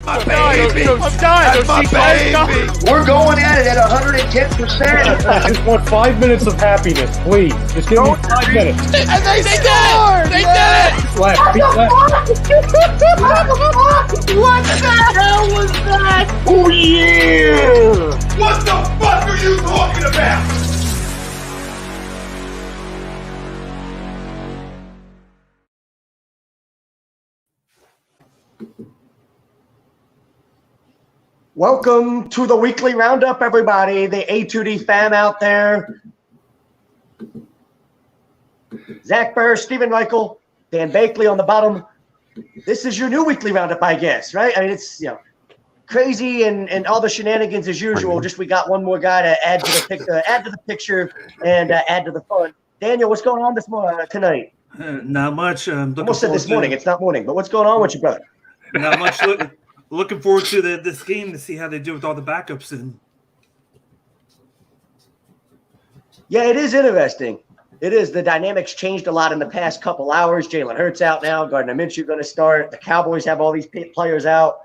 My baby. I'm dying. That's my baby. We're going at it at 110%. I just want 5 minutes of happiness, please. Just give me 5 minutes. And they scored! They did it! Left, feet left. What the hell was that? Oh, yeah. What the fuck are you talking about? Welcome to the weekly roundup, everybody. The A2D fam out there. Zach Burr, Stephen Reichel, Dan Bakley on the bottom. This is your new weekly roundup, I guess, right? I mean, it's crazy and all the shenanigans as usual. Just we got one more guy to add to the picture and add to the fun. Daniel, what's going on this morning tonight? Not much. Almost said this morning. It's not morning, but what's going on with you, brother? Not much. Looking forward to this game to see how they do with all the backups. Yeah, it is interesting. It is. The dynamics changed a lot in the past couple hours. Jalen Hurts out now. Gardner Minshew going to start. The Cowboys have all these players out.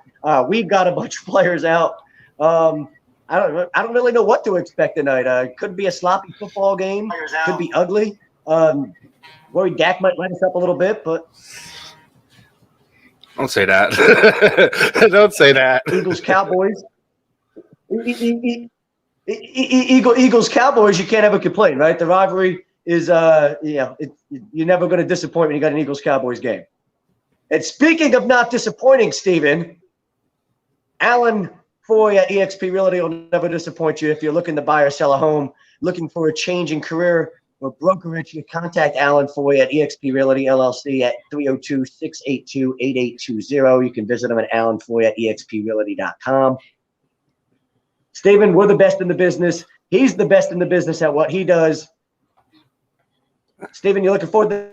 We've got a bunch of players out. I don't really know what to expect tonight. Could be a sloppy football game. Could be ugly. Worry Dak might light us up a little bit, but don't say that. Don't say that. Eagles Cowboys. Eagles Cowboys. You can't ever complain, right? The rivalry is you're never going to disappoint when you got an Eagles Cowboys game. And speaking of not disappointing, Steven, Alan Foy at eXp Realty will never disappoint you. If you're looking to buy or sell a home, looking for a change in career or brokerage, you contact Alan Foy at eXp Realty LLC at 302-682-8820. You can visit him at alanfoy at exprealty.com. Steven, we're the best in the business. He's the best in the business at what he does. Steven, you looking forward to?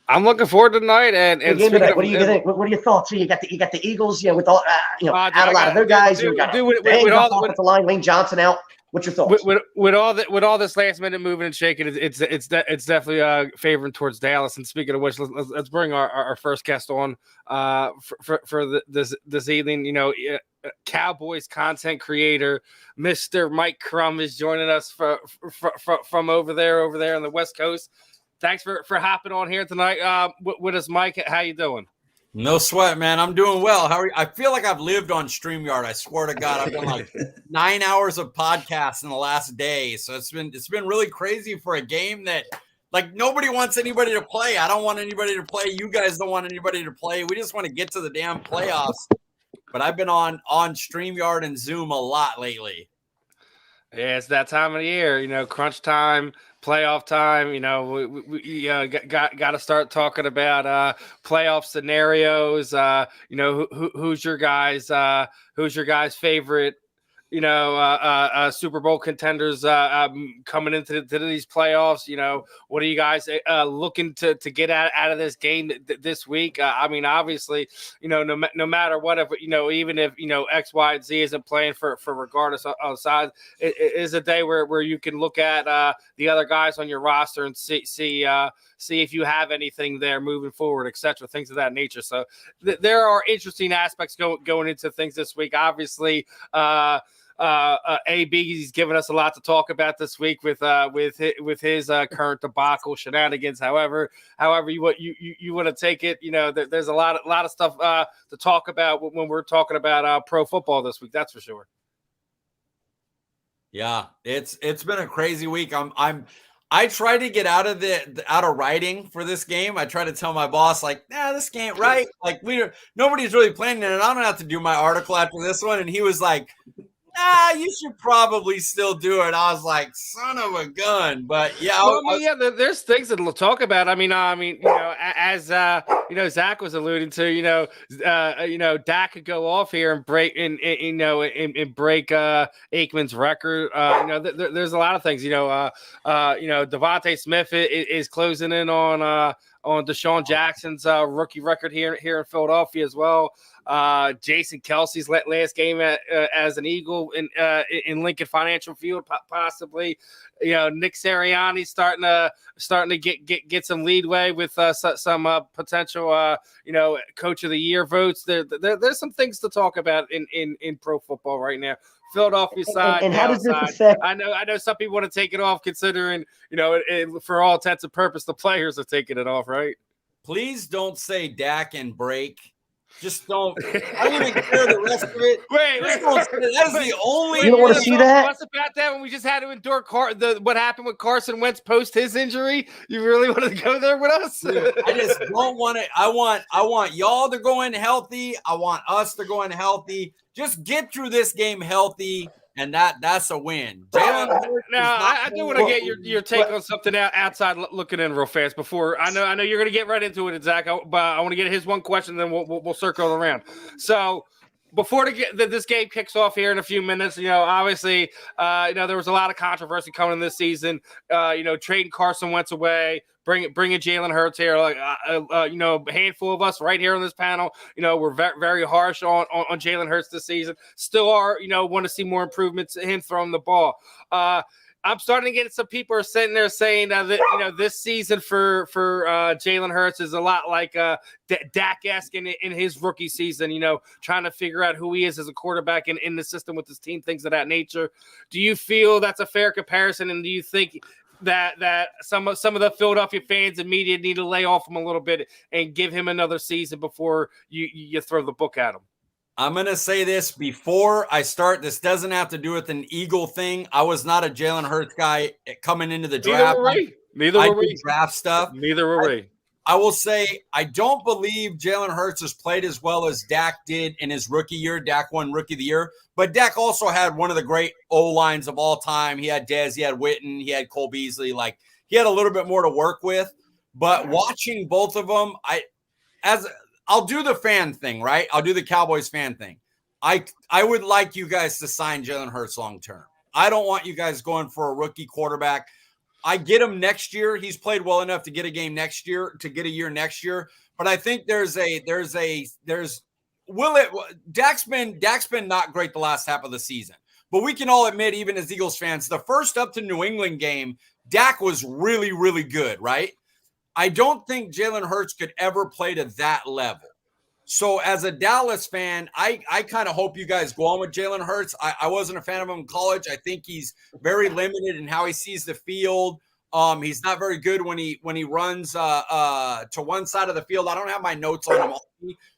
I'm looking forward to tonight. And what do you think? What are your thoughts? You got the Eagles, with all out a lot of their guys. You got the line, Lane Johnson out. What's your thoughts? With all this last minute moving and shaking, it's definitely favoring towards Dallas. And speaking of which, let's bring our first guest on for this evening. Cowboys content creator, Mr. Mike Crum is joining us from over there on the West Coast. Thanks for hopping on here tonight with us, Mike. How you doing? No sweat, man. I'm doing well. How are you? I feel like I've lived on StreamYard. I swear to God, I've done like 9 hours of podcasts in the last day. So it's been really crazy for a game that like nobody wants anybody to play. I don't want anybody to play. You guys don't want anybody to play. We just want to get to the damn playoffs. But I've been on StreamYard and Zoom a lot lately. Yeah, it's that time of the year, crunch time, playoff time. We got to start talking about playoff scenarios. Who's your guys' favorite? Super Bowl contenders coming into these playoffs. What are you guys looking to get out of this game this week? Obviously, no matter what, even if X, Y, and Z isn't playing for regardless of size, it is a day where you can look at the other guys on your roster and see if you have anything there moving forward, etc. Things of that nature. So there are interesting aspects going into things this week. Obviously, AB's given us a lot to talk about this week with his current debacle shenanigans. However you want to take it, there's a lot of stuff to talk about when we're talking about pro football this week. That's for sure. Yeah, it's been a crazy week. I try to get out of writing for this game. I try to tell my boss, this can't write. Like nobody's really planning it, and I'm gonna have to do my article after this one. And he was like, you should probably still do it. I was like, son of a gun. But yeah, there's things that we'll talk about. As Zach was alluding to, Dak could go off here and break and break Aikman's record. There's a lot of things. Devontae Smith is closing in on Deshaun Jackson's rookie record here in Philadelphia as well. Jason Kelsey's last game as an Eagle in Lincoln Financial Field, possibly. Nick Sirianni starting to get some leadway with some potential Coach of the Year votes. There's some things to talk about in pro football right now. Philadelphia side. And how does this affect? I know some people want to take it off, considering for all intents and purposes the players are taking it off, right? Please don't say Dak and break. Just don't. I don't even care the rest of it. Wait. That's the only. You don't want to see that? What's about that when we just had to endure what happened with Carson Wentz post his injury? You really want to go there with us? Dude, I just don't want it. I want y'all to go in healthy. I want us to go in healthy. Just get through this game healthy, and that's a win. Now, I do want to get your take on something outside looking in real fast. Before I know you're going to get right into it, Zach. But I want to get his one question, then we'll circle around. So before this game kicks off here in a few minutes, obviously, there was a lot of controversy coming in this season. Trading Carson Wentz away. Bringing Jalen Hurts here, a handful of us right here on this panel, we're very, very harsh on Jalen Hurts this season. Still are, want to see more improvements in him throwing the ball. I'm starting to get some people are sitting there saying that this season for Jalen Hurts is a lot like Dak-esque in his rookie season. Trying to figure out who he is as a quarterback in the system with his team, things of that nature. Do you feel that's a fair comparison, and do you think that some of the Philadelphia fans and media need to lay off him a little bit and give him another season before you throw the book at him? I'm going to say this before I start. This doesn't have to do with an Eagle thing. I was not a Jalen Hurts guy coming into the draft. Neither were we. Draft stuff. Neither were we. I will say I don't believe Jalen Hurts has played as well as Dak did in his rookie year. Dak won Rookie of the Year. But Dak also had one of the great O-lines of all time. He had Dez, he had Witten, he had Cole Beasley. Like, he had a little bit more to work with. But watching both of them, I'll do the fan thing, right? I'll do the Cowboys fan thing. I would like you guys to sign Jalen Hurts long term. I don't want you guys going for a rookie quarterback. I get him next year. He's played well enough to get a game next year, to get a year next year. But I think Dak's been not great the last half of the season. But we can all admit, even as Eagles fans, the first up to New England game, Dak was really, really good, right? I don't think Jalen Hurts could ever play to that level. So as a Dallas fan, I kind of hope you guys go on with Jalen Hurts. I wasn't a fan of him in college. I think he's very limited in how he sees the field. He's not very good when he runs to one side of the field. I don't have my notes on him,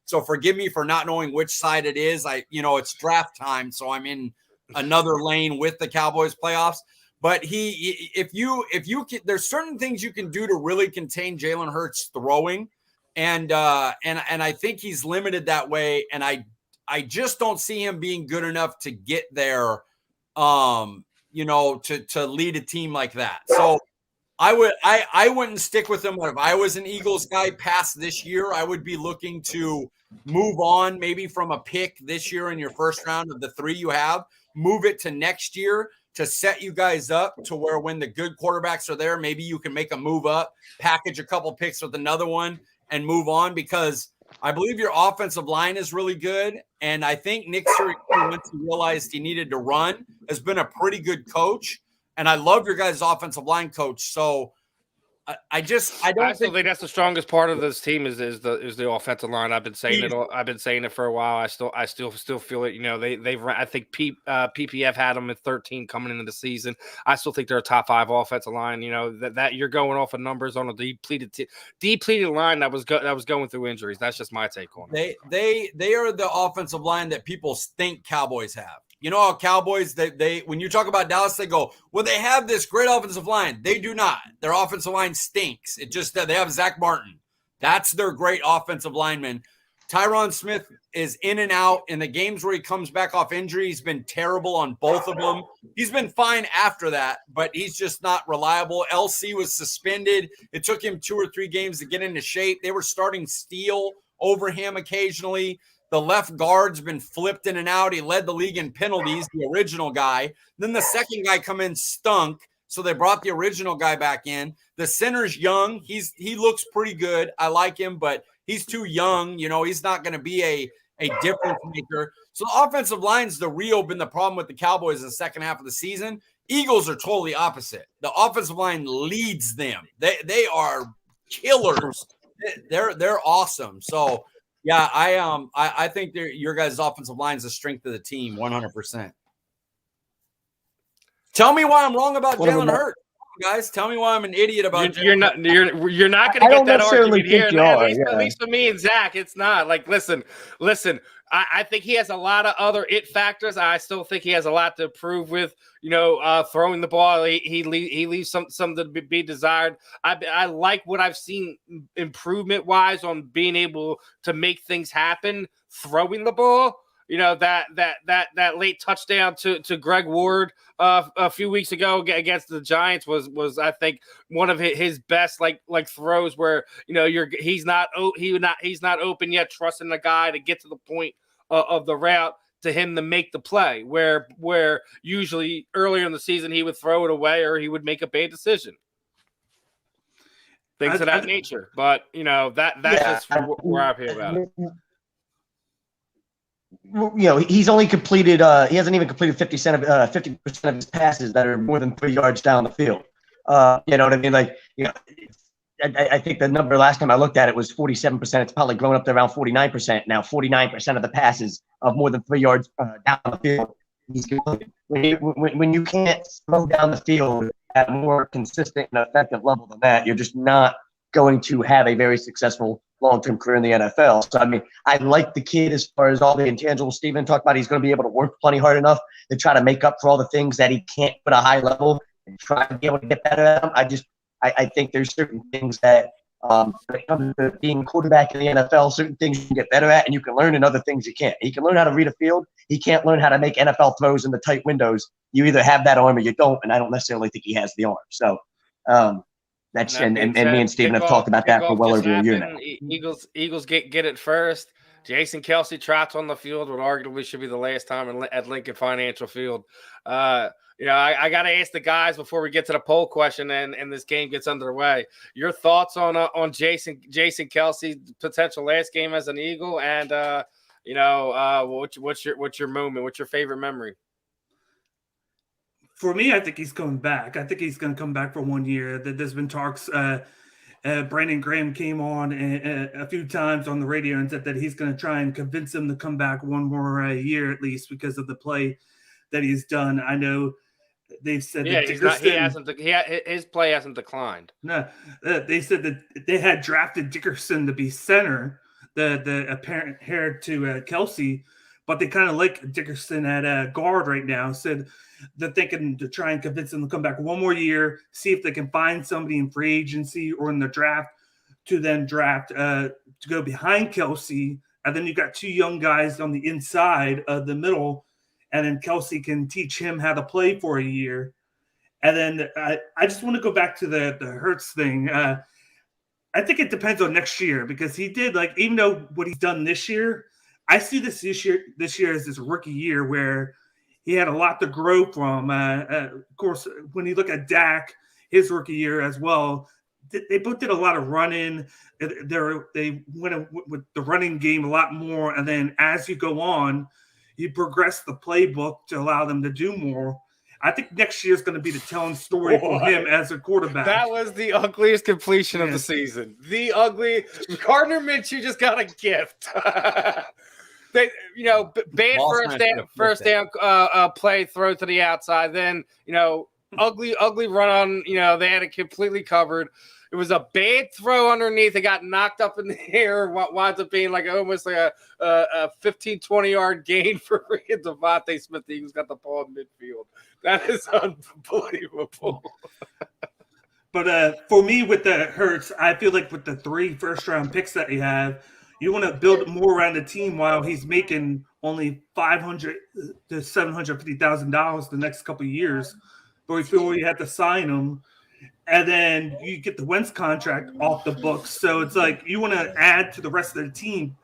so forgive me for not knowing which side it is. It's draft time, so I'm in another lane with the Cowboys playoffs. But if you can, there's certain things you can do to really contain Jalen Hurts throwing. And I think he's limited that way. And I just don't see him being good enough to get there, to lead a team like that. So I wouldn't stick with him. If I was an Eagles guy past this year, I would be looking to move on, maybe from a pick this year in your first round of the 3 you have, move it to next year to set you guys up to where when the good quarterbacks are there, maybe you can make a move up, package a couple picks with another one, and move on, because I believe your offensive line is really good. And I think Nick Sirianni, once he realized he needed to run, has been a pretty good coach. And I love your guys' offensive line coach. So I don't think that's the strongest part of this team is the offensive line. I've been saying it. I've been saying it for a while. I still feel it. They've I think PPF had them at 13 coming into the season. I still think they're a top 5 offensive line. That you're going off of numbers on a depleted line that was going through injuries. That's just my take on it. They are the offensive line that people think Cowboys have. You know how Cowboys, they when you talk about Dallas, they go, well, they have this great offensive line. They do not. Their offensive line stinks. It just, they have Zach Martin. That's their great offensive lineman. Tyron Smith is in and out. In the games where he comes back off injury, he's been terrible on both of them. He's been fine after that, but he's just not reliable. LC was suspended. It took him 2 or 3 games to get into shape. They were starting Steele over him occasionally. The left guard's been flipped in and out. He led the league in penalties, the original guy. Then the second guy come in stunk, so they brought the original guy back in. The center's young. He looks pretty good. I like him, but he's too young. He's not going to be a difference maker. So the offensive line's the real been the problem with the Cowboys in the second half of the season. Eagles are totally opposite. The offensive line leads them. They are killers. They're awesome. So yeah, I think your guys' offensive line is the strength of the team, 100%. Tell me why I'm wrong about Jalen Hurts, guys. Tell me why I'm an idiot about. You're not going to get that argument here. At least for me and Zach, it's not. Like, listen. I think he has a lot of other it factors. I still think he has a lot to prove with, throwing the ball. He leaves something to be desired. I like what I've seen improvement wise on being able to make things happen throwing the ball. That late touchdown to Greg Ward a few weeks ago against the Giants was I think one of his best like throws where he's not open yet, trusting the guy to get to the point of the route to him to make the play where usually earlier in the season he would throw it away or he would make a bad decision. Things of that nature. But that's just where I feel about it. He's only completed. He hasn't even completed 50% of his passes that are more than 3 yards down the field. You know what I mean? I think the number last time I looked at it was 47%. It's probably grown up to around 49% now. 49% of the passes of more than 3 yards down the field, he's completed. When you can't throw down the field at a more consistent and effective level than that, you're just not going to have a very successful long-term career in the NFL. So, I mean, I like the kid as far as all the intangibles Steven talked about. He's going to be able to work plenty hard enough to try to make up for all the things that he can't put a high level and try to be able to get better at them. I think there's certain things that when it comes to being quarterback in the NFL, certain things you can get better at and you can learn and other things you can't. He can learn how to read a field. He can't learn how to make NFL throws in the tight windows. You either have that arm or you don't, and I don't necessarily think he has the arm. So, that's and me and Steven have talked about that for well over a year now. Eagles get it first. Jason Kelce trots on the field, what arguably should be the last time at Lincoln Financial Field. I got to ask the guys before we get to the poll question and this game gets underway. Your thoughts on Jason Kelce's potential last game as an Eagle, and what's your moment? What's your favorite memory? For me, I think he's coming back. I think he's going to come back for 1 year. There's been talks. Brandon Graham came on a few times on the radio and said that he's going to try and convince him to come back one more year at least because of the play that he's done. I know they've said that his play hasn't declined. No, they said that they had drafted Dickerson to be center, the apparent heir to Kelce, but they kind of like Dickerson at guard right now. Said they're thinking to try and convince him to come back one more year, see if they can find somebody in free agency or in the draft to then draft to go behind Kelce. And then you've got two young guys on the inside of the middle, and then Kelce can teach him how to play for a year. And then I just want to go back to the Hurts thing. I think it depends on next year because he did, even though what he's done this year, I see this year as his rookie year where he had a lot to grow from. Of course, when you look at Dak, his rookie year as well, they both did a lot of running. They went with the running game a lot more. And then as you go on, you progress the playbook to allow them to do more. I think next year is going to be the telling story for him as a quarterback. That was the ugliest completion of the season. The ugly. Gardner Minshew just got a gift. They, bad first down play, throw to the outside. Then, ugly run on. They had it completely covered. It was a bad throw underneath. It got knocked up in the air. Winds up being almost like a 15, 20-yard gain for Devontae Smith. He's got the ball in midfield. That is unbelievable. But for me, with the Hurts, I feel like with the 3 first-round picks that you have, you want to build more around the team while he's making only $500,000 to $750,000 the next couple of years before you have to sign him. And then you get the Wentz contract off the books. So it's you want to add to the rest of the team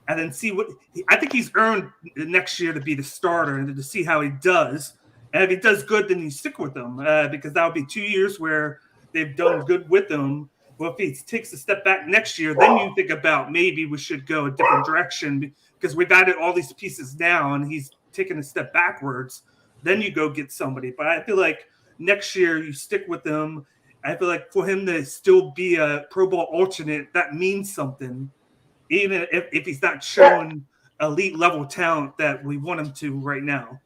and then see what – I think he's earned next year to be the starter and to see how he does. And if he does good, then you stick with him because that would be 2 years where they've done good with him Well, if he takes a step back next year, then you think about maybe we should go a different direction because we've added all these pieces now and he's taking a step backwards. Then you go get somebody. But I feel like next year you stick with him. I feel like for him to still be a Pro Bowl alternate, that means something, even if he's not showing elite level talent that we want him to right now.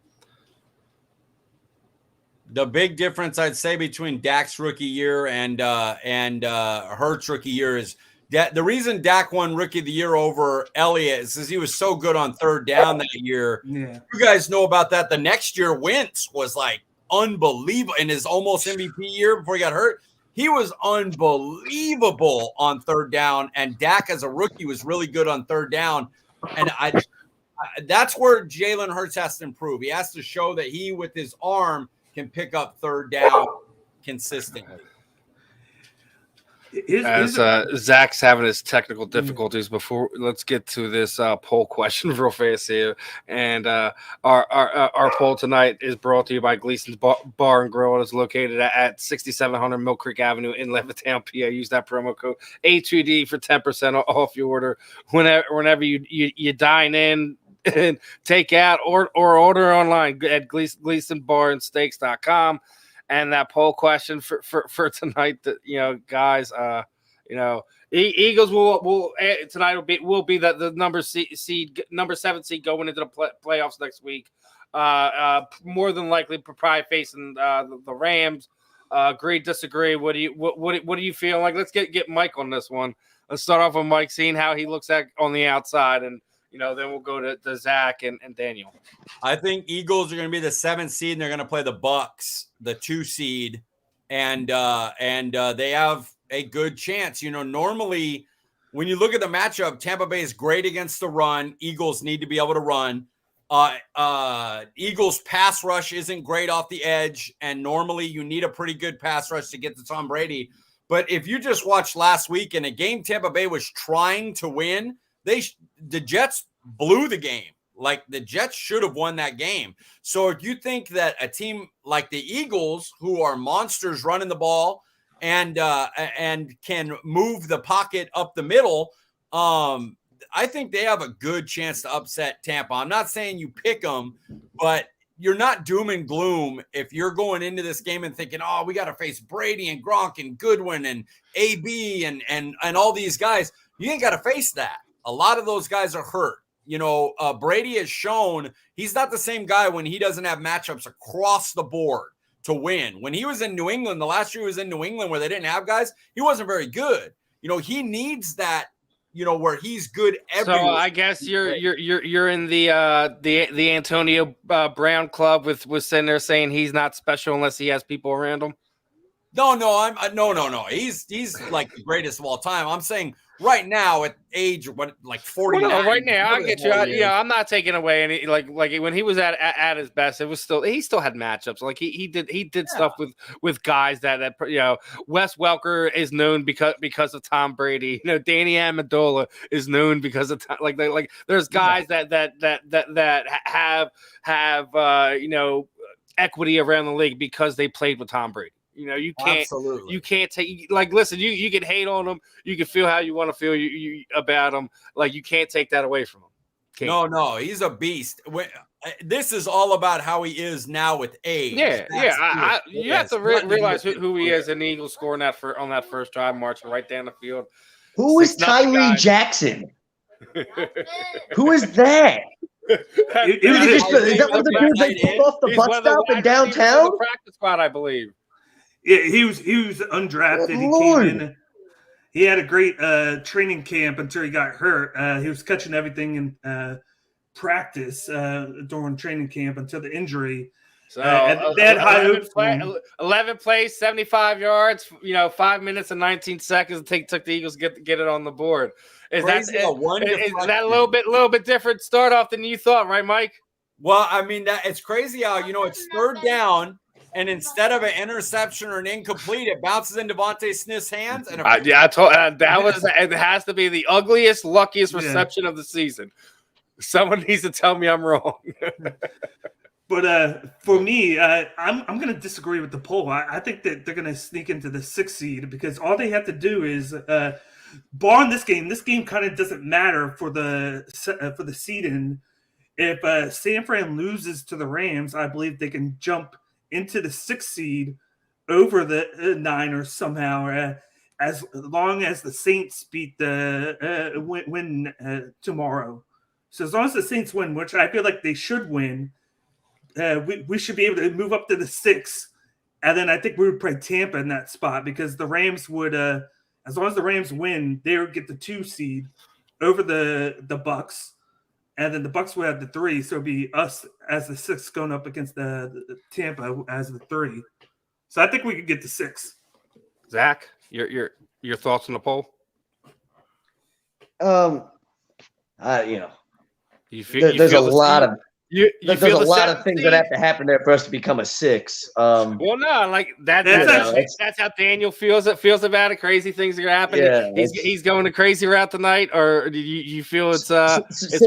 The big difference I'd say between Dak's rookie year and Hurts rookie year is that the reason Dak won rookie of the year over Elliott is because he was so good on third down that year. Yeah. You guys know about that. The next year, Wentz was like unbelievable in his almost MVP year before he got hurt. He was unbelievable on third down, and Dak as a rookie was really good on third down. And that's where Jalen Hurts has to improve. He has to show that he, with his arm, can pick up third down consistently. As Zach's having his technical difficulties, let's get to this poll question real fast here. And our poll tonight is brought to you by Gleason's Bar and Grill. It is located at 6700 Mill Creek Avenue in Levittown, PA. Use that promo code A2D for 10% off your order whenever you dine in and take out or order online at GleasonBarandSteaks.com. And that poll question for tonight, that guys, Eagles will tonight will be the number 7 seed going into the playoffs next week. More than likely, probably facing the Rams. Agree, disagree? What do you feel like? Let's get Mike on this one. Let's start off with Mike, seeing how he looks at on the outside, and then we'll go to Zach and Daniel. I think Eagles are going to be the 7th seed, and they're going to play the Bucks, the 2 seed, and they have a good chance. Normally when you look at the matchup, Tampa Bay is great against the run. Eagles need to be able to run. Eagles pass rush isn't great off the edge, and normally you need a pretty good pass rush to get to Tom Brady. But if you just watched last week in a game Tampa Bay was trying to win, the Jets blew the game. Like, the Jets should have won that game. So if you think that a team like the Eagles, who are monsters running the ball and can move the pocket up the middle, I think they have a good chance to upset Tampa. I'm not saying you pick them, but you're not doom and gloom if you're going into this game and thinking, oh, we got to face Brady and Gronk and Goodwin and AB and all these guys. You ain't got to face that. A lot of those guys are hurt. Brady has shown he's not the same guy when he doesn't have matchups across the board to win. When he was in New England, the last year he was in New England where they didn't have guys, he wasn't very good. He needs that, where he's good everywhere. So I guess you're in the Antonio Brown club with sitting there saying he's not special unless he has people around him. No. He's like the greatest of all time. I'm saying right now at age 49. Well, right now, I get you. I'm not taking away any like when he was at his best. It was he still had matchups. Like he did stuff with guys that Wes Welker is known because of Tom Brady. Danny Amendola is known because of like there's guys that have equity around the league because they played with Tom Brady. You can't take listen, you can hate on him. You can feel how you want to feel about him. Like, you can't take that away from him. No, he's a beast. This is all about how he is now with age. Yeah. You have to realize who he is, and the Eagles scoring on that first drive, marching right down the field. Who is Tyree Jackson? Who is that? Is that one of the dudes they pulled off the bus stop in downtown? The practice squad, I believe. Yeah, he was undrafted. He came in. He had a great training camp until he got hurt. He was catching everything in practice during training camp until the injury. So they had high hopes. 11 plays, 75 yards. 5 minutes and 19 seconds. It took the Eagles to get it on the board. Is that a little bit different start off than you thought, right, Mike? Well, I mean, it's crazy how it's third down. And instead of an interception or an incomplete, it bounces in Devontae Smith's hands. And I told it has to be the ugliest, luckiest reception of the season. Someone needs to tell me I'm wrong. But for me, I'm going to disagree with the poll. I think that they're going to sneak into the 6th seed because all they have to do is, barring this game kind of doesn't matter for the seeding. If San Fran loses to the Rams, I believe they can jump into the 6th seed over the Niners somehow, as long as the Saints beat the win tomorrow. So as long as the Saints win, which I feel like they should win, we should be able to move up to the 6th, and then I think we would play Tampa in that spot because the Rams would, as long as the Rams win, they would get the 2 seed over the Bucks, and then the Bucks would have the 3, so it'd be us as the 6th going up against the Tampa as the 3. So I think we could get the 6. Zach, your thoughts on the poll? You feel there's a lot of there's a lot of things that have to happen there for us to become a 6. Well, no, like that's how Daniel feels. It feels about it. Crazy things are gonna happen. Yeah, he's going a crazy route tonight, or do you feel it's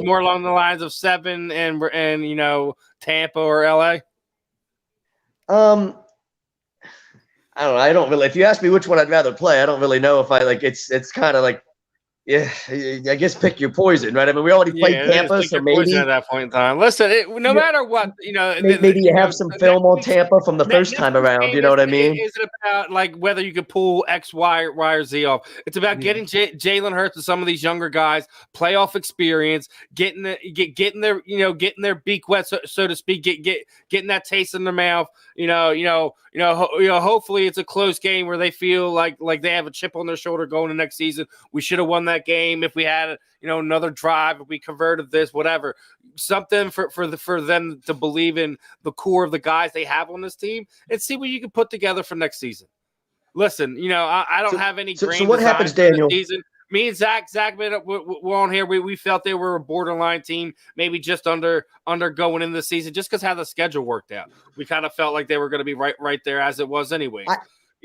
more along the lines of 7 and Tampa or LA? I don't know. I don't really. If you ask me which one I'd rather play, I don't really know if I like. It's kind of like. Yeah, I guess pick your poison, right? I mean, we already played Tampa, so maybe at that point in time. Listen, no matter what, maybe you have some film on Tampa from the first time around. You know what I mean? Is it about like whether you could pull X, Y, or Z off? It's about getting Jalen Hurts and some of these younger guys playoff experience, getting their beak wet, so to speak, getting that taste in their mouth. Hopefully it's a close game where they feel like they have a chip on their shoulder going to next season. We should have won that game if we had another drive, if we converted this, whatever, something for them to believe in the core of the guys they have on this team and see what you can put together for next season. Listen, I don't have any grand so what happens, Daniel? Season. Me and Zach, we're on here. We felt they were a borderline team, maybe just under going into the season, just because how the schedule worked out. We kind of felt like they were going to be right there as it was anyway.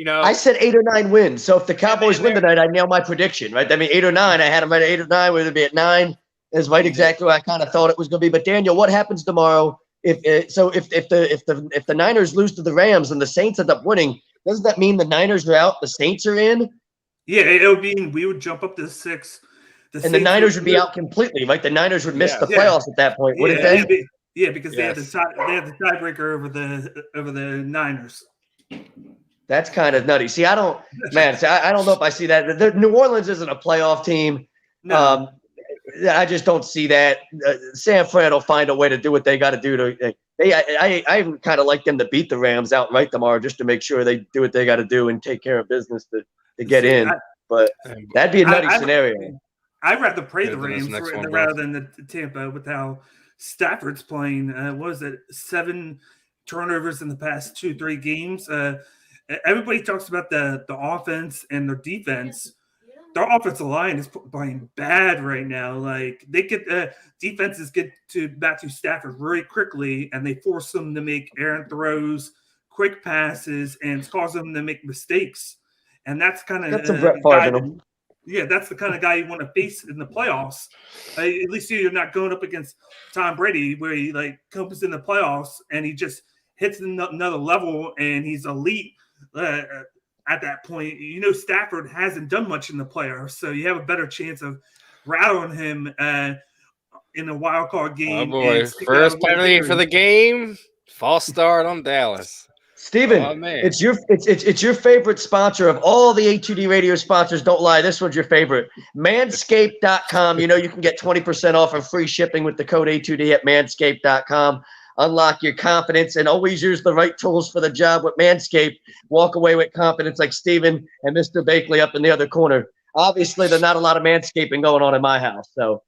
I said 8 or 9 wins. So if the Cowboys win tonight, I nail my prediction, right? I mean, 8 or 9. I had them at 8 or 9. We're going to be at 9. Is right exactly what I kind of thought it was going to be. But Daniel, what happens tomorrow if the Niners lose to the Rams and the Saints end up winning? Doesn't that mean the Niners are out, the Saints are in? Yeah, it would mean we would jump up to 6. And the Niners would be out completely, right? The Niners would miss the playoffs at that point, wouldn't they? Yeah, because they had the tiebreaker over the Niners. That's kind of nutty. See, I don't know if I see that. New Orleans isn't a playoff team. No. I just don't see that. San Fran will find a way to do what they got to do. I kind of like them to beat the Rams outright tomorrow, just to make sure they do what they got to do and take care of business to get in. But that'd be a nutty scenario. I'd rather play the Rams rather than the Tampa with how Stafford's playing. What was it? 7 turnovers in the past 2-3 games. Everybody talks about the offense and their defense. Their offensive line is playing bad right now. Like they get defenses get to Matthew Stafford very quickly, and they force them to make errant throws, quick passes, and cause them to make mistakes. And that's kind of that's a Brett Favre in them. Yeah, that's the kind of guy you want to face in the playoffs. At least you're not going up against Tom Brady, where he comes in the playoffs and he just hits another level and he's elite. At that point, Stafford hasn't done much in the playoffs, so you have a better chance of rattling him in a wild card game. Oh boy! First penalty for the game. False start on Dallas. Steven, it's your favorite sponsor of all the A2D radio sponsors. Don't lie, this one's your favorite. Manscaped.com. You can get 20% off and free shipping with the code A2D at manscaped.com. Unlock your confidence and always use the right tools for the job with Manscaped. Walk away with confidence like Steven and Mr. Bakley up in the other corner. Obviously, there's not a lot of manscaping going on in my house, so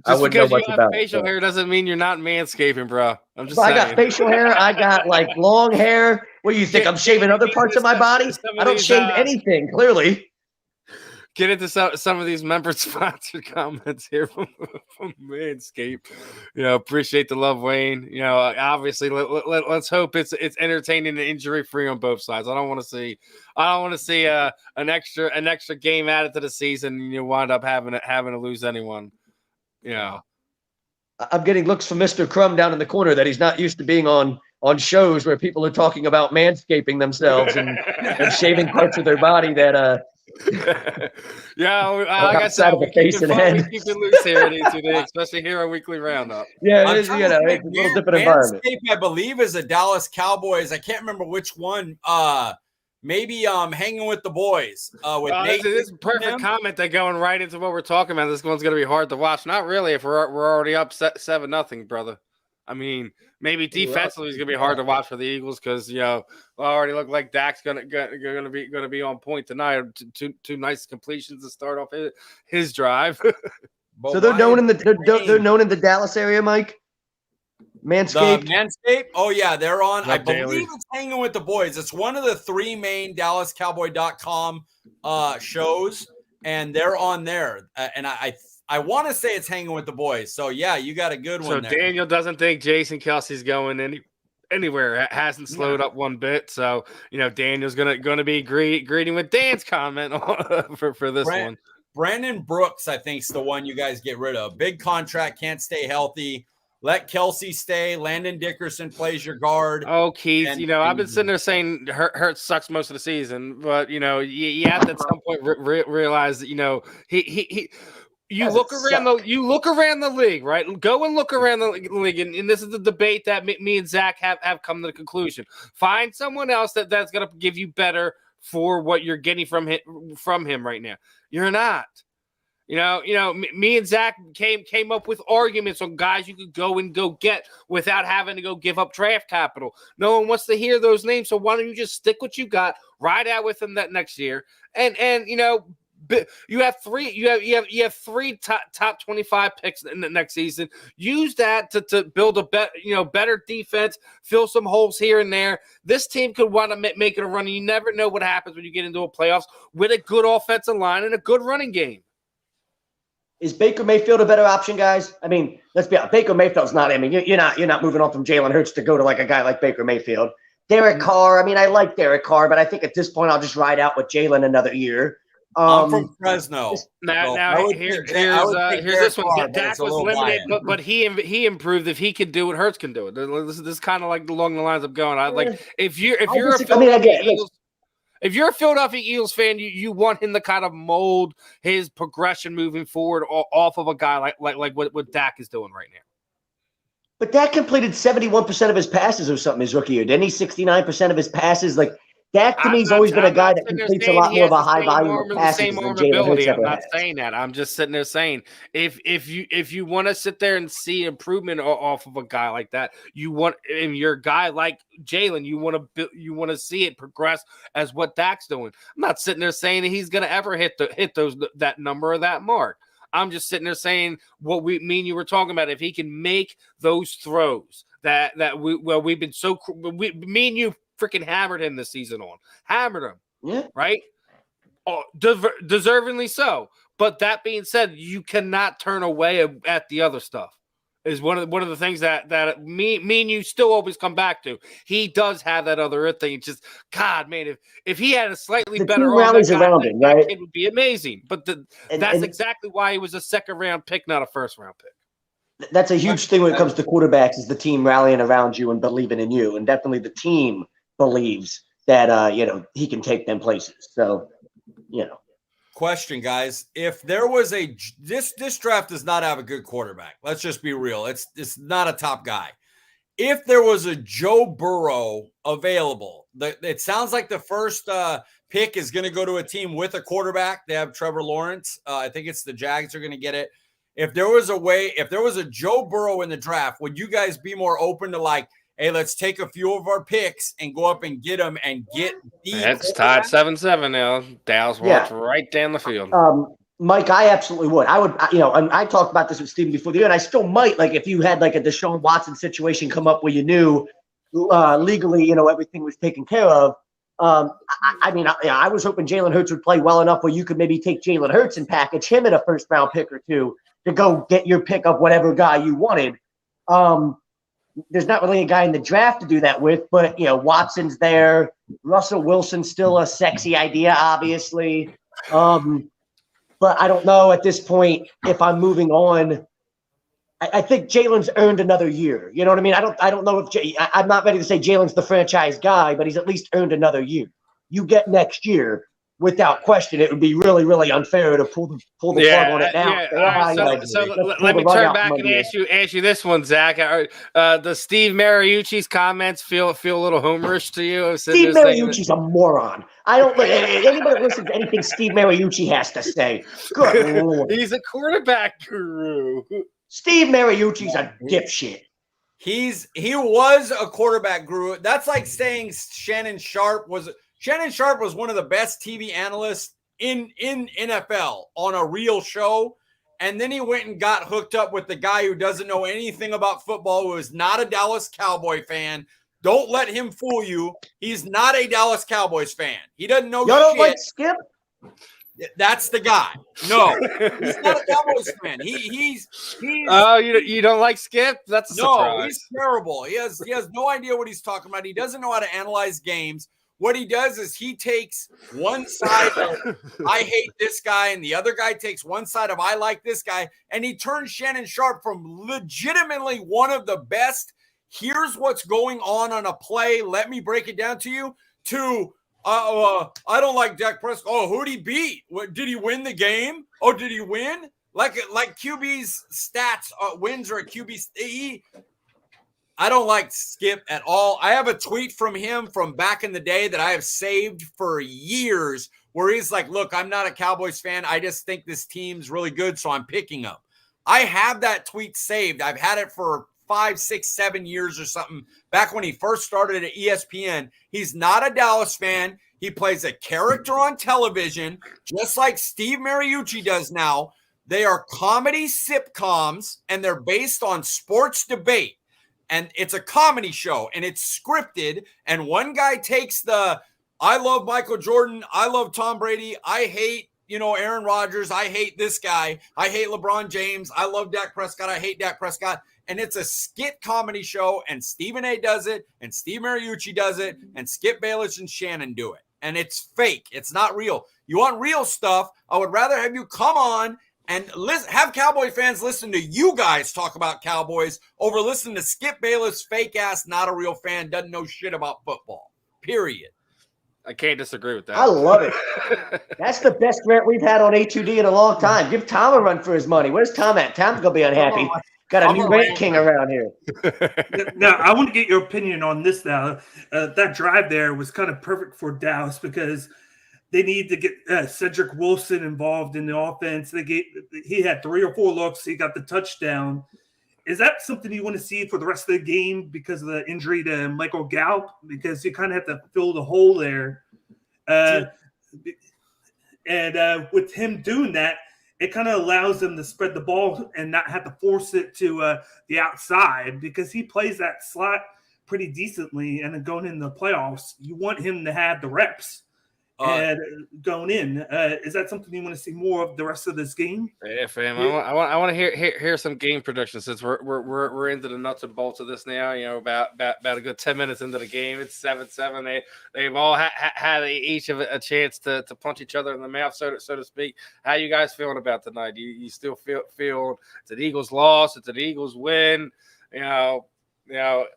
I wouldn't know much about it. Facial hair doesn't mean you're not manscaping, bro. I'm just saying. I got facial hair. I got long hair. What do you think? I'm shaving other parts of my body? I don't shave anything, clearly. Get into some of these member sponsored comments here from Manscaped. Appreciate the love, Wayne. Obviously, let's hope it's entertaining and injury free on both sides. I don't want to see an extra game added to the season and you wind up having to lose anyone. I'm getting looks from Mr. Crum down in the corner that he's not used to being on shows where people are talking about manscaping themselves and shaving parts of their body that yeah, like I said, we keep it loose here at E2D, especially here on Weekly Roundup. Yeah, it is, it's a little different environment. Manscaped, I believe, is a Dallas Cowboys. I can't remember which one. Maybe hanging with the boys. This is a perfect comment. They're going right into what we're talking about. This one's going to be hard to watch. Not really if we're already up 7-0, brother. I mean, maybe defensively it's going to be hard to watch for the Eagles because already look like Dak's going to be on point tonight. Two nice completions to start off his drive. So they're known in the Dallas area, Mike. Manscaped. Manscaped. Oh yeah, they're on. I believe it's Hanging with the Boys. It's one of the 3 main DallasCowboy.com shows, and they're on there. And I want to say it's Hanging with the Boys. So yeah, you got a good one. So Daniel doesn't think Jason Kelsey's going anywhere. It hasn't slowed up one bit. So Daniel's gonna be greeting with Dan's comment for this one. Brandon Brooks, I think, is the one you guys get rid of. Big contract, can't stay healthy. Let Kelsey stay. Landon Dickerson plays your guard. Oh, Keith, I've been sitting there saying Hurts sucks most of the season, but you have to at some point realize that you look around the league, right? Go and look around the league, and this is the debate that me and Zach have come to the conclusion. Find someone else that's going to give you better for what you're getting from him right now. You're not. Me and Zach came up with arguments on guys you could go get without having to go give up draft capital. No one wants to hear those names, so why don't you just stick what you got, ride out with them that next year, and you have three top 25 picks in the next season. Use that to build a better defense, fill some holes here and there. This team could want to make it a run. You never know what happens when you get into a playoffs with a good offensive line and a good running game. Is Baker Mayfield a better option, guys? I mean, let's be honest. Baker Mayfield's not. I mean, you're not moving on from Jalen Hurts to go to like a guy like Baker Mayfield. Derek Carr. I mean, I like Derek Carr, but I think at this point I'll just ride out with Jalen another year. I'm from Fresno. Here's this one. Dak was limited, but he improved. If he could do it, Hurts can do it. This is kind of like along the lines of going. If you're a Philadelphia Eagles fan, you want him to kind of mold his progression moving forward off of a guy like what Dak is doing right now. But Dak completed 71% of his passes or something his rookie year. Didn't he? 69% of his passes. Like Dak to me has always been a guy that completes a lot more of a high volume of passes than Jalen Hurts ever has. I'm not saying that. I'm just sitting there saying if you want to sit there and see improvement off of a guy like that, and you're a guy like Jalen, you want to see it progress as what Dak's doing. I'm not sitting there saying that he's going to ever hit that number or that mark. I'm just sitting there saying what you were talking about. If he can make those throws we've been me and you freaking hammered him this season on. Hammered him. Yeah. Right? Oh, deservingly so. But that being said, you cannot turn away at the other stuff. Is one of the things that me and you still always come back to. He does have that other thing. It's just, God, man, if he had a slightly better rallies around him, right? It would be amazing. But that's exactly why he was a second-round pick, not a first-round pick. That's a huge thing when it comes to quarterbacks is the team rallying around you and believing in you. And definitely the team believes that he can take them places. So, Question, guys. If there was this draft does not have a good quarterback. Let's just be real. It's not a top guy. If there was a Joe Burrow available, it sounds like the first pick is going to go to a team with a quarterback. They have Trevor Lawrence. I think it's the Jags are going to get it. If there was a Joe Burrow in the draft, would you guys be more open to hey, let's take a few of our picks and go up and get them and get these? It's tied 7-7 now. Dallas walks right down the field. Mike, I absolutely would. I would, and I talked about this with Steven before the year, and I still might, if you had a Deshaun Watson situation come up where you knew legally, everything was taken care of. I was hoping Jalen Hurts would play well enough where you could maybe take Jalen Hurts and package him in a first-round pick or two to go get your pick of whatever guy you wanted. There's not really a guy in the draft to do that with, but, Watson's there. Russell Wilson's still a sexy idea, obviously. But I don't know at this point if I'm moving on I think Jalen's earned another year. You know what I mean? I don't know if I'm not ready to say Jalen's the franchise guy, but he's at least earned another year. You get next year, without question. It would be really, really unfair to pull the plug on it now. Yeah. All right, so let me turn back and ask you this one, Zach. The Steve Mariucci's comments feel a little homerish to you? Steve Mariucci's a moron. I don't anybody listen to anything Steve Mariucci has to say. Good Lord. He's a quarterback guru. Steve Mariucci's a dipshit. He was a quarterback guru. That's like saying Shannon Sharp was one of the best TV analysts in NFL on a real show. And then he went and got hooked up with the guy who doesn't know anything about football, who is not a Dallas Cowboy fan. Don't let him fool you. He's not a Dallas Cowboys fan. He doesn't know shit. You don't like Skip? That's the guy. No, he's not a Cowboys fan. He's oh, you don't like Skip? That's a surprise. He's terrible. He has no idea what he's talking about. He doesn't know how to analyze games. What he does is he takes one side of I hate this guy, and the other guy takes one side of I like this guy, and he turns Shannon Sharp from legitimately one of the best. Here's what's going on a play. Let me break it down to you. To I don't like Dak Prescott. Oh, who'd he beat? What, did he win the game? Oh, did he win? Like QB's stats, wins or a QB. I don't like Skip at all. I have a tweet from him from back in the day that I have saved for years where he's like, look, I'm not a Cowboys fan. I just think this team's really good, so I'm picking them. I have that tweet saved. I've had it for 5, 6, 7 years or something. Back when he first started at ESPN, he's not a Dallas fan. He plays a character on television, just like Steve Mariucci does now. They are comedy sitcoms, and they're based on sports debate. And it's a comedy show, and it's scripted. And one guy takes the, I love Michael Jordan. I love Tom Brady. I hate, Aaron Rodgers. I hate this guy. I hate LeBron James. I love Dak Prescott. I hate Dak Prescott. And it's a skit comedy show, and Stephen A. does it, and Steve Mariucci does it, and Skip Bayless and Shannon do it. And it's fake. It's not real. You want real stuff, I would rather have you come on and have Cowboy fans listen to you guys talk about Cowboys over listening to Skip Bayless, fake ass, not a real fan, doesn't know shit about football. Period. I can't disagree with that. I love it. That's the best rant we've had on A2D in a long time. Give Tom a run for his money. Where's Tom at? Tom's going to be unhappy. Got a new rant king around here. Now, I want to get your opinion on this now. That drive there was kind of perfect for Dallas because they need to get Cedric Wilson involved in the offense. He had 3 or 4 looks. He got the touchdown. Is that something you want to see for the rest of the game because of the injury to Michael Gallup? Because you kind of have to fill the hole there. And with him doing that, it kind of allows them to spread the ball and not have to force it to the outside because he plays that slot pretty decently. And then going into the playoffs, you want him to have the reps. And going in, is that something you want to see more of the rest of this game? Yeah, fam. I want to hear some game predictions since we're into the nuts and bolts of this now. About a good 10 minutes into the game, it's 7-7. They've all had each of a chance to punch each other in the mouth, so to speak. How you guys feeling about tonight? You still feel it's an Eagles loss, it's an Eagles win?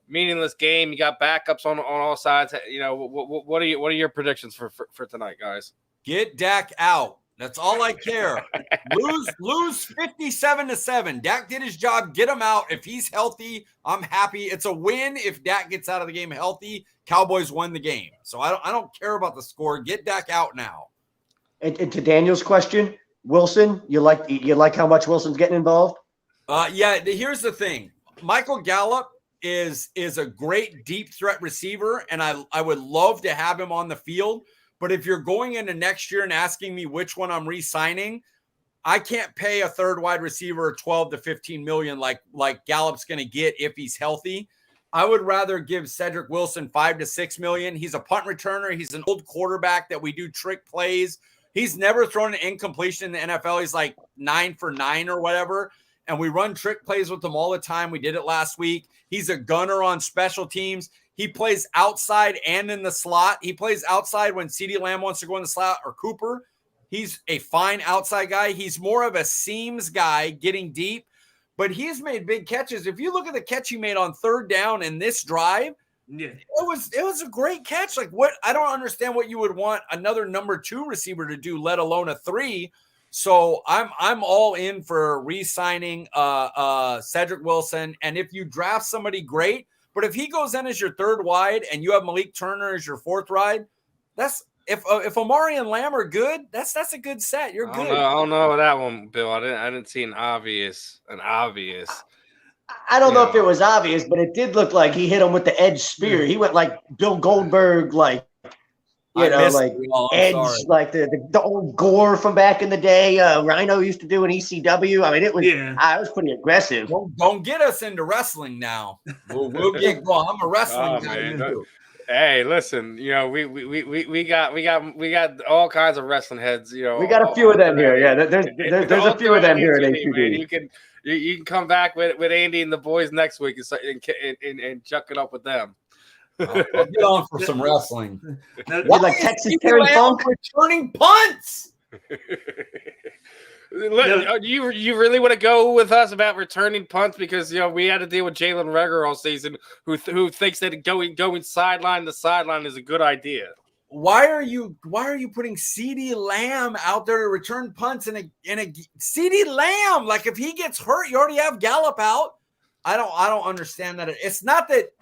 Meaningless game. You got backups on all sides. What are your predictions for tonight, guys? Get Dak out. That's all I care. lose 57-7. Dak did his job. Get him out. If he's healthy, I'm happy. It's a win if Dak gets out of the game healthy. Cowboys win the game. So I don't care about the score. Get Dak out now. And to Daniel's question, Wilson, you like how much Wilson's getting involved? Yeah. Here's the thing. Michael Gallup is a great deep threat receiver, and I would love to have him on the field. But if you're going into next year and asking me which one I'm re-signing, I can't pay a third wide receiver 12 to 15 million like Gallup's going to get if he's healthy. I would rather give Cedric Wilson 5 to 6 million. He's a punt returner. He's an old quarterback that we do trick plays. He's never thrown an incompletion in the NFL. He's like 9 for 9 or whatever. And we run trick plays with him all the time. We did it last week. He's a gunner on special teams. He plays outside and in the slot. He plays outside when CeeDee Lamb wants to go in the slot or Cooper. He's a fine outside guy. He's more of a seams guy getting deep. but he's made big catches. If you look at the catch he made on third down in this drive, Yeah. it was a great catch. Like, what? I don't understand what you would want another number 2 receiver to do, let alone a 3. So I'm all in for re-signing Cedric Wilson. And if you draft somebody, great. But if he goes in as your 3rd wide and you have Malik Turner as your 4th wide, that's if Amari and Lamb are good, that's a good set. You're good. I don't know about that one, Bill. I didn't see an obvious. I don't know if it was obvious, but it did look like he hit him with the edge spear. He went like Bill Goldberg, like edge, like the old Gore from back in the day. Rhino used to do an ECW. I mean, it was pretty aggressive. Don't get us into wrestling now. We'll get going. I'm a wrestling guy. Hey, listen, we got all kinds of wrestling heads. We got a few of them here. Yeah, there's a few of them here at ATV. You can come back with Andy and the boys next week and chuck it up with them. I'll get on for some wrestling. What, like Texas Terry Funk returning punts? You really want to go with us about returning punts because we had to deal with Jalen Reagor all season, who thinks that going sideline to sideline is a good idea. Why are you putting CeeDee Lamb out there to return punts in a CeeDee Lamb? Like, if he gets hurt, you already have Gallup out. I don't understand that. It's not that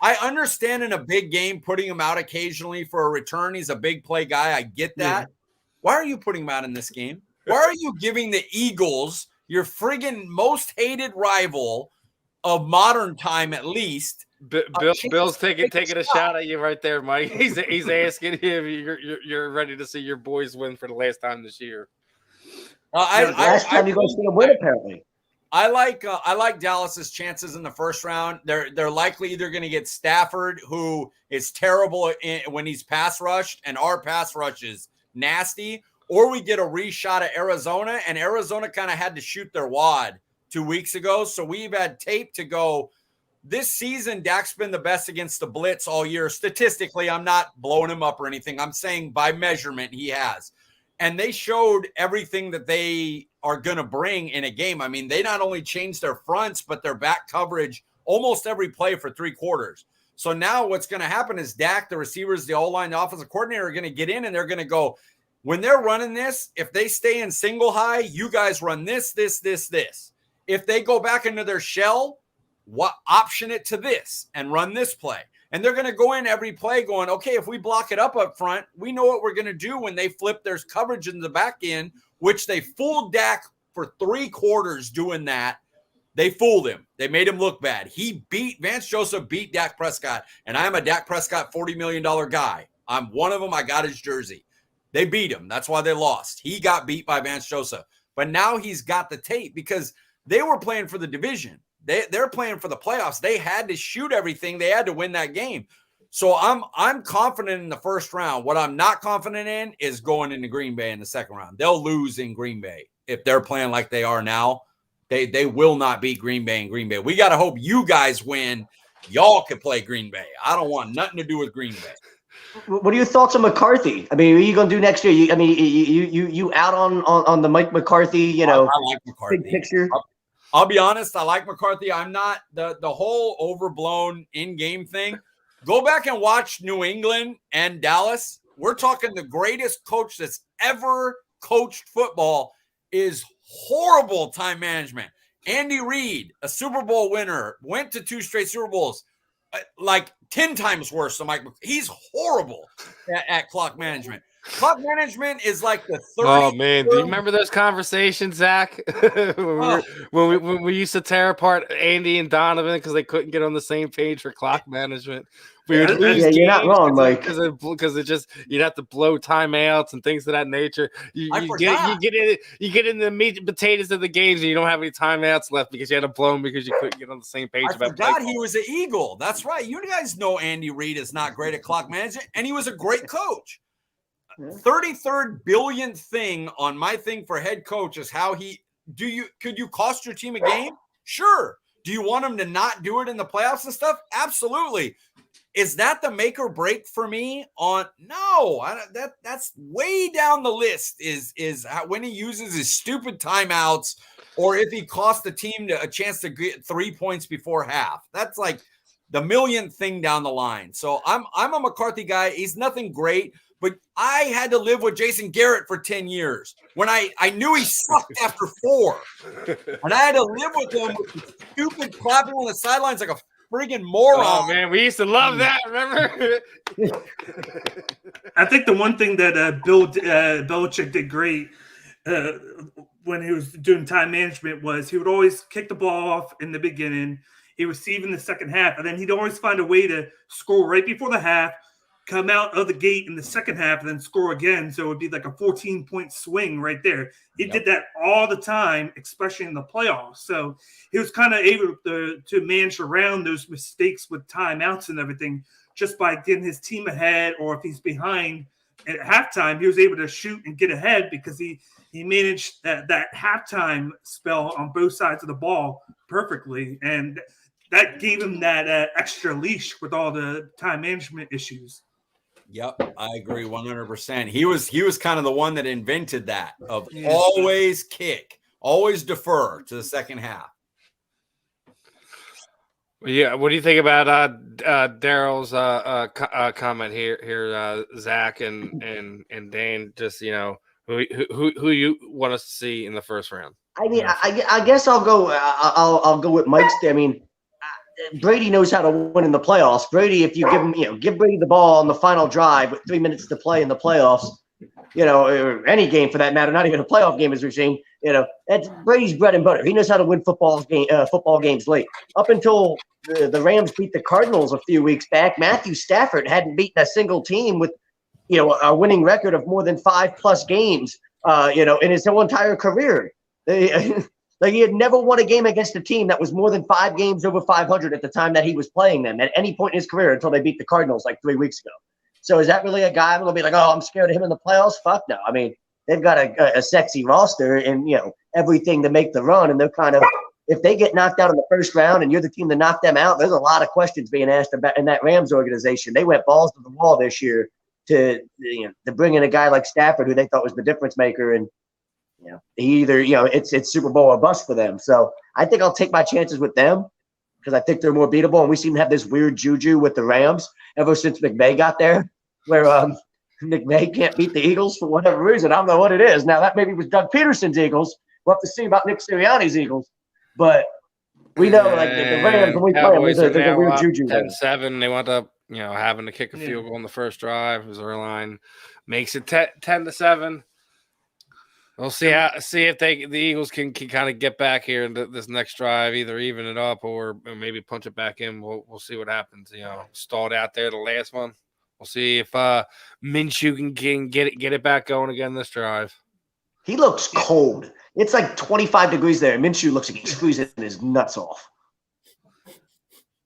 I understand in a big game putting him out occasionally for a return. He's a big play guy. I get that. Yeah. Why are you putting him out in this game? Why are you giving the Eagles, your friggin' most hated rival of modern time at least? Bill's taking a shot at you right there, Mike. He's asking if you're ready to see your boys win for the last time this year. Last time you're going to see them win, apparently. I like Dallas's chances in the first round. They're likely either going to get Stafford, who is terrible when he's pass rushed, and our pass rush is nasty, or we get a reshot at Arizona, and Arizona kind of had to shoot their wad 2 weeks ago. So we've had tape to go. This season, Dak's been the best against the blitz all year. Statistically, I'm not blowing him up or anything. I'm saying by measurement, he has. And they showed everything that they are going to bring in a game. I mean, they not only changed their fronts, but their back coverage almost every play for 3 quarters. So now what's going to happen is Dak, the receivers, the O-line, the offensive coordinator are going to get in and they're going to go, when they're running this, if they stay in single high, you guys run this. If they go back into their shell, option it to this and run this play. And they're going to go in every play going, okay, if we block it up front, we know what we're going to do when they flip their coverage in the back end, which they fooled Dak for 3 quarters doing that. They fooled him. They made him look bad. Vance Joseph beat Dak Prescott, and I'm a Dak Prescott $40 million guy. I'm one of them. I got his jersey. They beat him. That's why they lost. He got beat by Vance Joseph. But now he's got the tape because they were playing for the division. They're playing for the playoffs. They had to shoot everything. They had to win that game. So I'm confident in the first round. What I'm not confident in is going into Green Bay in the second round. They'll lose in Green Bay if they're playing like they are now. They will not beat Green Bay in Green Bay. We got to hope you guys win. Y'all can play Green Bay. I don't want nothing to do with Green Bay. What are your thoughts on McCarthy? I mean, what are you going to do next year? You out on the Mike McCarthy, I like McCarthy. Big picture? I'll be honest. I like McCarthy. I'm not the whole overblown in-game thing. Go back and watch New England and Dallas. We're talking the greatest coach that's ever coached football is horrible time management. Andy Reid, a Super Bowl winner, went to 2 straight Super Bowls, like 10 times worse than Mike. He's horrible at clock management. Clock management is like the 30. Oh man, do you remember those conversations, Zach? when we used to tear apart Andy and Donovan because they couldn't get on the same page for clock management. We would lose you're not wrong, Mike. Because it just you'd have to blow timeouts and things of that nature. You get in the meat and potatoes of the games and you don't have any timeouts left because you had to blow them because you couldn't get on the same page. I forgot he was an Eagle. That's right. You guys know Andy Reid is not great at clock management, and he was a great coach. 33rd billionth thing on my thing for head coach is how could you cost your team a game? Sure. Do you want him to not do it in the playoffs and stuff? Absolutely. Is that the make or break for me? That's way down the list is when he uses his stupid timeouts or if he costs the team a chance to get 3 points before half. That's like the millionth thing down the line. So I'm a McCarthy guy. He's nothing great, but I had to live with Jason Garrett for 10 years when I knew he sucked after 4. And I had to live with him with stupid clapping on the sidelines like a friggin' moron. Oh man, we used to love that. Remember? I think the one thing that Bill Belichick did great when he was doing time management was he would always kick the ball off in the beginning. He would receive in the second half, and then he'd always find a way to score right before the half, come out of the gate in the second half, and then score again. So it would be like a 14-point swing right there. He did that all the time, especially in the playoffs. So he was kind of able to manage around those mistakes with timeouts and everything just by getting his team ahead, or if he's behind at halftime, he was able to shoot and get ahead because he managed that halftime spell on both sides of the ball perfectly. And that gave him that extra leash with all the time management issues. Yep, I agree 100%. He was kind of the one that invented that of always kick, always defer to the second half. Yeah, what do you think about Daryl's comment here, Zach and Dane? Just who you want us to see in the first round? I mean, I guess I'll go. I'll go with Mike's. I mean, Brady knows how to win in the playoffs. Brady, if you give Brady the ball on the final drive with 3 minutes to play in the playoffs, or any game for that matter, not even a playoff game as we've seen, that's Brady's bread and butter. He knows how to win football games late. Up until the Rams beat the Cardinals a few weeks back, Matthew Stafford hadn't beaten a single team with, a winning record of more than 5+ games, in his whole entire career. Like he had never won a game against a team that was more than 5 games over 500 at the time that he was playing them at any point in his career until they beat the Cardinals like 3 weeks ago. So is that really a guy I'm going to be like, oh, I'm scared of him in the playoffs? Fuck no. I mean, they've got a sexy roster and, everything to make the run. And they're kind of, if they get knocked out in the first round and you're the team to knock them out, there's a lot of questions being asked about in that Rams organization. They went balls to the wall this year to bring in a guy like Stafford, who they thought was the difference maker. And, he either, it's Super Bowl or bust for them. So I think I'll take my chances with them because I think they're more beatable. And we seem to have this weird juju with the Rams ever since McVay got there, where McVay can't beat the Eagles for whatever reason. I don't know what it is. Now, that maybe was Doug Peterson's Eagles. We'll have to see about Nick Sirianni's Eagles. But we know, the Rams, when we play them, there's a weird juju. 10-7. They wound up, having to kick a field goal in the first drive. Missouri line makes it 10-7. We'll see if the Eagles can kind of get back here into this next drive, either even it up or maybe punch it back in. We'll see what happens. Stalled out there the last one. We'll see if Minshew can get it back going again this drive. He looks cold. It's like 25 degrees there. Minshew looks like he's freezing his nuts off.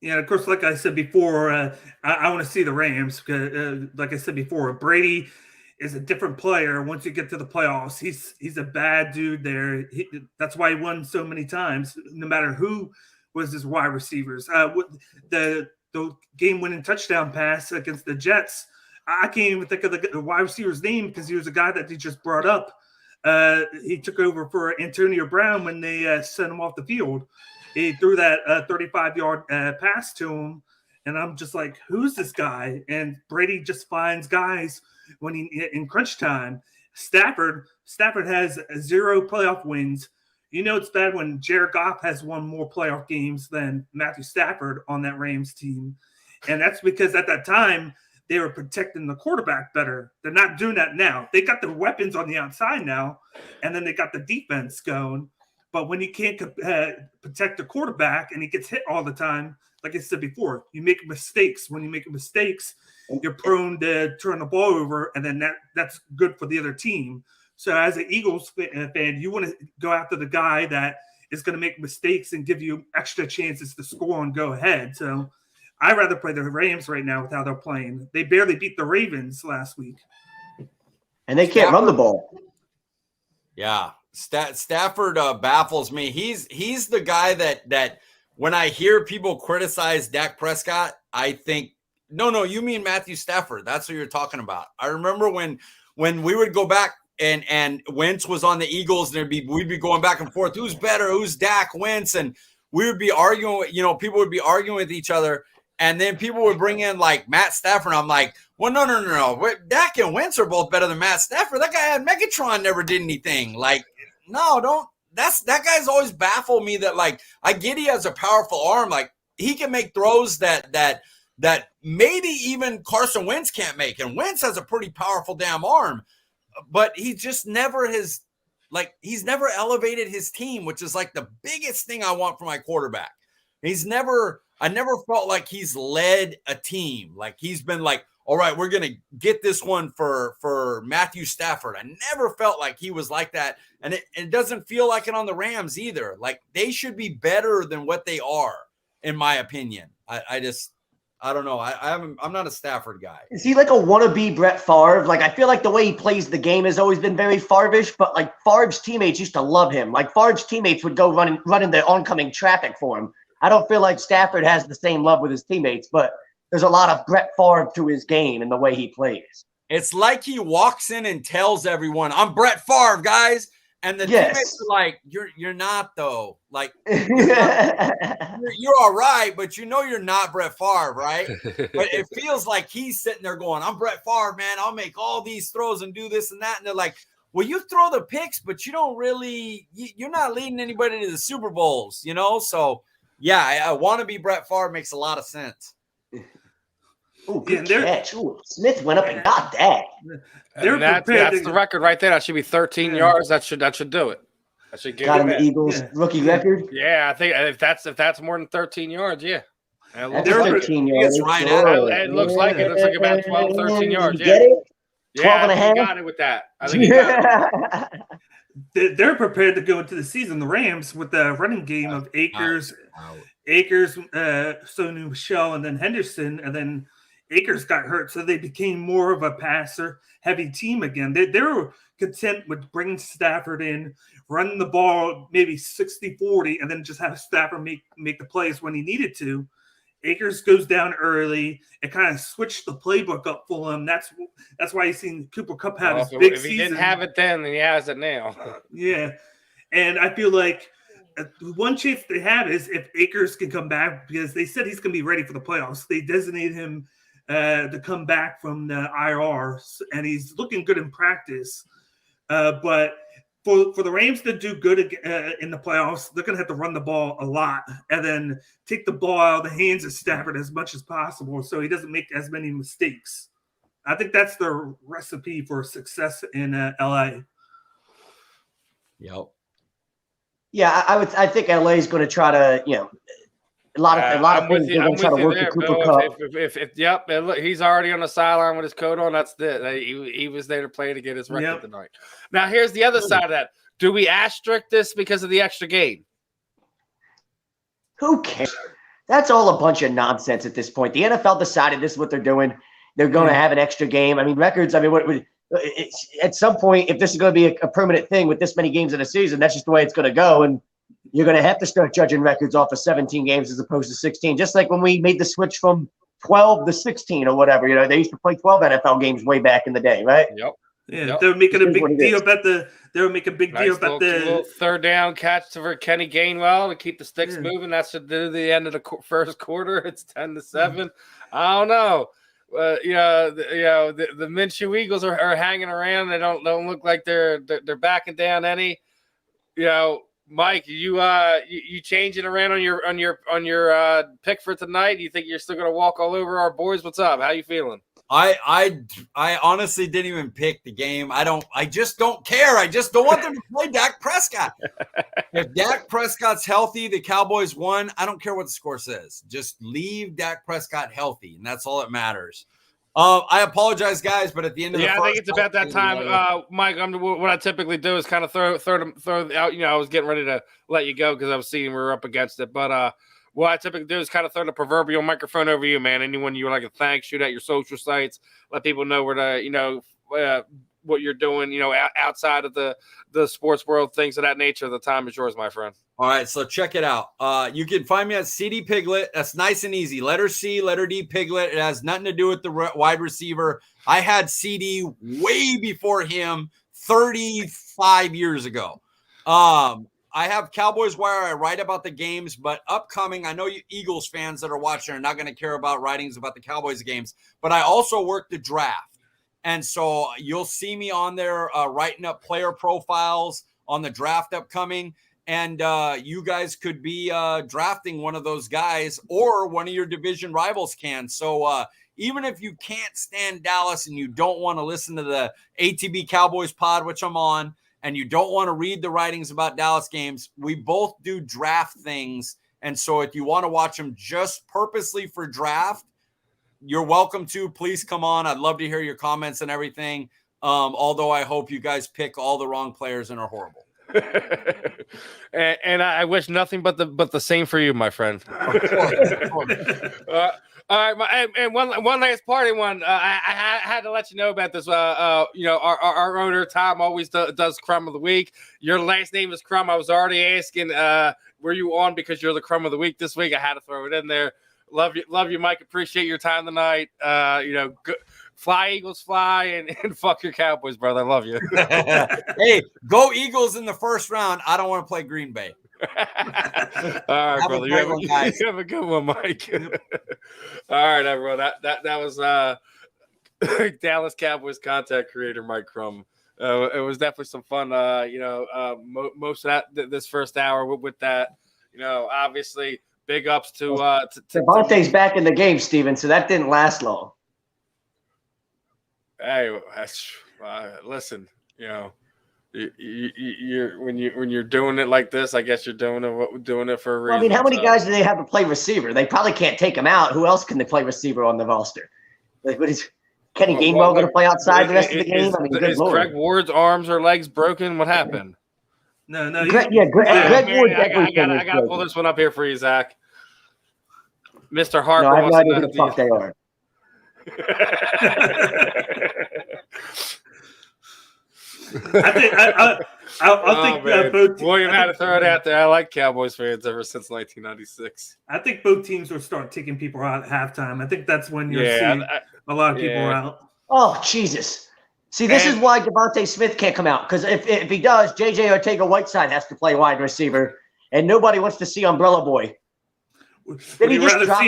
Yeah, of course, like I said before, I want to see the Rams because, like I said before, Brady is a different player once you get to the playoffs. He's a bad dude there. That's why he won so many times, no matter who was his wide receivers. The game-winning touchdown pass against the Jets, I can't even think of the wide receiver's name because he was a guy that they just brought up. He took over for Antonio Brown when they sent him off the field. He threw that 35-yard pass to him, and I'm just like, who's this guy? And Brady just finds guys when he in crunch time. Stafford has 0 playoff wins. It's bad when Jared Goff has won more playoff games than Matthew Stafford on that Rams team. And that's because at that time they were protecting the quarterback better. They're not doing that now. They got the weapons on the outside now, and then they got the defense going. But when you can't protect the quarterback and he gets hit all the time, like I said before, you make mistakes. When you make mistakes, you're prone to turn the ball over, and then that's good for the other team. So as an Eagles fan, you want to go after the guy that is going to make mistakes and give you extra chances to score and go ahead. So I'd rather play the Rams right now with how they're playing. They barely beat the Ravens last week. And they can't run the ball. Yeah. Stafford baffles me. He's the guy that when I hear people criticize Dak Prescott, I think, no, you mean Matthew Stafford. That's what you're talking about. I remember when we would go back and Wentz was on the Eagles, and we'd be going back and forth. Who's better? Who's Dak, Wentz? And we would be arguing, people would be arguing with each other. And then people would bring in like Matt Stafford. I'm like, well, no. Dak and Wentz are both better than Matt Stafford. That guy had Megatron, never did anything. Like, no, don't. That guy's always baffled me that, like, I get he has a powerful arm. Like, he can make throws that maybe even Carson Wentz can't make. And Wentz has a pretty powerful damn arm. But he just never has, like, he's never elevated his team, which is like the biggest thing I want from my quarterback. I never felt like he's led a team. Like, he's been like, all right, we're going to get this one for Matthew Stafford. I never felt like he was like that. And it doesn't feel like it on the Rams either. Like, they should be better than what they are, in my opinion. I don't know. I'm not a Stafford guy. Is he like a wannabe Brett Favre? Like, I feel like the way he plays the game has always been very Favre-ish, but like Favre's teammates used to love him. Like, Favre's teammates would go running the oncoming traffic for him. I don't feel like Stafford has the same love with his teammates, but there's a lot of Brett Favre to his game and the way he plays. It's like he walks in and tells everyone, I'm Brett Favre, guys. And the teammates are like, you're not, though. Like, you're all right, but you're not Brett Favre, right? But it feels like he's sitting there going, I'm Brett Favre, man. I'll make all these throws and do this and that. And they're like, well, you throw the picks, but you don't really, you're not leading anybody to the Super Bowls, So, yeah, I want to be Brett Favre makes a lot of sense. Oh, good catch. Ooh, Smith went up and got that. That's the record right there. That should be 13 yards. That should do it. That should got him the Eagles rookie record. Yeah, I think if that's more than 13 yards, yeah. That's 13 yards. Right. It looks like it. Looks like about 12, 13 yards. Get it? 12 and a half? He got it with that. I think he got it. They're prepared to go into the season, the Rams, with the running game of Akers, Sonu Michel, and then Henderson, and then Akers got hurt, so they became more of a passer-heavy team again. They were content with bringing Stafford in, running the ball maybe 60-40, and then just have Stafford make the plays when he needed to. Akers goes down early and kind of switched the playbook up for him. That's why you've seen Cooper Kupp have his big season. If he didn't have it then he has it now. Yeah, and I feel like one chance they have is if Akers can come back, because they said he's going to be ready for the playoffs. They designated him to come back from the IR, and he's looking good in practice. But for the Rams to do good in the playoffs, they're going to have to run the ball a lot and then take the ball out of the hands of Stafford as much as possible so he doesn't make as many mistakes. I think that's the recipe for success in LA. Yep. Yeah, I think LA is going to try to, a lot of things they're going to try to work the Cooper Kupp. Look, he's already on the sideline with his coat on. That's it. He was there to play to get his record tonight. Now, here's the other side of that. Do we asterisk this because of the extra game? Who cares? That's all a bunch of nonsense at this point. The NFL decided this is what they're doing. They're going to have an extra game. I mean, records, at some point, if this is going to be a permanent thing with this many games in a season, that's just the way it's going to go. And you're going to have to start judging records off of 17 games as opposed to 16, just like when we made the switch from 12 to 16 or whatever. They used to play 12 NFL games way back in the day, right? Yep. Yeah, they were making a big deal about the. They were making a big deal about the third down catch for Kenny Gainwell to keep the sticks moving. That should do the end of the first quarter. It's 10-7. I don't know. The Minshew Eagles are hanging around. They don't look like they're backing down any. Mike, you changing around on your pick for tonight? Do you think you're still going to walk all over our boys? What's up? How you feeling? I honestly didn't even pick the game. I just don't care. I just don't want them to play Dak Prescott. If Dak Prescott's healthy, the Cowboys won. I don't care what the score says. Just leave Dak Prescott healthy, and that's all that matters. I apologize, guys, but at the end of the I think it's about that time, Mike. What I typically do is kind of throw out. I was getting ready to let you go because I was seeing we were up against it, but what I typically do is kind of throw the proverbial microphone over you, man. Anyone you would like to thank, shoot at your social sites, let people know where to, what you're doing, outside of the sports world, things of that nature. The time is yours, my friend. All right, so check it out. You can find me at CD Piglet. That's nice and easy. Letter C, letter D, Piglet. It has nothing to do with the wide receiver. I had CD way before him 35 years ago. I have Cowboys Wire. I write about the games, but upcoming, I know you Eagles fans that are watching are not going to care about writings about the Cowboys games, but I also work the draft. And so you'll see me on there writing up player profiles on the draft upcoming. And you guys could be drafting one of those guys, or one of your division rivals can. So even if you can't stand Dallas and you don't want to listen to the ATB Cowboys pod, which I'm on, and you don't want to read the writings about Dallas games, we both do draft things. And so if you want to watch them just purposely for draft, you're welcome to. Please come on. I'd love to hear your comments and everything. Although I hope you guys pick all the wrong players and are horrible. and I wish nothing but the same for you, my friend. Of course. All right, and one last party one. I had to let you know about this. Our owner Tom always does Crumb of the Week. Your last name is Crum. I was already asking, were you on because you're the Crumb of the Week this week? I had to throw it in there. Love you, Mike. Appreciate your time tonight. Fly Eagles, fly, and fuck your Cowboys, brother. I love you. Hey, go Eagles in the first round. I don't want to play Green Bay. All right, brother. You have a good one, Mike. All right, everyone. That was Dallas Cowboys content creator Mike Crum. It was definitely some fun. Most of this first hour with that. Obviously, big ups to Devontae's back in the game, Steven. So that didn't last long. Hey, listen. When you're doing it like this, I guess you're doing it for a reason. Well, I mean, how many guys do they have to play receiver? They probably can't take him out. Who else can they play receiver on the roster? Like, what is Kenny Gainwell going to play outside the rest of the game? Is Greg Ward's arms or legs broken? What happened? No. Greg Ward. I gotta pull this one up here for you, Zach. Mr. Harper. No, I have no idea who the fuck they are. I think both. William had to throw it out there. I like Cowboys fans ever since 1996. I think both teams will start taking people out at halftime. I think that's when you'll see a lot of people out. Oh, Jesus. See, this is why Devontae Smith can't come out. Because if he does, J.J. Arcega-Whiteside has to play wide receiver. And nobody wants to see Umbrella Boy. Did he just drop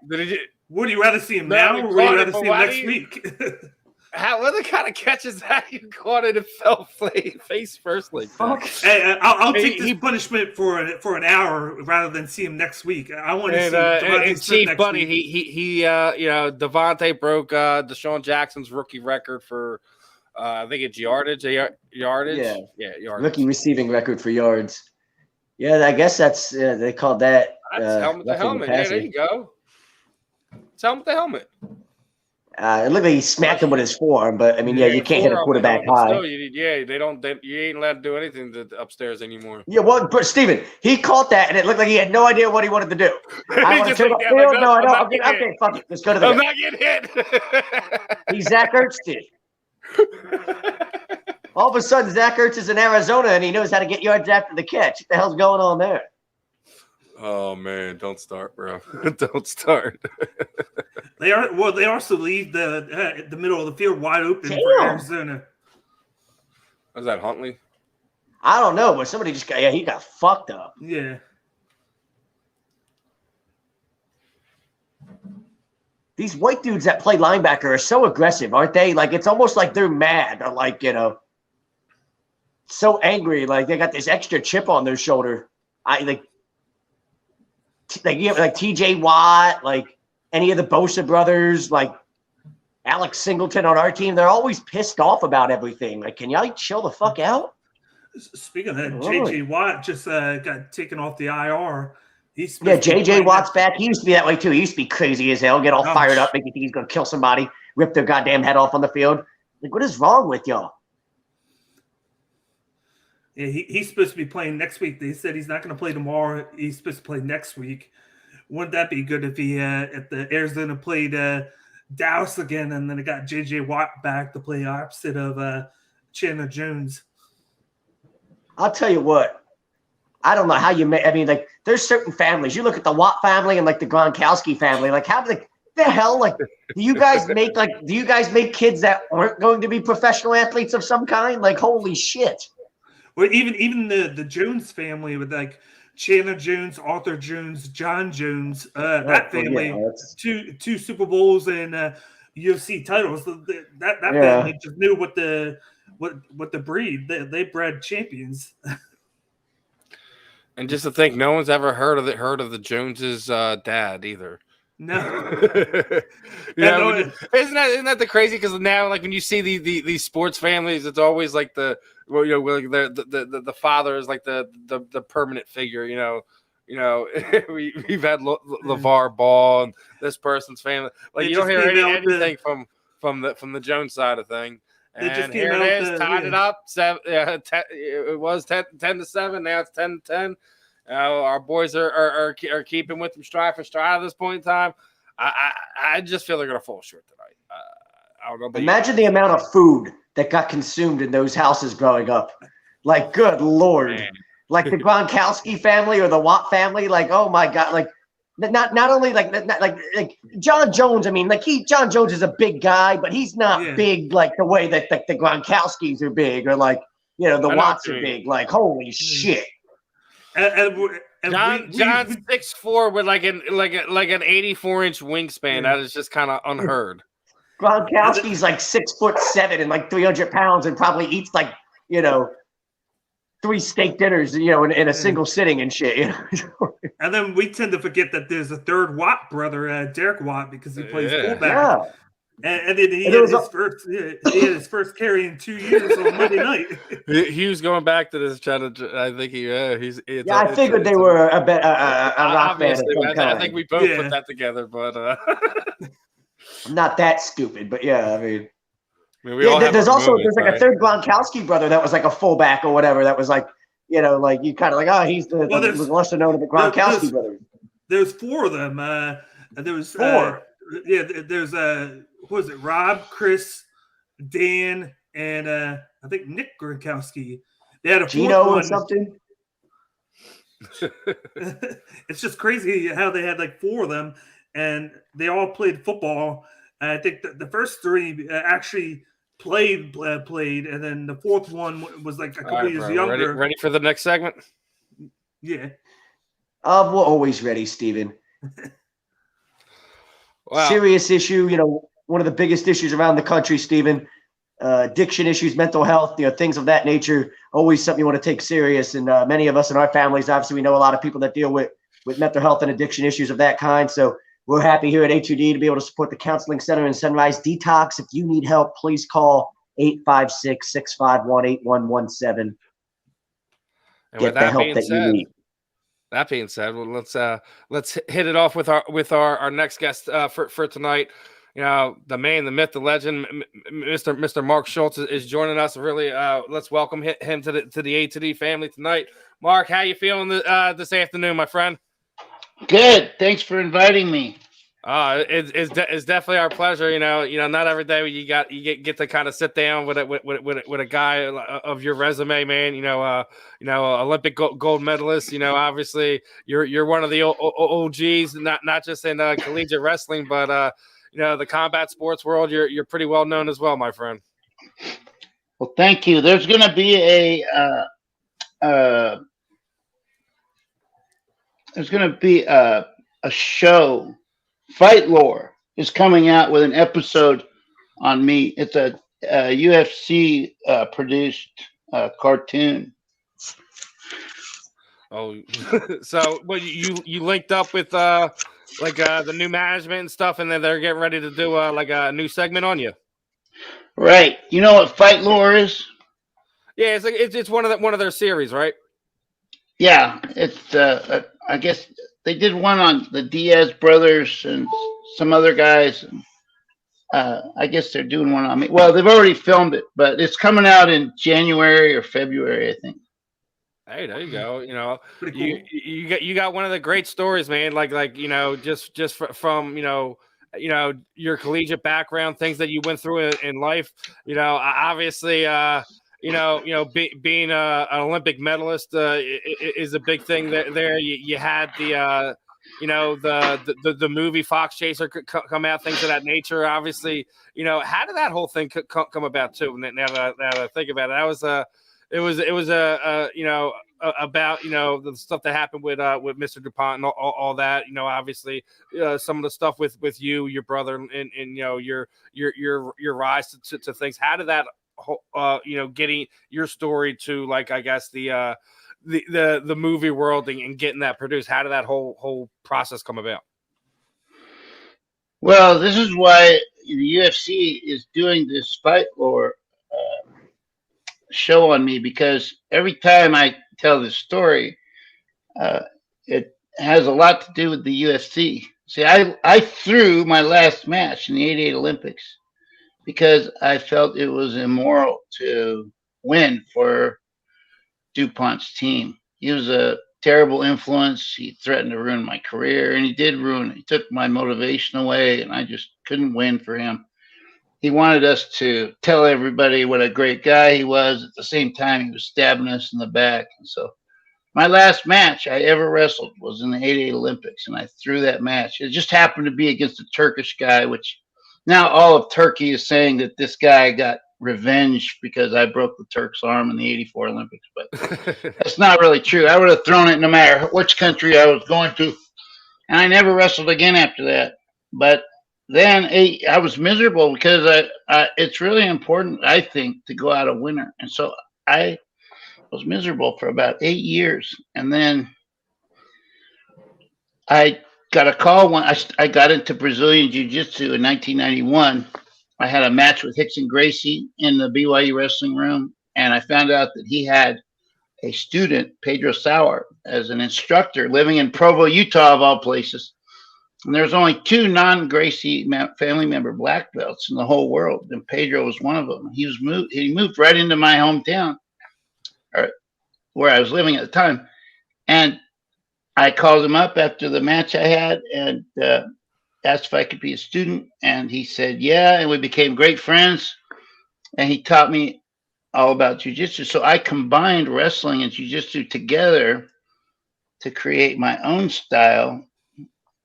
that? Would you rather see him now, or would you rather see him next week? What the kind of catches that you caught it and fell face first like that? Hey, I'll take this punishment for an hour rather than see him next week. I want to see Devontae Smith next Bunny, week. He Devontae broke Deshaun Jackson's rookie record for I think it's yardage. Yeah, yardage. Rookie receiving record for yards. Yeah, I guess that's they called that. That's helmet to helmet. Yeah, there you go. It's helmet to helmet. It looked like he smacked him with his forearm, but I mean, you can't hit a quarterback high. Still, you ain't allowed to do anything upstairs anymore. Yeah, well, but Steven, he caught that, and it looked like he had no idea what he wanted to do. I want to turn upfield. No, I don't. Okay, fuck it. Let's go to the. I'm not getting hit. He's Zach Ertz did. All of a sudden, Zach Ertz is in Arizona, and he knows how to get yards after the catch. What the hell's going on there? Oh man, don't start, bro. Don't start. They also leave the middle of the field wide open for Arizona. Was that Huntley? I don't know, but somebody just he got fucked up. Yeah. These white dudes that play linebacker are so aggressive, aren't they? Like, it's almost like they're mad or like, so angry. Like they got this extra chip on their shoulder. Like TJ Watt, like any of the Bosa brothers, like Alex Singleton on our team, they're always pissed off about everything. Like, can y'all chill the fuck out? Speaking of that, JJ Watt just got taken off the IR. JJ Watt's back. He used to be that way too. He used to be crazy as hell, get all fired up, make you think he's gonna kill somebody, rip their goddamn head off on the field. Like, what is wrong with y'all? Yeah, he's supposed to be playing next week. They said he's not going to play tomorrow. He's supposed to play next week. Wouldn't that be good if he if the Arizona played Dallas again, and then it got JJ Watt back to play opposite of Chandler Jones. I'll tell you what. I don't know how you make. I mean, like, there's certain families. You look at the Watt family and like the Gronkowski family. Like, how the hell? Like, do you guys make kids that aren't going to be professional athletes of some kind? Like, holy shit. Well, even the Jones family with like Chandler Jones, Arthur Jones, John Jones, that family, two Super Bowls and UFC titles. That family just knew what the breed. They bred champions. And just to think, no one's ever heard of the Joneses' dad either. No. Isn't that the crazy? Because now, like when you see these sports families, it's always like the father is like the permanent figure. We've had LeVar Ball and this person's family. Like you don't hear anything from the Jones side of thing. And here it is, tied it up. It was 10-7. Now it's 10-10. Our boys are keeping with them stride for stride at this point in time. I just feel they're going to fall short tonight. I don't know. Imagine the amount of food that got consumed in those houses growing up. Like, good Lord. Man. Like the Gronkowski family or the Watt family. Like, oh my God. Like, not only like John Jones. I mean, like John Jones is a big guy, but he's not big like the way that the Gronkowskis are big, or like the Watts are big. Like, holy shit. John's 6'4" with like an 84-inch wingspan. That is just kind of unheard. Gronkowski's like 6'7" and like 300 pounds and probably eats like 3 steak dinners in a single sitting and shit. And then we tend to forget that there's a third Watt brother, Derek Watt, because he plays fullback. Yeah. And then he had his first carry in 2 years on Monday night. He was going back to this trying to. I think I figured they were a rock fan. I think we both put that together, but I'm not that stupid. But yeah, I mean there's like a third Gronkowski brother that was like a fullback or whatever. That was like like you kind of like he's the lesser known of the Gronkowski brothers. There's 4 of them. There was 4. There's who was it? Rob, Chris, Dan, and I think Nick Gronkowski. They had a Gino one. Or something. It's just crazy how they had like 4 of them, and they all played football. I think the first 3 actually played, and then the 4th one was like a couple years younger. Ready for the next segment? Yeah. We're always ready, Steven. Wow. Serious issue, one of the biggest issues around the country, Steven. Addiction issues, mental health, things of that nature. Always something you want to take serious. And many of us in our families, obviously, we know a lot of people that deal with mental health and addiction issues of that kind. So we're happy here at A2D to be able to support the Counseling Center and Sunrise Detox. If you need help, please call 856-651-8117. Get the help that you need. That being said, well, let's hit it off with our next guest for tonight. The man, the myth, the legend, Mr. Mark Schultz is joining us. Really, let's welcome him to the A2D family tonight. Mark, how you feeling this afternoon, my friend? Good. Thanks for inviting me. It's definitely our pleasure. Not every day you get to kind of sit down with a guy of your resume, man. Olympic gold medalist. Obviously you're one of the OGs, not just in collegiate wrestling, but the combat sports world. You're pretty well known as well, my friend. Well, thank you. There's going to be a show. Fight Lore is coming out with an episode on me. It's a UFC produced cartoon. Oh, so you linked up with the new management and stuff, and then they're getting ready to do a new segment on you. Right. You know what Fight Lore is? Yeah, it's one of their series, right? Yeah, it's I guess they did one on the Diaz brothers and some other guys. I guess they're doing one on me. Well, they've already filmed it, but it's coming out in January or February, I think. Hey, there you go. Cool. You got one of the great stories, man. Just from your collegiate background, things that you went through in life. Obviously, being an Olympic medalist is a big thing. There, you had the the movie Fox Chaser come out, things of that nature. Obviously, how did that whole thing come about too? Now that I think about it, that was it was about the stuff that happened with Mr. DuPont and all that. Obviously, some of the stuff with you, your brother, and your rise to things. How did that getting your story to, like, I guess the movie world and getting that produced, how did that whole process come about? Well, this is why the UFC is doing this Fight Lore show on me, because every time I tell this story, it has a lot to do with the UFC. See, I threw my last match in the '88 Olympics because I felt it was immoral to win for DuPont's team. He was a terrible influence. He threatened to ruin my career, and he did ruin it. He took my motivation away, and I just couldn't win for him. He wanted us to tell everybody what a great guy he was. At the same time, he was stabbing us in the back. And so my last match I ever wrestled was in the '88 Olympics, and I threw that match. It just happened to be against a Turkish guy, which now all of Turkey is saying that this guy got revenge because I broke the Turk's arm in the '84 Olympics. But that's not really true. I would have thrown it no matter which country I was going to. And I never wrestled again after that. But then I was miserable because it's really important, I think, to go out a winner. And so I was miserable for about 8 years. And then I got a call when I got into Brazilian Jiu-Jitsu in 1991. I had a match with Rickson Gracie in the BYU wrestling room, and I found out that he had a student, Pedro Sauer, as an instructor living in Provo, Utah, of all places. And there's only 2 non-Gracie family member black belts in the whole world, and Pedro was one of them. He moved right into my hometown, or where I was living at the time, and I called him up after the match I had and asked if I could be a student, and he said yeah, and we became great friends, and he taught me all about jiu-jitsu. So I combined wrestling and jiu-jitsu together to create my own style.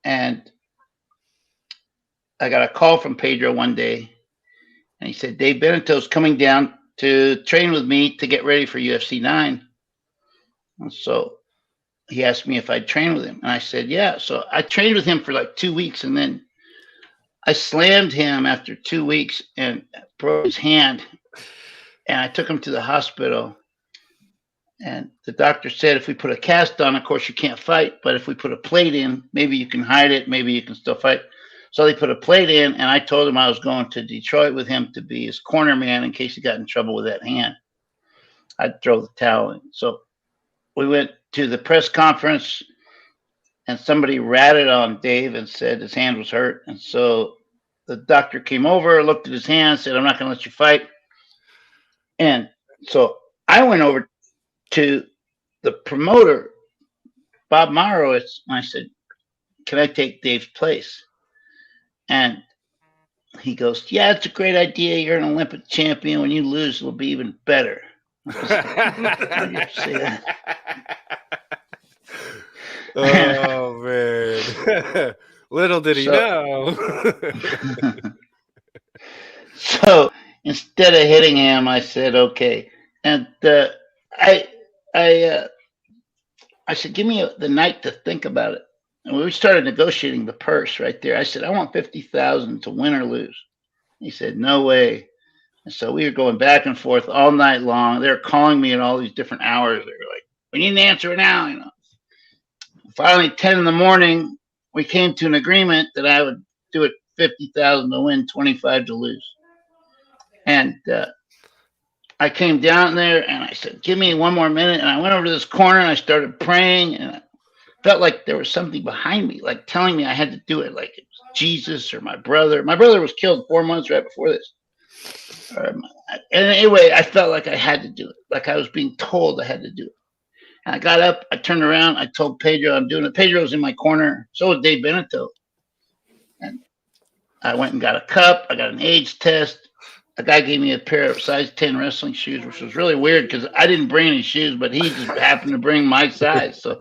And I got a call from Pedro one day, and he said, Dave Beneto's coming down to train with me to get ready for UFC 9. And so he asked me if I'd train with him, and I said yeah. So I trained with him for like 2 weeks, and then I slammed him after 2 weeks and broke his hand, and I took him to the hospital. And the doctor said, if we put a cast on, of course you can't fight, but if we put a plate in, maybe you can hide it, maybe you can still fight. So they put a plate in, and I told him I was going to Detroit with him to be his corner man in case he got in trouble with that hand. I'd throw the towel in. So we went to the press conference, and somebody ratted on Dave and said his hand was hurt. And so the doctor came over, looked at his hand, said, I'm not going to let you fight. And so I went over to the promoter, Bob Marowitz, and I said, can I take Dave's place? And he goes, yeah, it's a great idea. You're an Olympic champion. When you lose, it'll be even better. Oh, man. Little did he know. So instead of hitting him, I said, okay. And I said, give me the night to think about it. And we started negotiating the purse right there. I said, I want $50,000 to win or lose. He said, no way. And so we were going back and forth all night long. They were calling me at all these different hours. They were like, we need an answer now, you know. Finally, 10 in the morning, we came to an agreement that I would do it $50,000 to win, $25,000 to lose. And I came down there and I said, give me one more minute. And I went over to this corner and I started praying, and I felt like there was something behind me, like telling me I had to do it, like it was Jesus or my brother. My brother was killed 4 months right before this. And anyway, I felt like I had to do it, like I was being told I had to do it. And I got up, I turned around, I told Pedro I'm doing it. Pedro was in my corner, so was Dave Beneteau. And I went and got a cup, I got an AIDS test, a guy gave me a pair of size 10 wrestling shoes, which was really weird because I didn't bring any shoes, but he just happened to bring my size. So,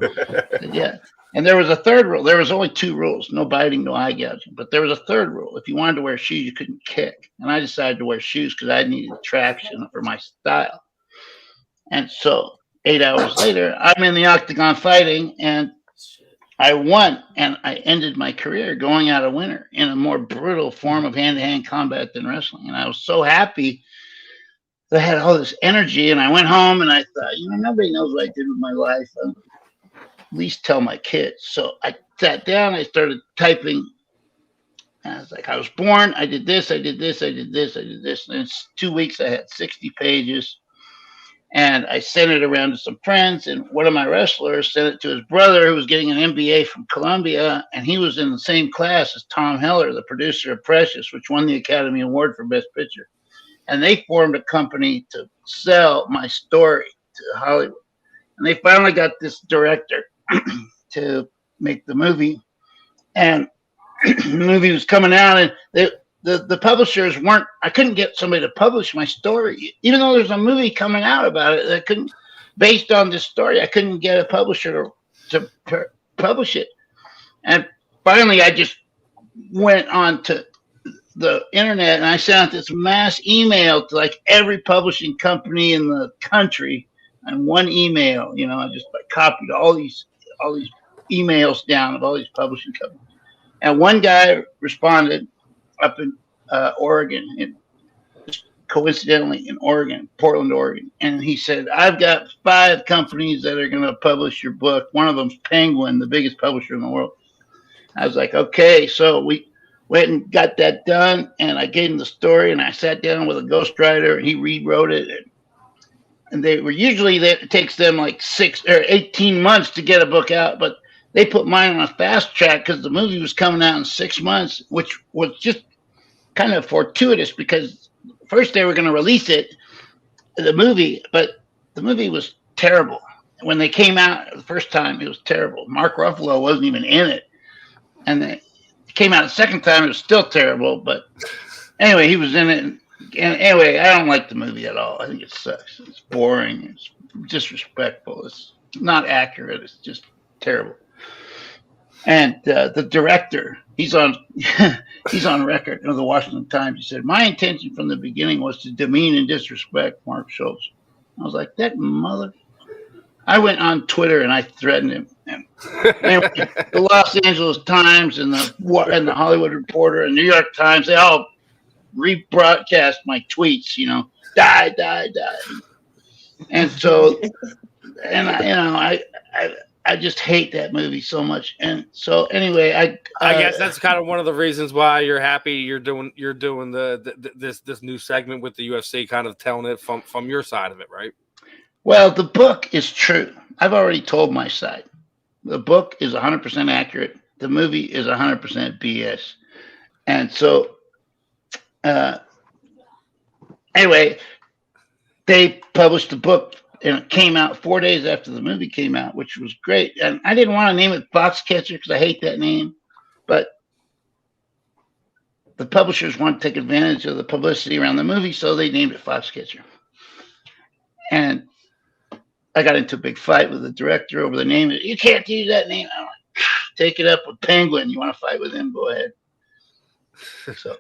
yeah. And there was a third rule. There was only 2 rules: no biting, no eye gouging. But there was a third rule: if you wanted to wear shoes, you couldn't kick. And I decided to wear shoes because I needed traction for my style. And so 8 hours later, I'm in the octagon fighting, and I won, and I ended my career going out a winner in a more brutal form of hand-to-hand combat than wrestling. And I was so happy that I had all this energy, and I went home, and I thought, nobody knows what I did with my life. I'll at least tell my kids. So I sat down, I started typing, and I was like, I was born, I did this, I did this, I did this, I did this. And in 2 weeks, I had 60 pages. And I sent it around to some friends, and one of my wrestlers sent it to his brother, who was getting an MBA from Columbia, and he was in the same class as Tom Heller, the producer of Precious, which won the Academy Award for Best Picture. And they formed a company to sell my story to Hollywood. And they finally got this director to make the movie. And the movie was coming out, and the publishers weren't, I couldn't get somebody to publish my story. Even though there's a movie coming out about it based on this story, I couldn't get a publisher to publish it. And finally, I just went on to the internet, and I sent out this mass email to like every publishing company in the country. And one email, I just copied all these emails down of all these publishing companies. And one guy responded up in Oregon, coincidentally in Oregon, Portland, Oregon. And he said, I've got 5 companies that are going to publish your book. One of them's Penguin, the biggest publisher in the world. I was like, okay. So we went and got that done, and I gave him the story, and I sat down with a ghostwriter, and he rewrote it. And they were usually, it takes them like 6 or 18 months to get a book out, but they put mine on a fast track because the movie was coming out in 6 months, which was just kind of fortuitous because first they were going to release the movie, but the movie was terrible. When they came out the first time, it was terrible. Mark Ruffalo wasn't even in it. And it came out the second time, it was still terrible. But anyway, he was in it. And anyway, I don't like the movie at all. I think it sucks. It's boring. It's disrespectful. It's not accurate. It's just terrible. And the director, he's on record in the Washington Times. He said, my intention from the beginning was to demean and disrespect Mark Schultz. I was like, that mother. I went on Twitter and I threatened him. And the Los Angeles Times and the Hollywood Reporter and New York Times, they all rebroadcast my tweets, die. And so, and I just hate that movie so much. And so anyway, I guess that's kind of one of the reasons why you're happy you're doing this new segment with the UFC, kind of telling it from your side of it, right? Well, the book is true. I've already told my side. The book is 100% accurate. The movie is 100% BS. And so anyway, they published the book, and it came out 4 days after the movie came out, which was great. And I didn't want to name it Foxcatcher because I hate that name, but the publishers wanted to take advantage of the publicity around the movie, so they named it Foxcatcher. And I got into a big fight with the director over the name. You can't use that name. I'm like, take it up with Penguin. You want to fight with him? Go ahead. So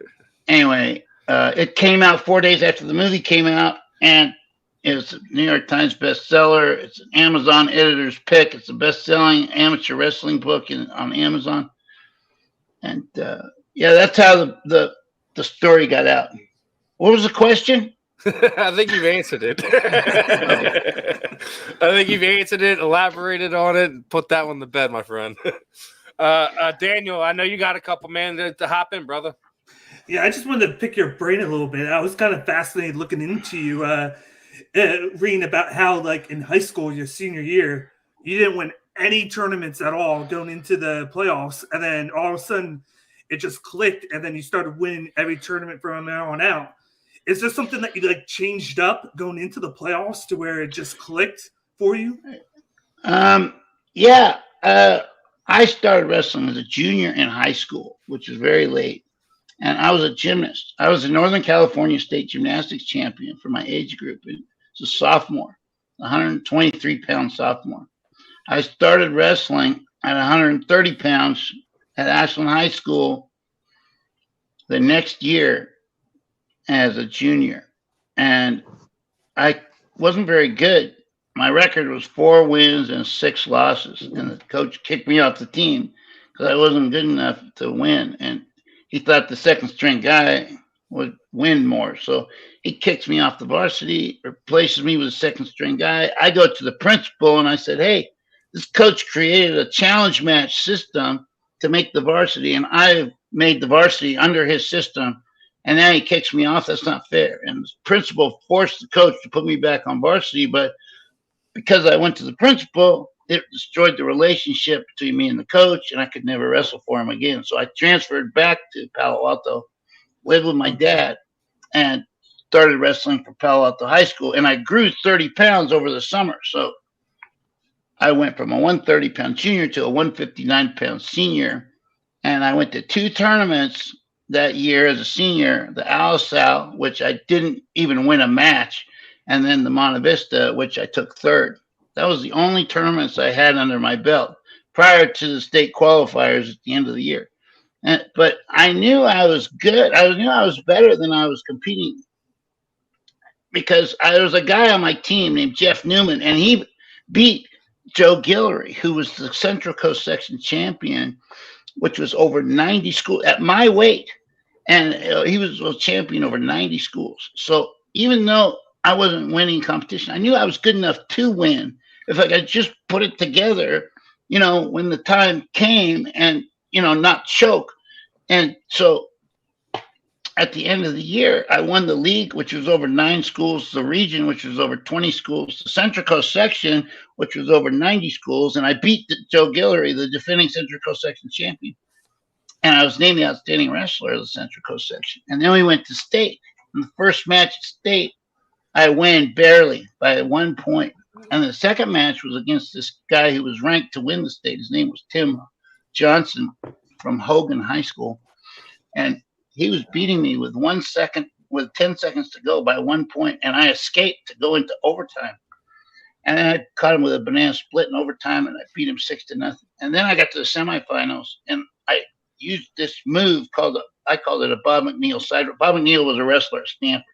anyway, it came out 4 days after the movie came out, and it was a New York Times bestseller. It's an Amazon editor's pick. It's the best-selling amateur wrestling book on Amazon. And that's how the story got out. What was the question? I think you've answered it. I think you've answered it, elaborated on it, and put that one to bed, my friend. Daniel, I know you got a couple minutes to hop in, brother. Yeah, I just wanted to pick your brain a little bit. I was kind of fascinated looking into you, reading about how, like, in high school, your senior year, you didn't win any tournaments at all going into the playoffs, and then all of a sudden it just clicked, and then you started winning every tournament from there on out. Is there something that you changed up going into the playoffs to where it just clicked for you? I started wrestling as a junior in high school, which is very late. And I was a gymnast. I was a Northern California State gymnastics champion for my age group. It was a sophomore, 123-pound sophomore. I started wrestling at 130 pounds at Ashland High School the next year as a junior. And I wasn't very good. My record was 4 wins and 6 losses. And the coach kicked me off the team because I wasn't good enough to win. And he thought the second string guy would win more. So he kicks me off the varsity, replaces me with a second string guy. I go to the principal and I said, hey, this coach created a challenge match system to make the varsity, and I made the varsity under his system. And now he kicks me off. That's not fair. And the principal forced the coach to put me back on varsity. But because I went to the principal, it destroyed the relationship between me and the coach, and I could never wrestle for him again. So I transferred back to Palo Alto, lived with my dad, and started wrestling for Palo Alto High School. And I grew 30 pounds over the summer. So I went from a 130-pound junior to a 159-pound senior. And I went to 2 tournaments that year as a senior, the Alisal, which I didn't even win a match, and then the Monte Vista, which I took 3rd. That was the only tournaments I had under my belt prior to the state qualifiers at the end of the year. But I knew I was good. I knew I was better than I was competing because there was a guy on my team named Jeff Newman, and he beat Joe Guillory, who was the Central Coast Section champion, which was over 90 schools at my weight. And he was a champion over 90 schools. So even though I wasn't winning competition, I knew I was good enough to win if I could just put it together, when the time came and, not choke. And so at the end of the year, I won the league, which was over 9 schools, the region, which was over 20 schools, the Central Coast Section, which was over 90 schools. And I beat Joe Guillory, the defending Central Coast Section champion. And I was named the outstanding wrestler of the Central Coast Section. And then we went to state. In the first match at state, I win barely by 1 point. And the second match was against this guy who was ranked to win the state. His name was Tim Johnson from Hogan High School. And he was beating me with 1 second, with 10 seconds to go by 1 point. And I escaped to go into overtime. And then I caught him with a banana split in overtime, and I beat him 6-0. And then I got to the semifinals, and I used this move I called it a Bob McNeil side roll. Bob McNeil was a wrestler at Stanford.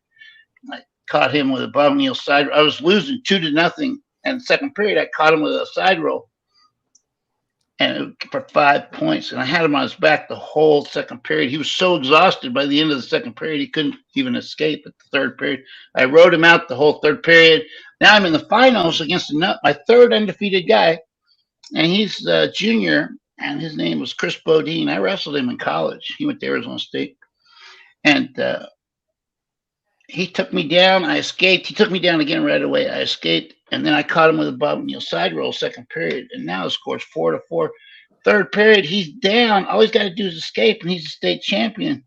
I caught him with a Bob McNeil side roll. I was losing 2-0. And second period, I caught him with a side roll and for 5 points. And I had him on his back the whole second period. He was so exhausted by the end of the second period, he couldn't even escape at the third period. I rode him out the whole third period. Now I'm in the finals against my 3rd undefeated guy. And he's a junior, and his name was Chris Bodine. I wrestled him in college. He went to Arizona State. And he took me down. I escaped. He took me down again right away. I escaped. And then I caught him with a Bob McNeil side roll second period. And now the score's 4-4. Third period, he's down. All he's got to do is escape, and he's a state champion.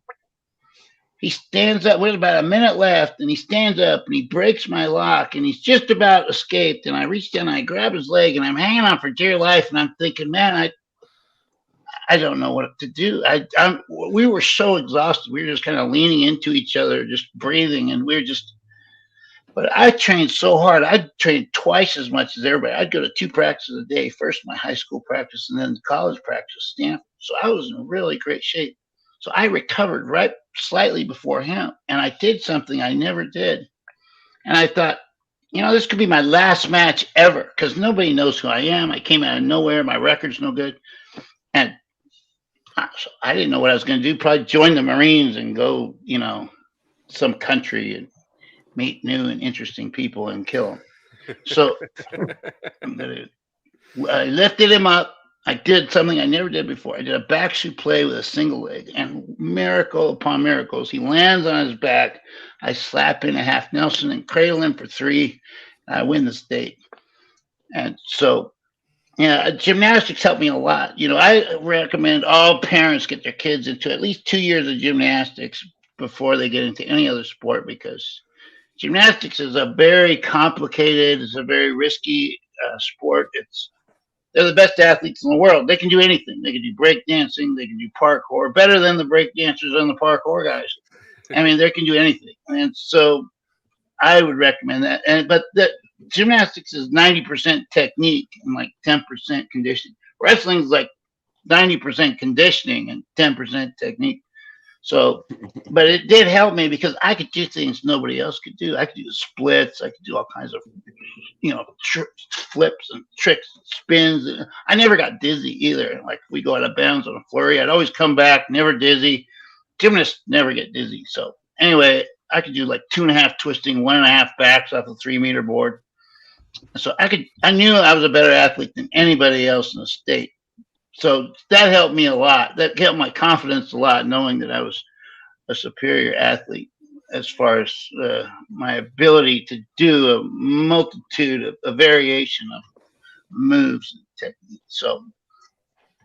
He stands up with about a minute left, and he stands up, and he breaks my lock, and he's just about escaped. And I reach down, and I grab his leg, and I'm hanging on for dear life. And I'm thinking, man, I don't know what to do. We were so exhausted. We were just kind of leaning into each other, just breathing, and but I trained so hard. I trained twice as much as everybody. I'd go to 2 practices a day, first my high school practice and then the college practice, Stanford. So I was in really great shape. So I recovered right slightly before him, and I did something I never did. And I thought, this could be my last match ever because nobody knows who I am. I came out of nowhere. My record's no good. And so I didn't know what I was going to do. Probably join the Marines and go, some country and meet new and interesting people and kill them. So I lifted him up. I did something I never did before. I did a back suplex with a single leg, and miracle upon miracles, he lands on his back. I slap in a half Nelson and cradle him for 3. I win the state. And so, gymnastics helped me a lot. I recommend all parents get their kids into at least 2 years of gymnastics before they get into any other sport, because gymnastics is a very complicated, it's a very risky sport. they're the best athletes in the world. They can do anything. They can do breakdancing. They can do parkour better than the breakdancers and the parkour guys. I mean, they can do anything. And so I would recommend that. But the gymnastics is 90% technique and like 10% conditioning. Wrestling is like 90% conditioning and 10% technique. So, but it did help me because I could do things nobody else could do. I could do splits. I could do all kinds of, flips and tricks, and spins. I never got dizzy either. Like we go out of bounds on a flurry, I'd always come back, never dizzy. Gymnasts never get dizzy. So anyway, I could do like 2.5 twisting, 1.5 backs off a 3-meter board. So I knew I was a better athlete than anybody else in the state. So that helped me a lot. That helped my confidence a lot, knowing that I was a superior athlete as far as my ability to do a multitude of a variation of moves and techniques. So,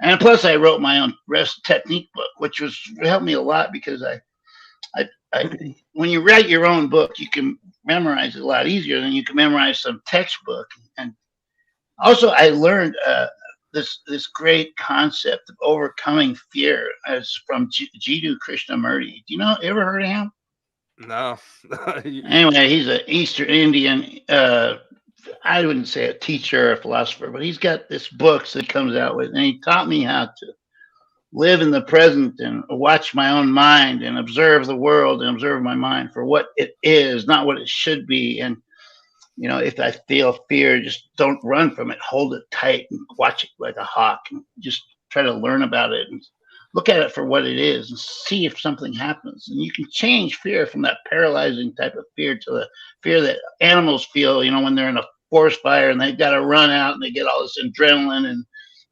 and plus I wrote my own rest technique book, which helped me a lot because I when you write your own book, you can memorize it a lot easier than you can memorize some textbook. And also I learned this great concept of overcoming fear as from Jiddu Krishnamurti. Do you ever heard of him? No. Anyway, he's an Eastern Indian, I wouldn't say a teacher or a philosopher, but he's got this books that comes out with, and he taught me how to live in the present and watch my own mind and observe the world and observe my mind for what it is, not what it should be. And if I feel fear, just don't run from it. Hold it tight and watch it like a hawk and just try to learn about it and look at it for what it is and see if something happens. And you can change fear from that paralyzing type of fear to the fear that animals feel, when they're in a forest fire and they've got to run out and they get all this adrenaline and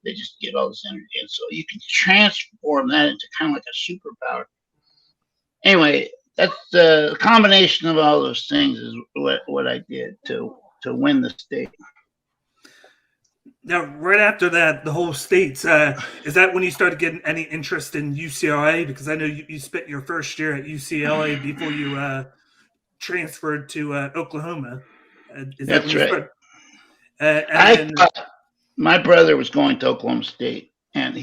they just get all this energy. And so you can transform that into kind of like a superpower. Anyway, that's the combination of all those things is what I did to win the state. Now, right after that, the whole states, is that when you started getting any interest in UCLA? Because I know you spent your first year at UCLA before you transferred to Oklahoma. That's right. I thought my brother was going to Oklahoma State, and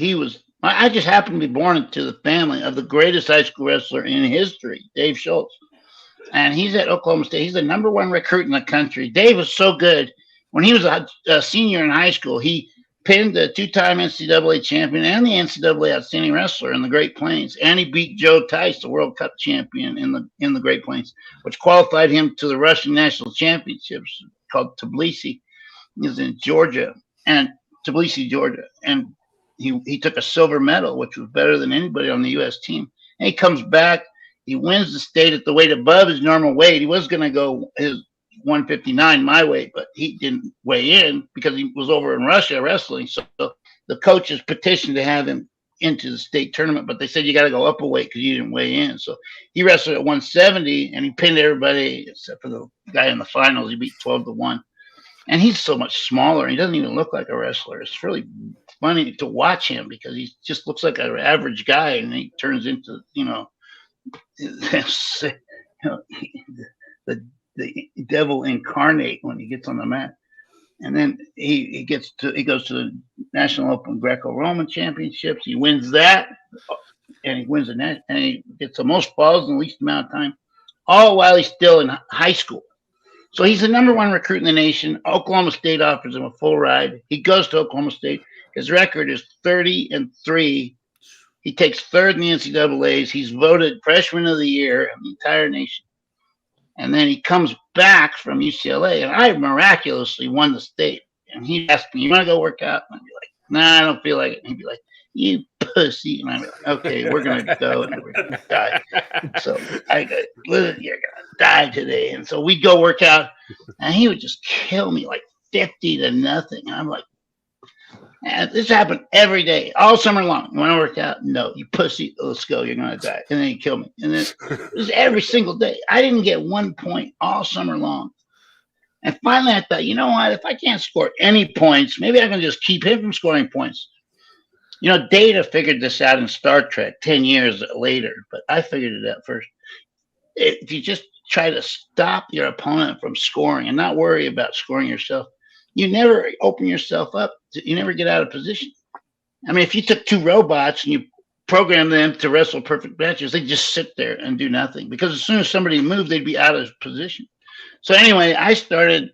I just happened to be born into the family of the greatest high school wrestler in history, Dave Schultz. And he's at Oklahoma State. He's the #1 recruit in the country. Dave was so good. When he was a senior in high school, he pinned the 2-time NCAA champion and the NCAA outstanding wrestler in the Great Plains. And he beat Joe Tice, the World Cup champion in the Great Plains, which qualified him to the Russian National Championships called Tbilisi. He was in Georgia, Tbilisi, Georgia. And he took a silver medal, which was better than anybody on the U.S. team. And he comes back. He wins the state at the weight above his normal weight. He was going to go his 159, my weight, but he didn't weigh in because he was over in Russia wrestling. So the coaches petitioned to have him into the state tournament, but they said you got to go up a weight because you didn't weigh in. So he wrestled at 170 and he pinned everybody except for the guy in the finals. He beat 12-1. And he's so much smaller. He doesn't even look like a wrestler. It's really funny to watch him because he just looks like an average guy, and he turns into, the devil incarnate when he gets on the mat. And then he goes to the National Open Greco-Roman Championships. He wins that, and he wins and he gets the most falls in the least amount of time, all while he's still in high school. So he's the #1 recruit in the nation. Oklahoma State offers him a full ride. He goes to Oklahoma State. His record is 30-3. He takes third in the NCAAs. He's voted freshman of the year in the entire nation. And then he comes back from UCLA, and I miraculously won the state. And he asked me, "You want to go work out?" And I'd be like, "Nah, I don't feel like it." And he'd be like, "You pussy." And I'd be like, "Okay, we're going to go and we're going to die." So I go, "Listen, you're going to die today." And so we'd go work out, and he would just kill me like 50-0. And I'm like, and this happened every day, all summer long. You want to work out? No, you pussy. Let's go. You're going to die. And then he'd kill me. And then it was every single day. I didn't get 1 point all summer long. And finally I thought, you know what? If I can't score any points, maybe I can just keep him from scoring points. Data figured this out in Star Trek 10 years later, but I figured it out first. If you just try to stop your opponent from scoring and not worry about scoring yourself, you never open yourself up. You never get out of position. I mean, if you took two robots and you program them to wrestle perfect matches, they just sit there and do nothing, because as soon as somebody moved, they'd be out of position. So anyway, I started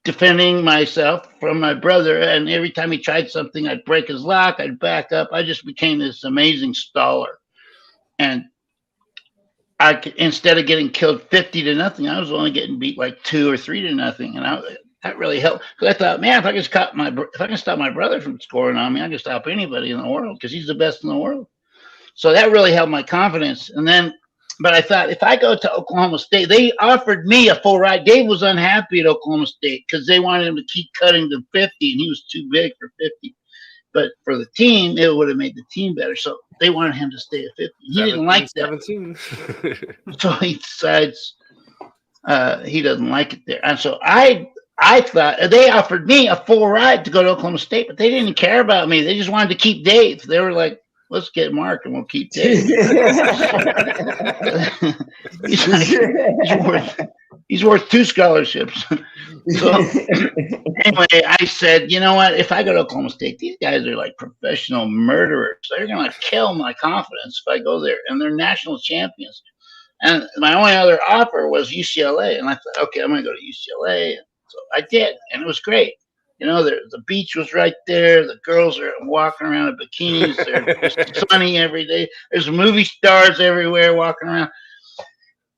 defending myself from my brother, and every time he tried something, I'd break his lock, I'd back up. I just became this amazing staller. And instead of getting killed 50-0, I was only getting beat like 2 or 3-0, and that really helped, because I thought, man, if I can stop my brother from scoring on me, I can stop anybody in the world, because he's the best in the world. So that really helped my confidence. And then, but I thought, if I go to Oklahoma State, they offered me a full ride. Dave was unhappy at Oklahoma State because they wanted him to keep cutting to 50, and he was too big for 50. But for the team, it would have made the team better. So they wanted him to stay at 50. He didn't like that. 17. So he decides he doesn't like it there. And so I thought they offered me a full ride to go to Oklahoma State, but they didn't care about me. They just wanted to keep Dave. They were like, let's get Mark and we'll keep Dave. he's worth 2 scholarships. So anyway, I said, you know what? If I go to Oklahoma State, these guys are like professional murderers. They're going to kill my confidence if I go there. And they're national champions. And my only other offer was UCLA. And I thought, okay, I'm going to go to UCLA. So I did. And it was great. You know, the beach was right there. The girls are walking around in bikinis. They're sunny every day. There's movie stars everywhere walking around.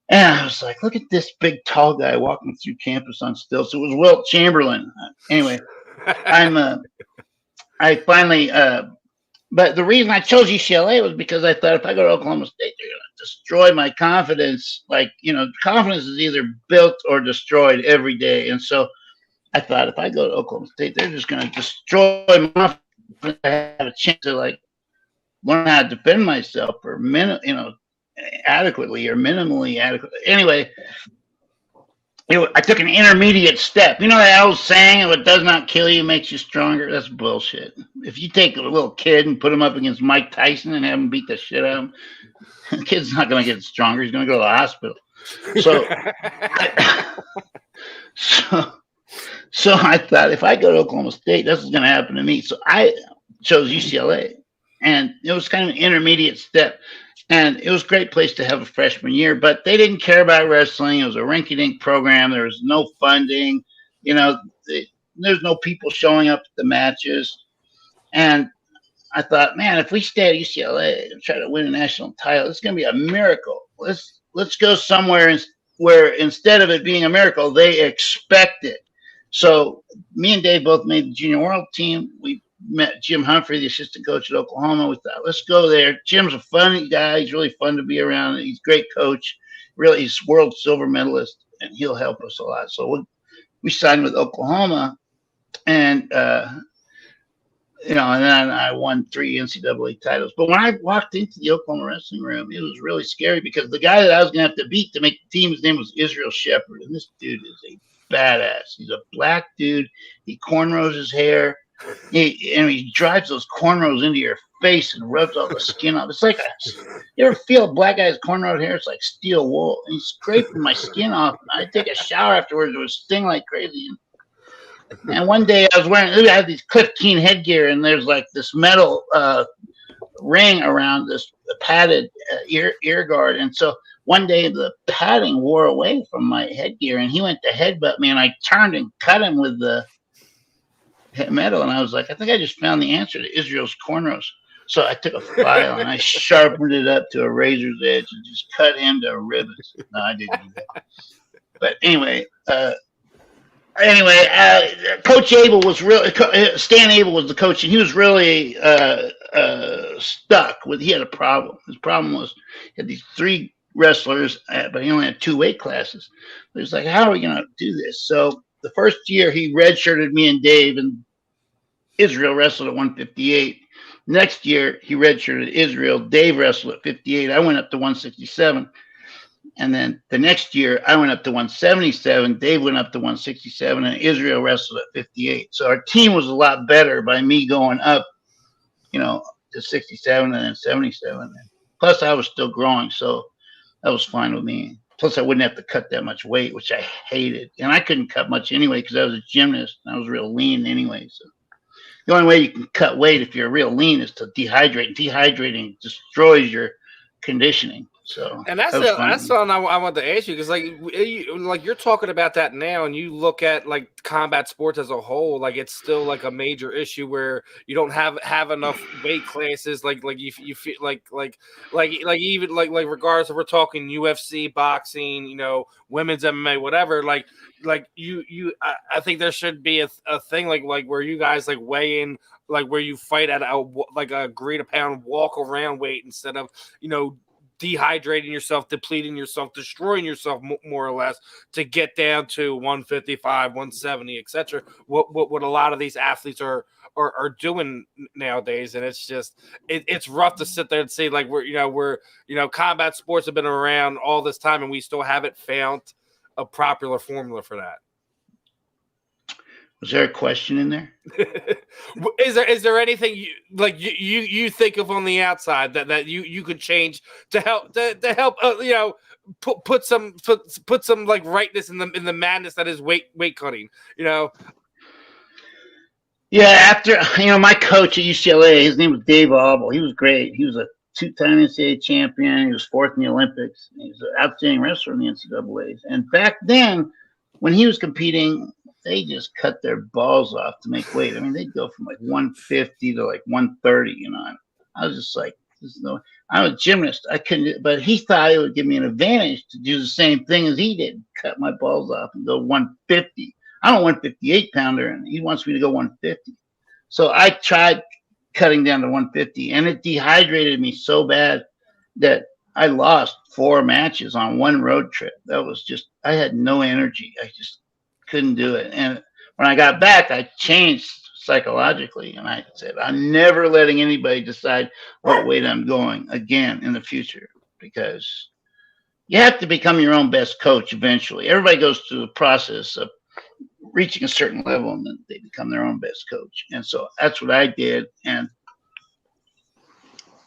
And I was like, look at this big, tall guy walking through campus on stilts. It was Wilt Chamberlain. Anyway, I finally, but the reason I chose UCLA was because I thought if I go to Oklahoma State, they're going to destroy my confidence. Like, you know, confidence is either built or destroyed every day. And so I thought if I go to Oklahoma State, they're just going to destroy my confidence. I have a chance to like learn how to defend myself or adequately or minimally adequate. Anyway, I took an intermediate step. You know that old saying, "What does not kill you makes you stronger"? That's bullshit. If you take a little kid and put him up against Mike Tyson and have him beat the shit out of him, the kid's not going to get stronger. He's going to go to the hospital. So I thought, if I go to Oklahoma State, this is going to happen to me. So I chose UCLA, and it was kind of an intermediate step. And it was a great place to have a freshman year, but they didn't care about wrestling. It was a rinky-dink program. There was no funding. You know, there's no people showing up at the matches. And I thought, man, if we stay at UCLA and try to win a national title, it's going to be a miracle. Let's go somewhere where instead of it being a miracle, they expect it. So me and Dave both made the junior world team. We met Jim Humphrey, the assistant coach at Oklahoma. We thought, let's go there. Jim's a funny guy. He's really fun to be around. He's a great coach. Really, he's world silver medalist, and he'll help us a lot. So we signed with Oklahoma, and and then I won 3 NCAA titles. But when I walked into the Oklahoma wrestling room, it was really scary because the guy that I was going to have to beat to make the team, his name was Israel Shepherd, and this dude is a badass. He's a black dude. He cornrows his hair. He drives those cornrows into your face and rubs all the skin off. It's like you ever feel a black guy's cornrowed hair? It's like steel wool. And he's scraping my skin off. I take a shower afterwards. It would sting like crazy. And one day I had these Cliff Keen headgear, and there's like this metal ring around this padded ear guard. And so one day the padding wore away from my headgear, and he went to headbutt me, and I turned and cut him with the metal, and I was like, I think I just found the answer to Israel's cornrows. So I took a file and I sharpened it up to a razor's edge and just cut him to ribbons. No, I didn't do that. But anyway, Coach Abel was really Stan Abel was the coach, and he was really stuck with. He had a problem. His problem was he had these 3 wrestlers, but he only had 2 weight classes. He was like, how are we going to do this? So the first year he redshirted me and Dave, and Israel wrestled at 158. Next year he redshirted Israel. Dave wrestled at 58. I went up to 167. And then the next year I went up to 177. Dave went up to 167, and Israel wrestled at 58. So our team was a lot better by me going up, to 67 and then 77. Plus I was still growing, so that was fine with me. Plus, I wouldn't have to cut that much weight, which I hated. And I couldn't cut much anyway because I was a gymnast and I was real lean anyway. So the only way you can cut weight if you're real lean is to dehydrate. Dehydrating destroys your conditioning. So and that's something I want to ask you, because like you're talking about that now, and you look at like combat sports as a whole, like it's still like a major issue where you don't have enough weight classes, like you feel like even like regardless if we're talking UFC, boxing, you know, women's MMA, whatever, like I think there should be a thing like where you guys like weigh in, like where you fight at a agreed upon walk around weight instead of, you know, dehydrating yourself, depleting yourself, destroying yourself more or less to get down to 155, 170, etc. What a lot of these athletes are doing nowadays, and it's just it's rough to sit there and see like we're combat sports have been around all this time and we still haven't found a popular formula for that. Was there a question in there? Is there anything you think of on the outside that you could change to help put some like rightness in the madness that is weight cutting, you know? Yeah, after my coach at UCLA, his name was Dave Auble. He was great. He was a 2-time NCAA champion. He was 4th in the Olympics. He was an outstanding wrestler in the NCAAs. And back then, when he was competing, they just cut their balls off to make weight. I mean, they'd go from like 150 to like 130, you know. I was just like, I'm a gymnast. I couldn't, but he thought it would give me an advantage to do the same thing as he did, cut my balls off and go 150. I'm a 158 pounder, and he wants me to go 150. So I tried cutting down to 150, and it dehydrated me so bad that I lost 4 matches on one road trip. That was just, I had no energy. I just couldn't do it. And when I got back, I changed psychologically, and I said, I'm never letting anybody decide what weight I'm going again in the future, because you have to become your own best coach eventually. Everybody goes through the process of reaching a certain level, and then they become their own best coach. And so that's what I did. And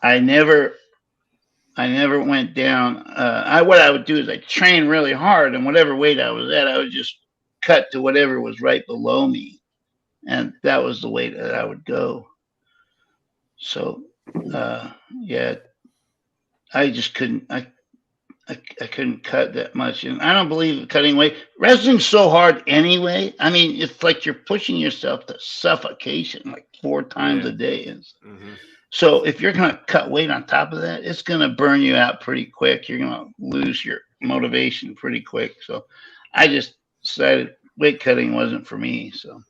I never went down. What I would do is I train really hard, and whatever weight I was at, I would just cut to whatever was right below me, and that was the way that I would go. So yeah, I just couldn't. I couldn't cut that much, and I don't believe in cutting weight. Wrestling's so hard anyway. I mean, it's like you're pushing yourself to suffocation like 4 times a day. Mm-hmm. So if you're gonna cut weight on top of that, it's gonna burn you out pretty quick. You're gonna lose your motivation pretty quick. So I just decided weight cutting wasn't for me. So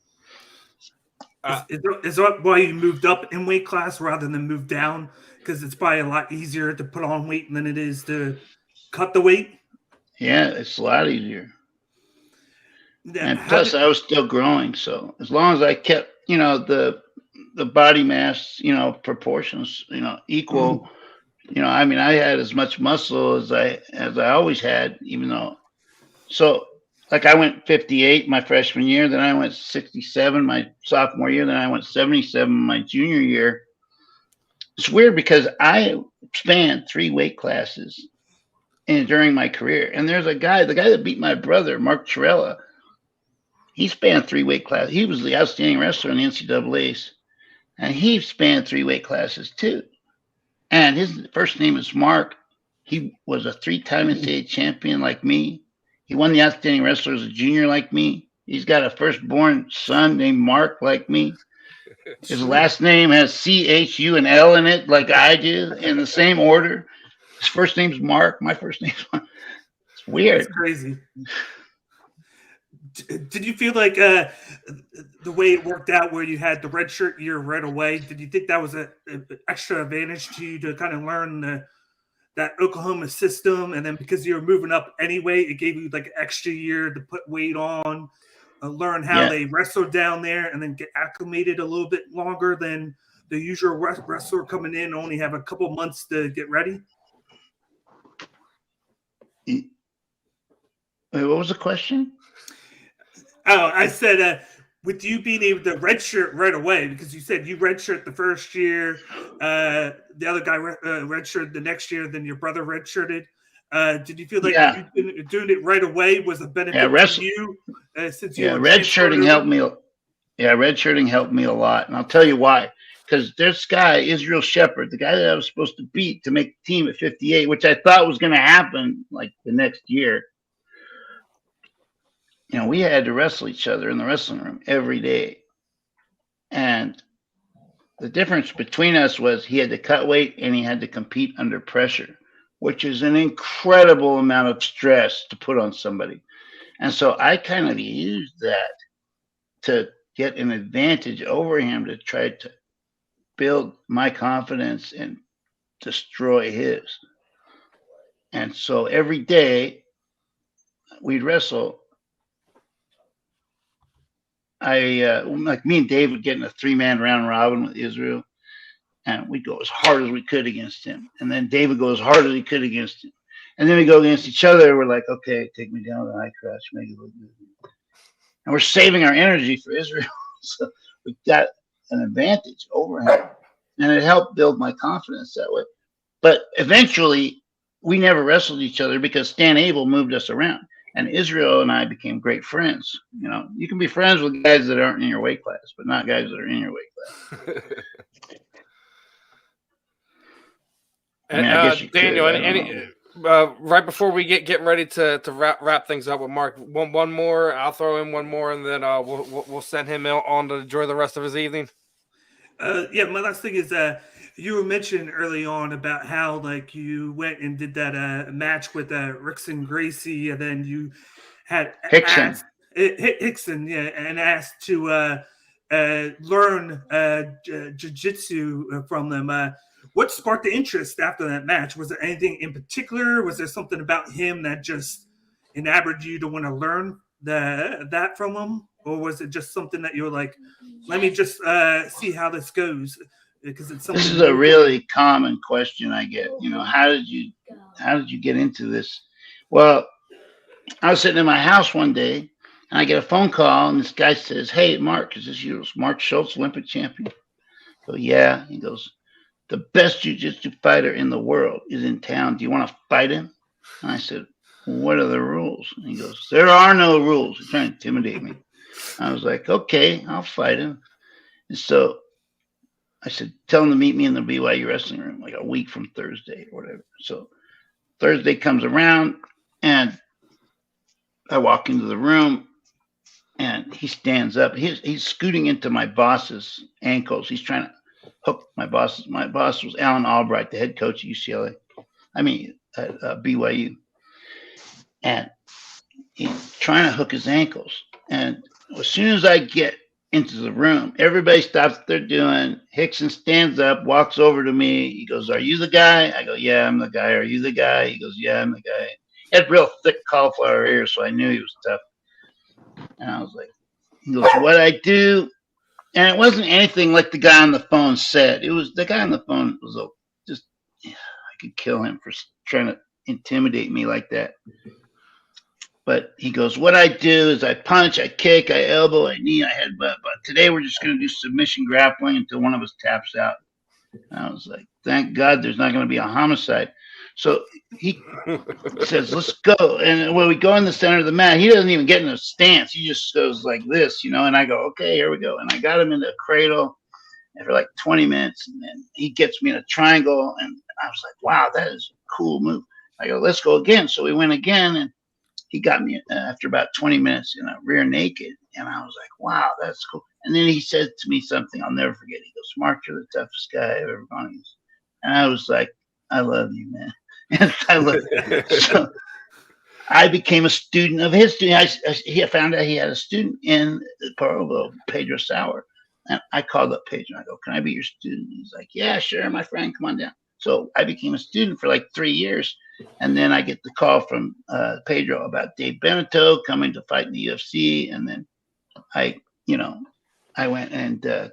is that why you moved up in weight class rather than move down? Because it's probably a lot easier to put on weight than it is to cut the weight? Yeah, it's a lot easier. And plus, I was still growing. So as long as I kept, the body mass, proportions, equal, I mean, I had as much muscle as I always had, even though. So like I went 58 my freshman year, then I went 67 my sophomore year, then I went 77 my junior year. It's weird because I spanned 3 weight classes during my career. And there's the guy that beat my brother, Mark Chiarella. He spanned 3 weight classes. He was the outstanding wrestler in the NCAAs. And he spanned 3 weight classes too. And his first name is Mark. He was a 3-time NCAA champion like me. He won the outstanding wrestler as a junior like me. He's got a firstborn son named Mark like me. His last name has C-H-U and L in it like I do in the same order. His first name's Mark. My first name's Mark. It's weird. It's crazy. Did you feel like the way it worked out where you had the red shirt year right away, did you think that was an extra advantage to you to kind of learn that Oklahoma system? And then because you were moving up anyway, it gave you like an extra year to put weight on, learn how they wrestle down there, and then get acclimated a little bit longer than the usual wrestler coming in, only have a couple months to get ready? Wait, what was the question? Oh, I said with you being able to redshirt right away, because you said you redshirt the first year, the other guy redshirt the next year, then your brother redshirted. Did you feel like Yeah. you doing it right away was a benefit to you? Since you were redshirting helped me. Yeah, redshirting helped me a lot, and I'll tell you why. Because this guy, Israel Shepherd, the guy that I was supposed to beat to make the team at 58, which I thought was going to happen like the next year. You know, we had to wrestle each other in the wrestling room every day, and the difference between us was he had to cut weight and he had to compete under pressure, which is an incredible amount of stress to put on somebody. And so I kind of used that to get an advantage over him to try to build my confidence and destroy his. And so every day we'd wrestle. Like me and Dave would get in a 3-man round robin with Israel, and we'd go as hard as we could against him. And then Dave would go as hard as he could against him. And then we go against each other. We're like, okay, take me down to the high crouch, make it look good. And we're saving our energy for Israel. So we got an advantage over him. And it helped build my confidence that way. But eventually, we never wrestled each other because Stan Abel moved us around. And Israel and I became great friends. You know, you can be friends with guys that aren't in your weight class, but not guys that are in your weight class. I guess Daniel, right before we get ready to wrap things up with Mark, one more. I'll throw in one more, and then we'll send him on to enjoy the rest of his evening. Yeah, my last thing is you were mentioning early on about how like you went and did that match with Rickson Gracie, and then you had Hickson, yeah, and asked to learn jiu-jitsu from them. What sparked the interest after that match? Was there anything in particular? Was there something about him that just enamored you to want to learn that from him? Or was it just something that you were like, let me just see how this goes? Because it's something. This is a really common question I get. You know, how did you get into this? Well, I was sitting in my house one day, and I get a phone call, and this guy says, "Hey, Mark, is this you, Mark Schultz, Olympic champion?" I go, "Yeah." He goes, "The best jiu-jitsu fighter in the world is in town. Do you want to fight him?" And I said, "What are the rules?" And he goes, "There are no rules." He's trying to intimidate me. I was like, "Okay, I'll fight him." And so I said, "Tell him to meet me in the BYU wrestling room like a week from Thursday or whatever." So Thursday comes around, and I walk into the room, and he stands up. He's scooting into my boss's ankles. He's trying to hook my boss. My boss was Alan Albright, the head coach at UCLA. At BYU. And he's trying to hook his ankles. And as soon as I get into the room, everybody stops what they're doing. Hickson stands up, walks over to me. He goes, "Are you the guy?" I go, "Yeah, I'm the guy." "Are you the guy?" He goes, "Yeah, I'm the guy." He had real thick cauliflower ears, so I knew he was tough. And I was like, he goes, "What I do?" And it wasn't anything like the guy on the phone said. It was the guy on the phone was I could kill him for trying to intimidate me like that. But he goes, "What I do is I punch, I kick, I elbow, I knee, I headbutt. But today we're just going to do submission grappling until one of us taps out." And I was like, thank God there's not going to be a homicide. So he says, "Let's go." And when we go in the center of the mat, he doesn't even get in a stance. He just goes like this, you know, and I go, "Okay, here we go." And I got him into a cradle for like 20 minutes. And then he gets me in a triangle. And I was like, wow, that is a cool move. I go, "Let's go again." So we went again. And he got me after about 20 minutes in a rear naked. And I was like, wow, that's cool. And then he said to me something I'll never forget. He goes, "Mark, you're the toughest guy I've ever gone against." And I was like, "I love you, man." And so I became a student of his. He found out he had a student in Provo, Pedro Sauer. And I called up Pedro. I go, "Can I be your student?" He's like, "Yeah, sure, my friend, come on down." So I became a student for like 3 years. And then I get the call from Pedro about Dave Beneteau coming to fight in the UFC. And then I went and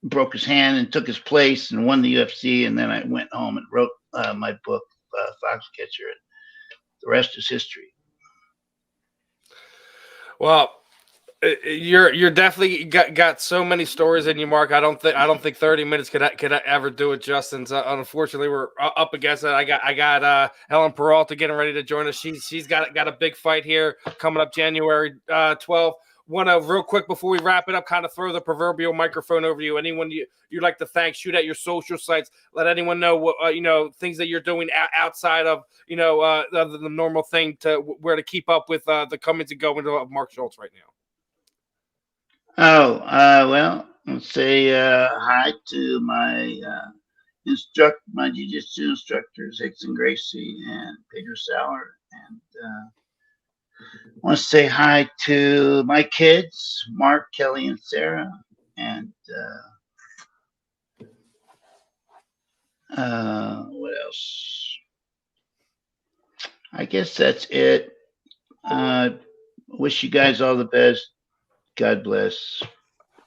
broke his hand and took his place and won the UFC. And then I went home and wrote my book, Foxcatcher. The rest is history. Well, You're definitely got so many stories in you, Mark. I don't think 30 minutes could ever do it justice. Unfortunately, we're up against it. I got Helen Peralta getting ready to join us. She's got a big fight here coming up January 12th. Want to real quick before we wrap it up, kind of throw the proverbial microphone over to you. Anyone you'd like to thank? Shoot at your social sites. Let anyone know what things that you're doing outside of the normal thing to where to keep up with the comings and goings of Mark Schultz right now. Well, let's say hi to my my jiu-jitsu instructors, Hickson Gracie and Peter Sauer, and I want to say hi to my kids, Mark, Kelly, and Sarah, and what else? I guess that's it. Wish you guys all the best. God bless.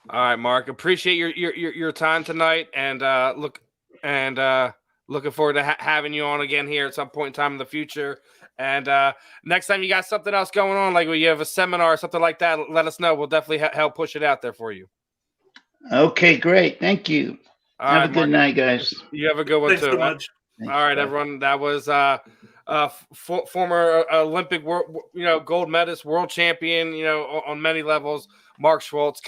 All right, Mark. Appreciate your time tonight, and looking forward to having you on again here at some point in time in the future. And next time you got something else going on, like you have a seminar or something like that, let us know. We'll definitely help push it out there for you. Okay, great. Thank you. Have a good night, guys. You have a good one, Thanks too. so much. All right, everyone. That was former Olympic gold medalist, world champion, on many levels, Mark Schultz.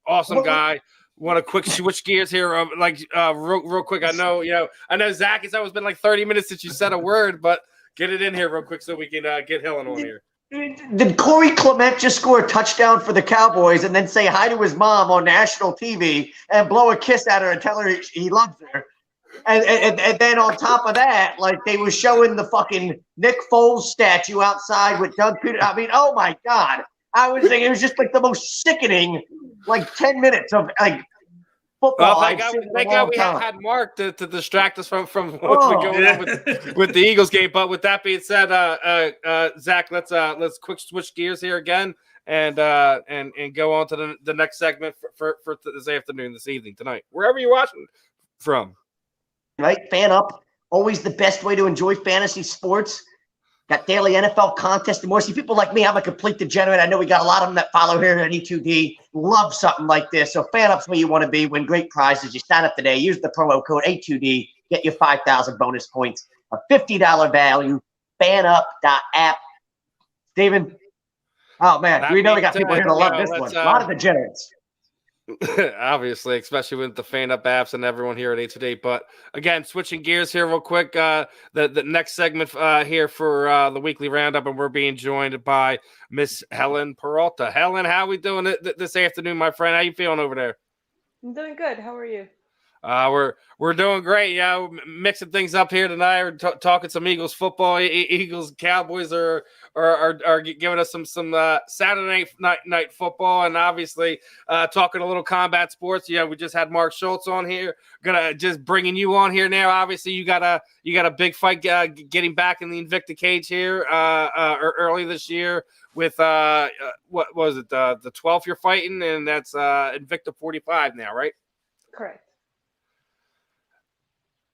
Awesome guy. Want to quick switch gears here, real quick. I know Zach. It's always been like 30 minutes since you said a word, but get it in here real quick so we can get Helen on here. Did Corey Clement just score a touchdown for the Cowboys and then say hi to his mom on national TV and blow a kiss at her and tell her he loves her? And then on top of that, like they were showing the fucking Nick Foles statue outside with Doug Peterson. I mean, oh my God. I was thinking it was just like the most sickening, 10 minutes of football. Well, thank God we had Mark to distract us from what's been going on with the Eagles game. But with that being said, Zach, let's quick switch gears here again and go on to the next segment for this afternoon, this evening, tonight, wherever you're watching from. Right, fan up, always the best way to enjoy fantasy sports. Got daily NFL contests and more. See, people like me, I'm a complete degenerate. I know we got a lot of them that follow here at E2D. Love something like this. So fan up's where you want to be. Win great prizes. You sign up today. Use the promo code A2D. Get your 5,000 bonus points. A $50 value. Fanup.app. Steven? Oh, man. We know we got people here to love this one. A lot of degenerates. Obviously, especially with the fan up apps and everyone here at A2D. But again, switching gears here real quick. The next segment here for the weekly roundup, and we're being joined by Miss Helen Peralta. Helen, how are we doing this afternoon, my friend? How you feeling over there? I'm doing good. How are you? We're doing great. Yeah, mixing things up here tonight. We're talking some Eagles football. Eagles Cowboys are giving us some Saturday night football, and obviously talking a little combat sports. Yeah, we just had Mark Schultz on here. Gonna just bringing you on here now. Obviously, you got a big fight getting back in the Invicta cage here early this year with what was it the 12th you're fighting, and that's Invicta 45 now, right? Correct.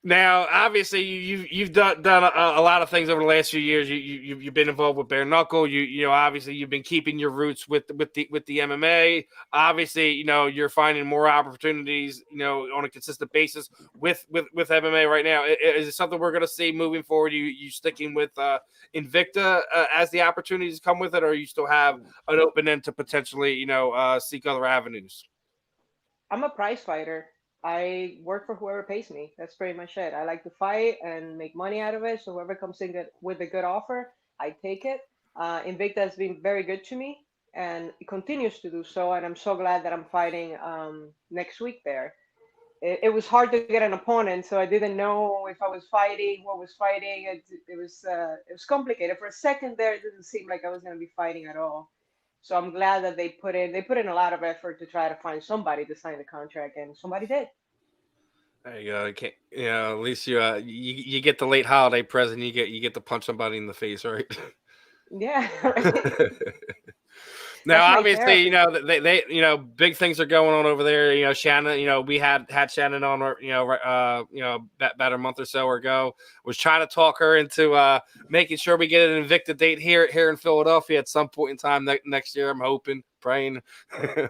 Now, obviously, you've done a lot of things over the last few years. You've been involved with bare knuckle. Obviously you've been keeping your roots with the MMA. Obviously, you're finding more opportunities, on a consistent basis with MMA right now. Is it something we're going to see moving forward? You sticking with Invicta as the opportunities come with it, or you still have an open end to potentially seek other avenues? I'm a prize fighter. I work for whoever pays me. That's pretty much it. I like to fight and make money out of it. So whoever comes in with a good offer, I take it. Invicta has been very good to me, and it continues to do so. And I'm so glad that I'm fighting next week there. It was hard to get an opponent, so I didn't know if I was fighting, what was fighting. It was complicated. For a second there, it didn't seem like I was going to be fighting at all. So I'm glad that they put in a lot of effort to try to find somebody to sign the contract, and somebody did. There you go. At least you get the late holiday present. You get to punch somebody in the face, right? Yeah. Right. Now, obviously, they big things are going on over there. Shannon, we had Shannon on, about a month or so ago. Was trying to talk her into making sure we get an Invicta date here in Philadelphia at some point in time next year. I'm hoping. praying.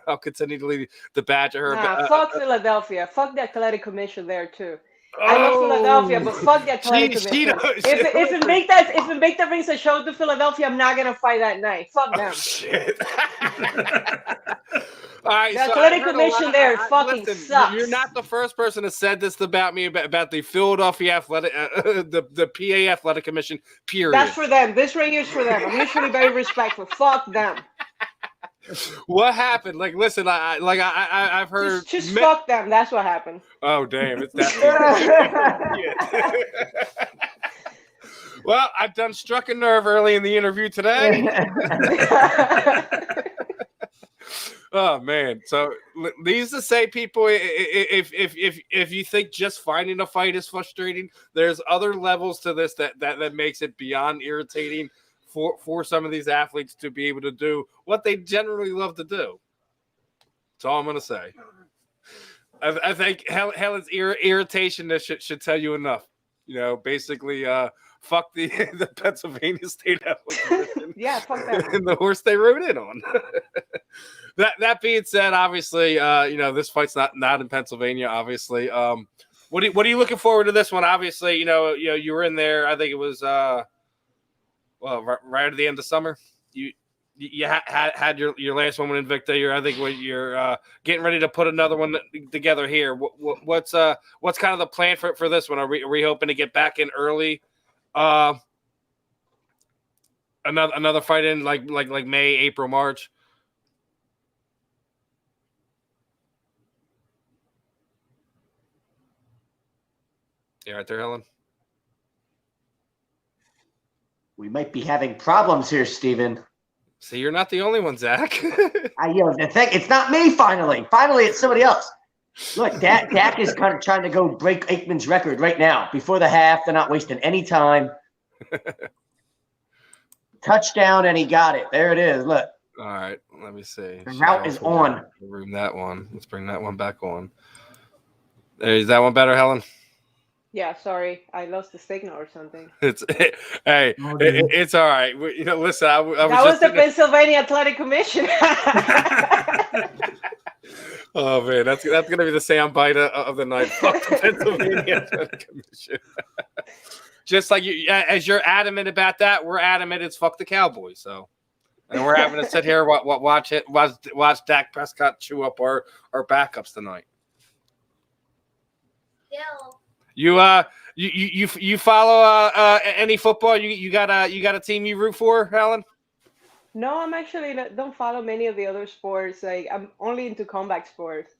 I'll continue to lead the Badger. Fuck Philadelphia. Fuck the athletic commission there too. I love Philadelphia, but fuck the athletic commission. If Invicta brings a show to Philadelphia, I'm not gonna fight that night. Fuck them. Shit. All right, the athletic commission there fucking sucks. You're not the first person that said this about me about the Philadelphia athletic, the PA athletic commission. Period. That's for them. This right here is for them. I'm usually very respectful. Fuck them. What happened? Like, listen, I've heard. Just fuck them. That's what happened. Oh damn! It's that. Well, I've done struck a nerve early in the interview today. Oh man! So these to say, people, if you think just finding a fight is frustrating, there's other levels to this that makes it beyond irritating for some of these athletes to be able to do what they generally love to do. That's all I'm going to say. I think Helen's irritation should tell you enough. You know, basically, fuck the Pennsylvania State Athletic Commission. Yeah, fuck that. And the horse they rode in on. That being said, obviously, this fight's not in Pennsylvania. Obviously, what are you looking forward to this one? Obviously, you were in there. I think it was right at the end of summer. You had your last one with Invicta. I think you're getting ready to put another one together here. What's kind of the plan for this one? Are we hoping to get back in early? Another fight in like May, April, March. You right there, Helen? We might be having problems here, Steven. See, you're not the only one, Zach. It's not me, finally. Finally, it's somebody else. Look, Dak is kind of trying to go break Aikman's record right now. Before the half, they're not wasting any time. Touchdown, and he got it. There it is. Look. All right, let me see. The route is on. Room that one. Let's bring that one back on. Is that one better, Helen? Yeah, sorry, I lost the signal or something. It's all right. Listen, I was that was the Pennsylvania Athletic Commission. Oh man, that's gonna be the soundbite of the night. Fuck the Pennsylvania Athletic Commission. Just like you, as you're adamant about that, we're adamant it's fuck the Cowboys. So, and we're having to sit here watch Dak Prescott chew up our backups tonight. Yeah. You follow any football? You got a team you root for, Alan? No, I'm actually don't follow many of the other sports. Like I'm only into combat sports.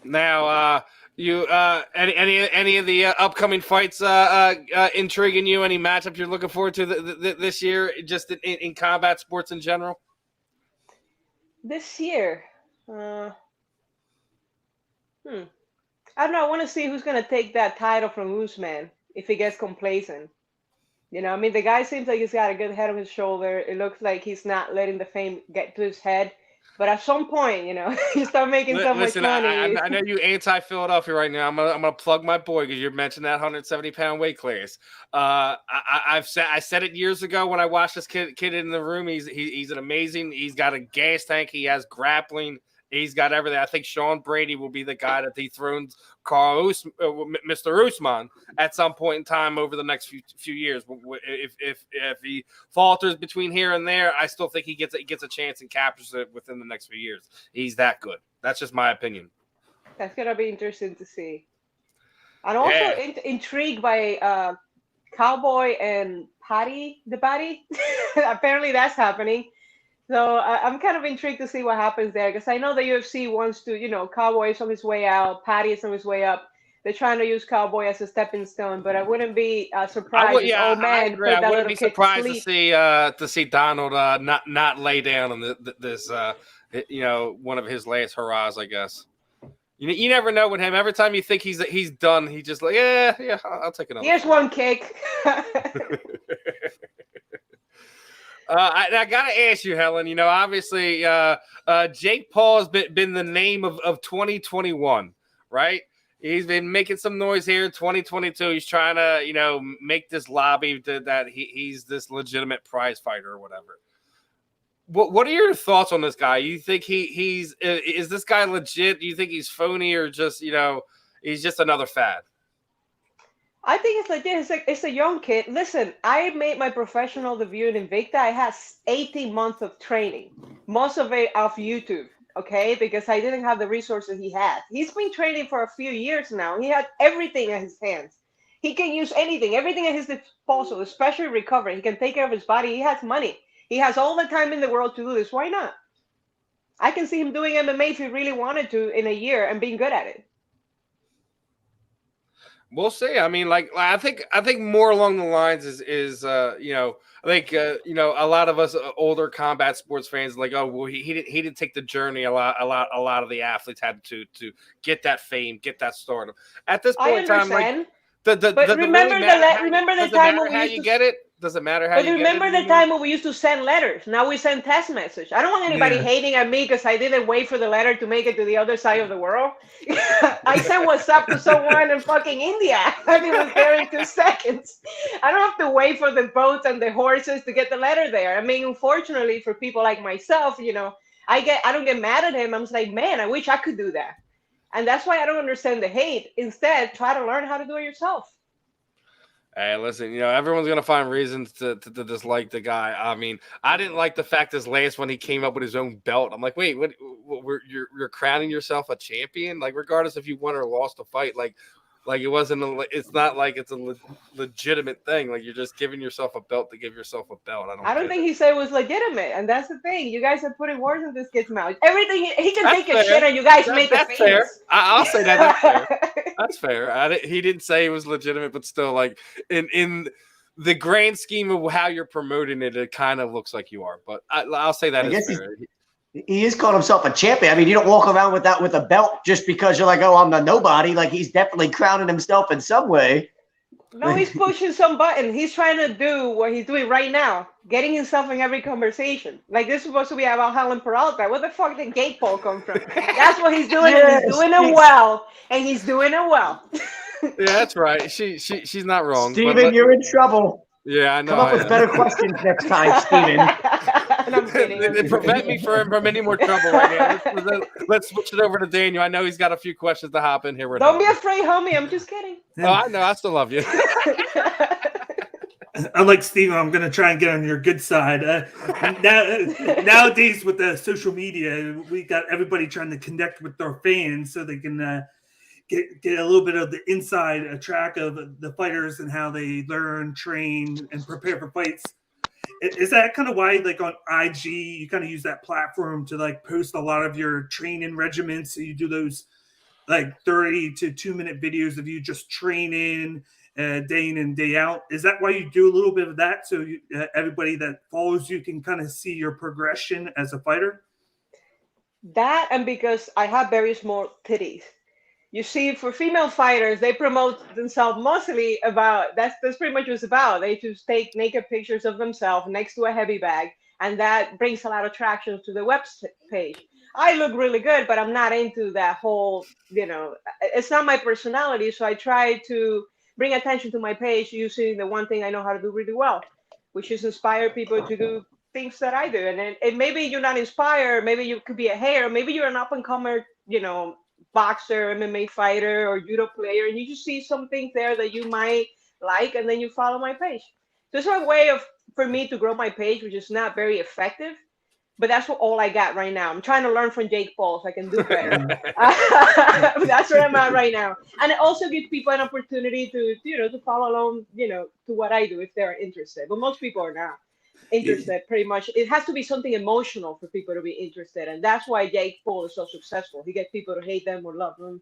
Now, you any of the upcoming fights intriguing you? Any matchups you're looking forward to this year, just in combat sports in general? This year, I don't know. I want to see who's going to take that title from Usman if he gets complacent. I mean, the guy seems like he's got a good head on his shoulder. It looks like he's not letting the fame get to his head. But at some point, you start making so much money. I know you anti-Philadelphia right now. I'm gonna plug my boy because you mentioned that 170-pound weight class. I said it years ago when I watched this kid in the room. He's an amazing. He's got a gas tank. He has grappling. He's got everything. I think Sean Brady will be the guy that dethrones Mr. Usman at some point in time over the next few years. If he falters between here and there, I still think he gets a chance and captures it within the next few years. He's that good. That's just my opinion. That's gonna be interesting to see. I'm also intrigued by Cowboy and Patty the Patty. Apparently, that's happening. So I'm kind of intrigued to see what happens there because I know the UFC wants to, Cowboy is on his way out, Patty is on his way up. They're trying to use Cowboy as a stepping stone, but I wouldn't be surprised. I agree. I wouldn't be surprised to see Donald not lay down on this one of his last hurrahs, I guess. You never know with him. Every time you think he's done, he just like I'll take another. Here's one kick. I got to ask you, Helen, obviously Jake Paul has been the name of 2021, right? He's been making some noise here in 2022. He's trying to, make this lobby that he's this legitimate prize fighter or whatever. What are your thoughts on this guy? You think is this guy legit? Do you think he's phony or just he's just another fad? I think it's legit. It's a young kid. Listen, I made my professional debut in Invicta. I had 18 months of training, most of it off YouTube. Okay, because I didn't have the resources he had. He's been training for a few years now. He had everything at his hands. He can use anything, everything at his disposal, especially recovery. He can take care of his body. He has money. He has all the time in the world to do this. Why not? I can see him doing MMA if he really wanted to in a year and being good at it. We'll see. I mean, I think more along the lines is I think a lot of us older combat sports fans like, oh well, he didn't take the journey a lot of the athletes had to get that fame, get that stardom. At this point in time, like remember the time when how you get it? Does it matter how you get it? But remember the time when we used to send letters? Now we send text message. I don't want anybody hating at me because I didn't wait for the letter to make it to the other side of the world. I sent WhatsApp to someone in fucking India and it was there in 2 seconds. I don't have to wait for the boats and the horses to get the letter there. I mean, unfortunately for people like myself, I don't get mad at him. I'm just like, man, I wish I could do that. And that's why I don't understand the hate. Instead, try to learn how to do it yourself. Hey, listen, everyone's going to find reasons to dislike the guy. I mean, I didn't like the fact this last one, he came up with his own belt. I'm like, wait, what you're crowning yourself a champion? Like, regardless if you won or lost a fight, like it wasn't, it's not like it's a legitimate thing. Like, you're just giving yourself a belt to give yourself a belt. I don't think he said it was legitimate. And that's the thing. You guys are putting words in this kid's mouth. Everything, he can take a shit and you guys make it famous. Fair. I'll say that. That's fair. That's fair. He didn't say it was legitimate, but still, like, in the grand scheme of how you're promoting it, it kind of looks like you are. But I'll say that is fair. He is calling himself a champion. I mean, you don't walk around with a belt just because you're like, oh, I'm the nobody. Like, he's definitely crowning himself in some way. No, he's pushing some button. He's trying to do what he's doing right now, getting himself in every conversation. Like, this is supposed to be about Helen Peralta. Where the fuck did Gate Paul come from? That's what he's doing, and he's doing it well. And he's doing it well. Yeah, that's right. She's not wrong. Steven, you're in trouble. Yeah, I know. Come up with better questions next time, Steven. I'm kidding. They prevent me from any more trouble right now. Let's switch it over to Daniel. I know he's got a few questions to hop in here with. Don't be afraid, homie. I'm just kidding. Oh, I know. I still love you. Unlike Steven, I'm going to try and get on your good side. Nowadays, with the social media, we got everybody trying to connect with their fans so they can get a little bit of the inside track of the fighters and how they learn, train, and prepare for fights. Is that kind of why, like, on IG, you kind of use that platform to, like, post a lot of your training regimens? So you do those, like, 30 to 2-minute videos of you just training day in and day out. Is that why you do a little bit of that so everybody that follows you can kind of see your progression as a fighter? That, and because I have very small titties. You see, for female fighters, they promote themselves mostly about, that's pretty much what it's about. They just take naked pictures of themselves next to a heavy bag, and that brings a lot of traction to the web page. I look really good, but I'm not into that whole, it's not my personality, so I try to bring attention to my page using the one thing I know how to do really well, which is inspire people to do things that I do. And maybe you're not inspired, maybe you could be a hater, maybe you're an up-and-comer, boxer, MMA fighter, or judo player, and you just see some things there that you might like, and then you follow my page. So it's a way for me to grow my page, which is not very effective, but that's all I got right now. I'm trying to learn from Jake Paul so I can do better. That's where I'm at right now. And it also gives people an opportunity to follow along, to what I do if they're interested. But most people are not interested. Pretty much, it has to be something emotional for people to be interested, and that's why Jake Paul is so successful. He gets people to hate them or love them,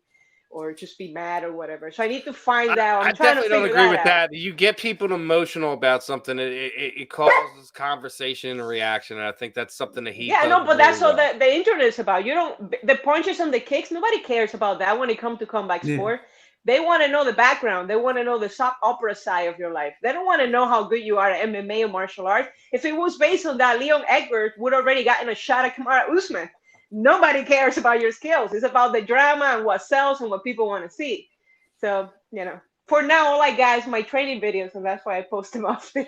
or just be mad or whatever. So I need to find out. I definitely don't agree with that. You get people emotional about something, it causes conversation and reaction, and I think that's something that he. Yeah, no, but that's all that the internet is about. The punches and the kicks. Nobody cares about that when it comes to combat sport. They want to know the background. They want to know the soap opera side of your life. They don't want to know how good you are at MMA or martial arts. If it was based on that, Leon Edwards would already gotten a shot at Kamaru Usman. Nobody cares about your skills. It's about the drama and what sells and what people want to see. So, for now, all I got is my training videos, and that's why I post them often.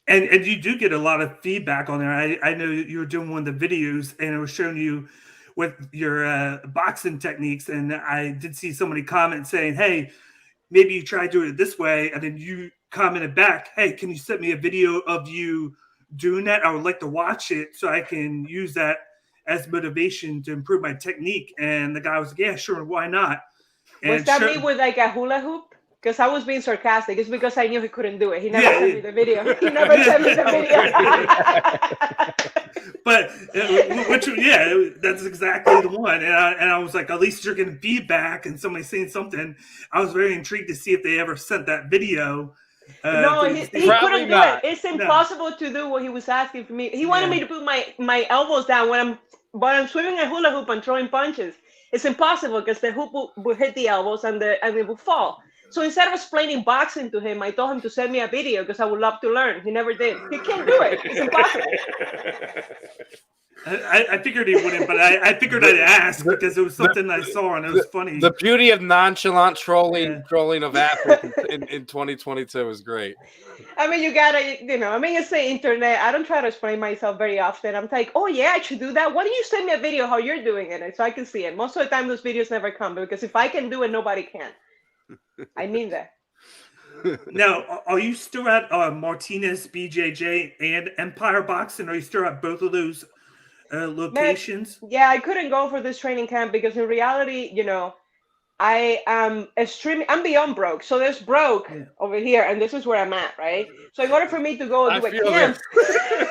And you do get a lot of feedback on there. I know you were doing one of the videos, and it was showing you with your boxing techniques, and I did see somebody comment saying, "Hey, maybe you try doing it this way," and then you commented back, "Hey, can you send me a video of you doing that? I would like to watch it so I can use that as motivation to improve my technique." And the guy was like, "Yeah, sure, why not?" And Was that me with like a hula hoop? Because I was being sarcastic. It's because I knew he couldn't do it. He never sent me the video. He never sent me the video. But that's exactly the one. And I was like, at least you're getting feedback and somebody saying something. I was very intrigued to see if they ever sent that video. No, he couldn't do it. It's impossible to do what he was asking for me. He wanted me to put my elbows down when I'm swimming a hula hoop and throwing punches. It's impossible because the hoop will hit the elbows and it will fall. So instead of explaining boxing to him, I told him to send me a video because I would love to learn. He never did. He can't do it. It's impossible. I figured he wouldn't, but I figured I'd ask because it was something I saw and it was funny. The beauty of nonchalant trolling of athletes in 2022 is great. I mean, you gotta, it's the internet. I don't try to explain myself very often. I'm like, oh yeah, I should do that. Why don't you send me a video how you're doing it so I can see it? Most of the time, those videos never come because if I can do it, nobody can. I mean that. Now, are you still at Martinez, BJJ, and Empire Boxing? Are you still at both of those locations? Man, yeah, I couldn't go for this training camp because in reality, I am I'm beyond broke. So there's broke over here, and this is where I'm at, right? So in order for me to go do a camp,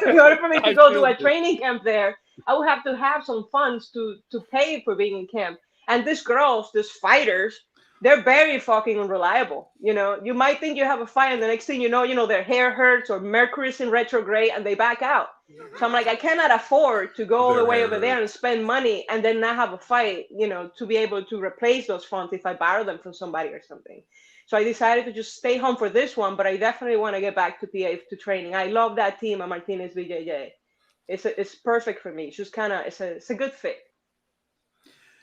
in order for me to go do a training camp there, I would have to have some funds to pay for being in camp. And these girls, these fighters, they're very fucking unreliable. You might think you have a fight, and the next thing you know, their hair hurts or Mercury's in retrograde, and they back out. So I'm like, I cannot afford to go all the way over there and spend money and then not have a fight, to be able to replace those funds if I borrow them from somebody or something. So I decided to just stay home for this one, but I definitely want to get back to PA to training. I love that team at Martinez BJJ. It's perfect for me. It's just it's a good fit.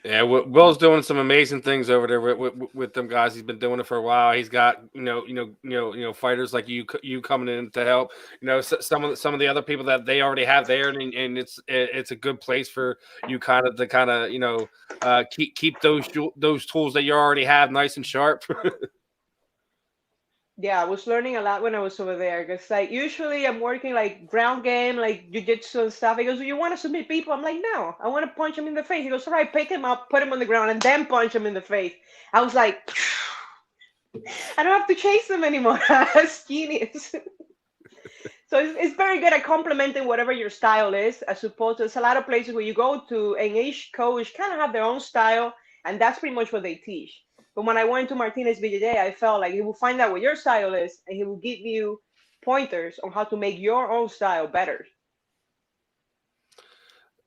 Yeah, Will's doing some amazing things over there with them guys. He's been doing it for a while. He's got fighters like you coming in to help. Some of the other people that they already have there, and it's a good place for you to keep those tools that you already have nice and sharp. Yeah, I was learning a lot when I was over there because usually I'm working like ground game, like jiu-jitsu and stuff. He goes, "You want to submit people?" I'm like, "No, I want to punch him in the face." He goes, "All right, pick him up, put him on the ground, and then punch him in the face." I was like, I don't have to chase them anymore. That's genius. So it's very good at complementing whatever your style is. As opposed to, there's a lot of places where you go to and each coach kind of have their own style, and that's pretty much what they teach. But when I went to Martinez BJJ, I felt like he will find out what your style is, and he will give you pointers on how to make your own style better.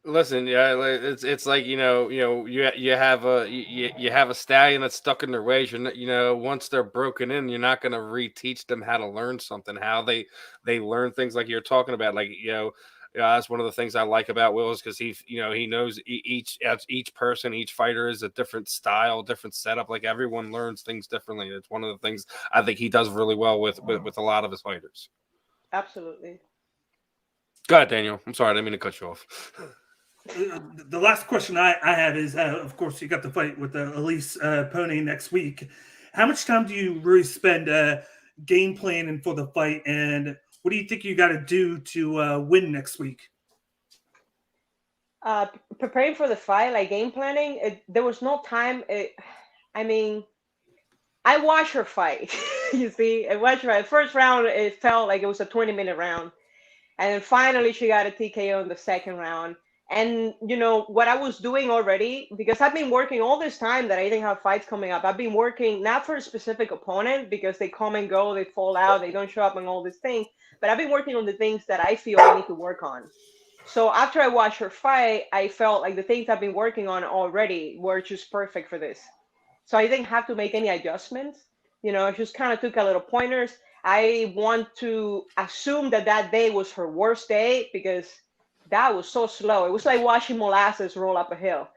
Listen, yeah, it's like you have a stallion that's stuck in their ways. Once they're broken in, you're not going to reteach them how to learn something. How they learn things like you're talking about, that's one of the things I like about Will is because he knows each person, each fighter is a different style, different setup. Like everyone learns things differently. It's one of the things I think he does really well with a lot of his fighters. Absolutely. Go ahead, Daniel. I'm sorry, I didn't mean to cut you off. The last question I have is, of course, you got the fight with Elise Pony next week. How much time do you really spend game planning for the fight, and what do you think you got to do to win next week? Preparing for the fight, like game planning, there was no time. I watched her fight. You see, I watched her. The first round, it felt like it was a 20-minute round. And then finally, she got a TKO in the second round. And, what I was doing already, because I've been working all this time that I didn't have fights coming up. I've been working not for a specific opponent because they come and go, they fall out, they don't show up and all these things. But I've been working on the things that I feel I need to work on. So after I watched her fight, I felt like the things I've been working on already were just perfect for this. So I didn't have to make any adjustments. I just kind of took a little pointers. I want to assume that day was her worst day because that was so slow. It was like watching molasses roll up a hill.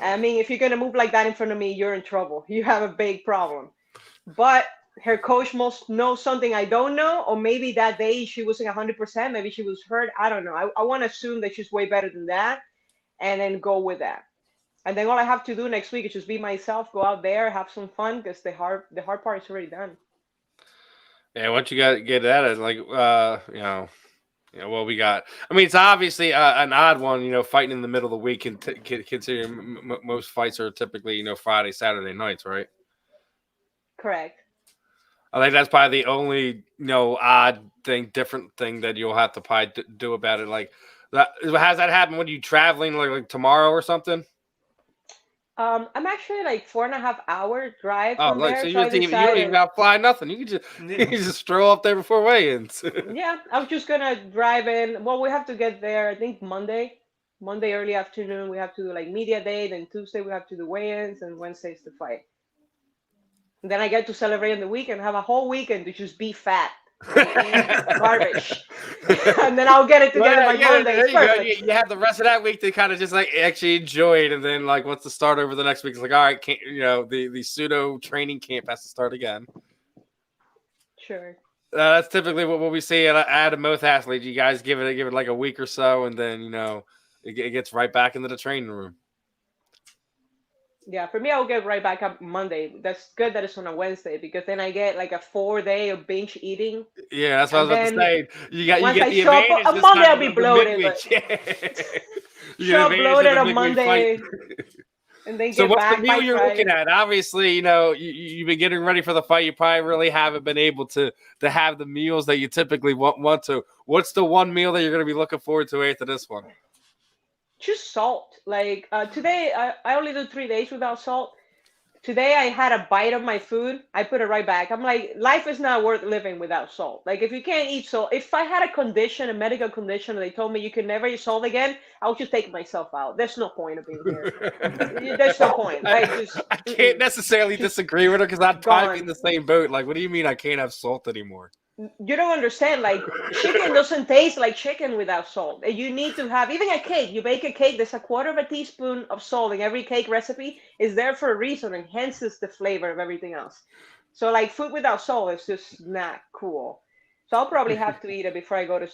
I mean, if you're going to move like that in front of me, you're in trouble. You have a big problem. But her coach must know something I don't know, or maybe that day she wasn't 100%. Maybe she was hurt. I don't know. I want to assume that she's way better than that, and then go with that. And then all I have to do next week is just be myself, go out there, have some fun, because the hard part is already done. Yeah, once you get at it, like what we got. I mean, it's obviously an odd one, fighting in the middle of the week, and considering most fights are typically Friday, Saturday nights, right? Correct. I think that's probably the only odd thing, different thing that you'll have to probably do about it. Like, has that happened when you traveling like tomorrow or something? I'm actually like 4.5 hour drive Oh, from look, there. so you So I don't even got to fly nothing. You can just stroll up there before weigh-ins. Yeah, I was just gonna drive in. Well, we have to get there, I think Monday early afternoon. We have to do like media day. Then Tuesday we have to do weigh-ins, and Wednesday's the fight. And then I get to celebrate on the weekend, have a whole weekend to just be fat, and eat garbage, and then I'll get it together by Monday. There you go. You have the rest of that week to kind of just like actually enjoy it, and then like once the start over the next week, it's like, all right, the pseudo training camp has to start again. Sure. That's typically what we see at most athletes. You guys give it like a week or so, and then it gets right back into the training room. Yeah, for me, I'll get right back up Monday. That's good that it's on a Wednesday, because then I get like a 4-day of binge eating. Yeah, that's what I was about to say. You get the show advantage. up on Monday, I'll be bloated. Show up bloated on Monday, and then so get what's back the meal by you're Friday. looking at? Obviously, you've been getting ready for the fight. You probably really haven't been able to have the meals that you typically want to. What's the one meal that you're going to be looking forward to after this one? Just salt. Like today, I only do 3 days without salt. Today I had a bite of my food. I put it right back. I'm like, life is not worth living without salt. Like, if you can't eat salt, if I had a medical condition, and they told me you can never eat salt again, I would just take myself out. There's no point of being here. There's no point. I can't necessarily disagree with her, because I'd probably be in the same boat. Like, what do you mean I can't have salt anymore? You don't understand. Like, chicken doesn't taste like chicken without salt. You need to have, even a cake. You bake a cake, there's a 1/4 teaspoon of salt in every cake recipe. Is there for a reason, enhances the flavor of everything else. So like, food without salt is just not cool. So I'll probably have to eat it before I go to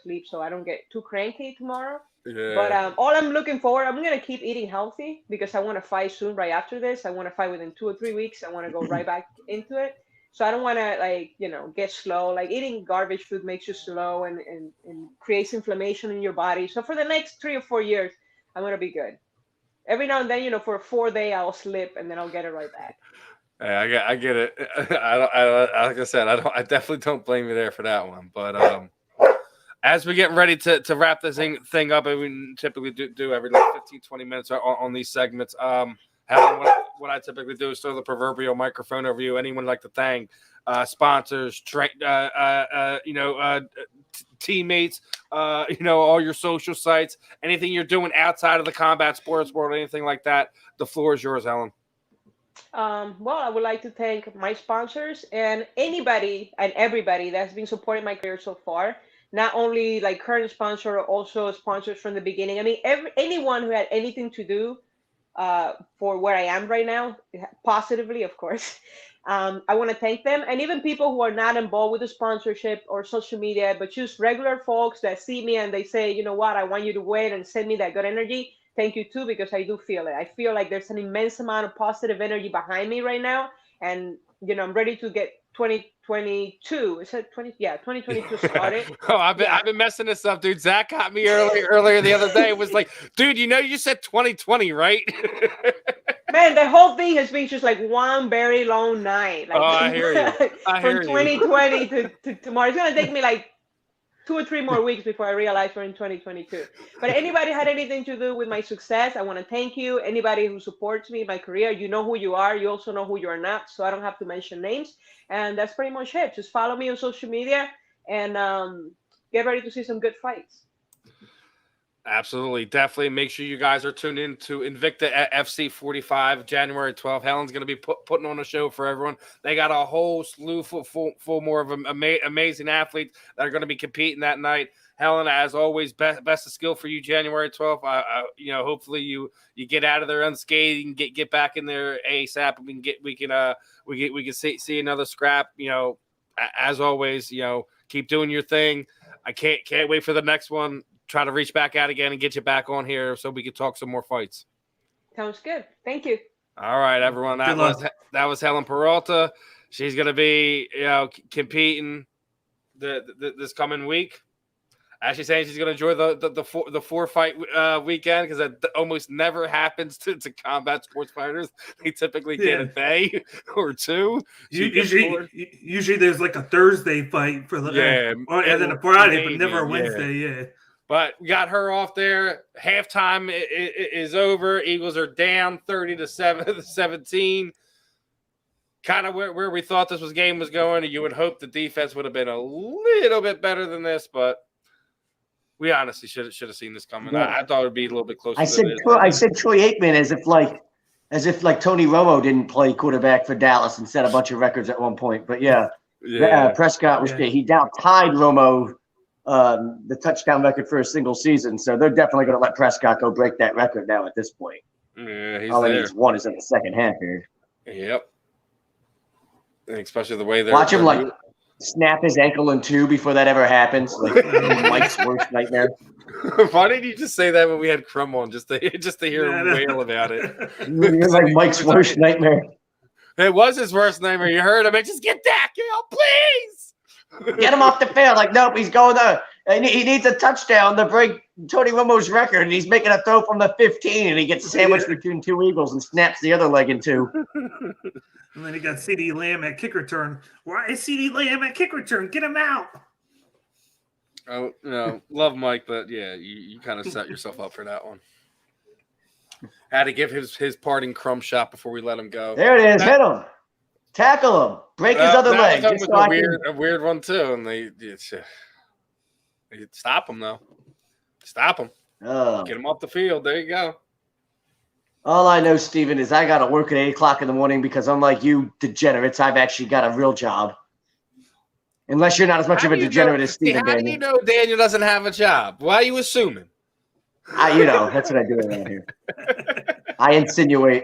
sleep, so I don't get too cranky tomorrow. Yeah. But all I'm looking forward, I'm gonna keep eating healthy, because I want to fight soon. Right after this, I want to fight within 2 or 3 weeks. I want to go right back into it. So I don't want to get slow. Like, eating garbage food makes you slow and creates inflammation in your body. So for the next 3 or 4 years, I'm gonna be good. Every now and then, for a 4-day, I'll slip, and then I'll get it right back. Yeah, I get it. Like I said, I definitely don't blame you there for that one. But as we get ready to wrap this thing up, and we typically do every 15-20 minutes on these segments. What I typically do is throw the proverbial microphone over you. Anyone like to thank sponsors, teammates, all your social sites, anything you're doing outside of the combat sports world, anything like that. The floor is yours, Helen. Well, I would like to thank my sponsors and anybody and everybody that's been supporting my career so far. Not only like current sponsor, also sponsors from the beginning. I mean, anyone who had anything to do for where I am right now, positively, of course. I want to thank them, and even people who are not involved with the sponsorship or social media, but just regular folks that see me and they say, you know what, I want you to win, and send me that good energy. Thank you too, because I do feel it. I feel like there's an immense amount of positive energy behind me right now, and I'm ready to get 2022. Is it 20? Yeah, 2022 started. I've been messing this up, dude. Zach got me earlier the other day. It was like, dude, you said 2020, right? Man, the whole thing has been just like one very long night. Like, I hear you. From 2020 to tomorrow. It's gonna take me like 2 or 3 more weeks before I realize we're in 2022. But anybody had anything to do with my success, I want to thank you. Anybody who supports me in my career, you know who you are. You also know who you are not, so I don't have to mention names. And that's pretty much it. Just follow me on social media and get ready to see some good fights. Absolutely. Definitely make sure you guys are tuned in to Invicta FC 45, January 12th. Helen's going to be putting on a show for everyone. They got a whole slew full more of amazing athletes that are going to be competing that night. Helen, as always, best of skill for you January 12th. Hopefully you get out of there unscathed and get back in there ASAP. We can see another scrap. As always, keep doing your thing. I can't wait for the next one. Try to reach back out again and get you back on here so we can talk some more fights. Sounds good. Thank you. All right, everyone. That was Helen Peralta. She's going to be competing this coming week. Actually saying she's going to enjoy the 4-fight weekend because that almost never happens to combat sports fighters. They typically get a day or two. Usually there's like a Thursday fight for the and then a Friday, but never a Wednesday. Yeah. But we got her off there. Halftime is over. Eagles are down 30-17. Kind of where we thought this game was going. You would hope the defense would have been a little bit better than this, but we honestly should have seen this coming. Yeah. I thought it would be a little bit closer. I said Troy Aikman as if Tony Romo didn't play quarterback for Dallas and set a bunch of records at one point. But Prescott was he now tied Romo the touchdown record for a single season. So they're definitely going to let Prescott go break that record now at this point. Yeah, all he needs one is in the second half here. Yep. And especially the way they're watch him snap his ankle in two before that ever happens. Like Mike's worst nightmare. Why didn't you just say that when we had Crum on just to hear him wail about it? You're like Mike's worst nightmare. It was his worst nightmare. You heard him. Just get that girl, please. Get him off the field. Like, nope, he's going there. And he needs a touchdown to break Tony Romo's record. And he's making a throw from the 15, and he gets sandwiched between two Eagles and snaps the other leg in two. And then he got CeeDee Lamb at kick return. Why is CeeDee Lamb at kick return? Get him out. Oh, love Mike, but yeah, you kind of set yourself up for that one. Had to give his parting crumb shot before we let him go. There it is. Hit him. Tackle him. Break his other leg. That was a weird one, too. And they stop him, though. Stop him. Get him off the field. There you go. All I know, Steven, is I got to work at 8 o'clock in the morning because unlike you degenerates, I've actually got a real job. Unless you're not as much of a degenerate as Steven. How do you know Daniel doesn't have a job? Why are you assuming? That's what I do around here. I insinuate.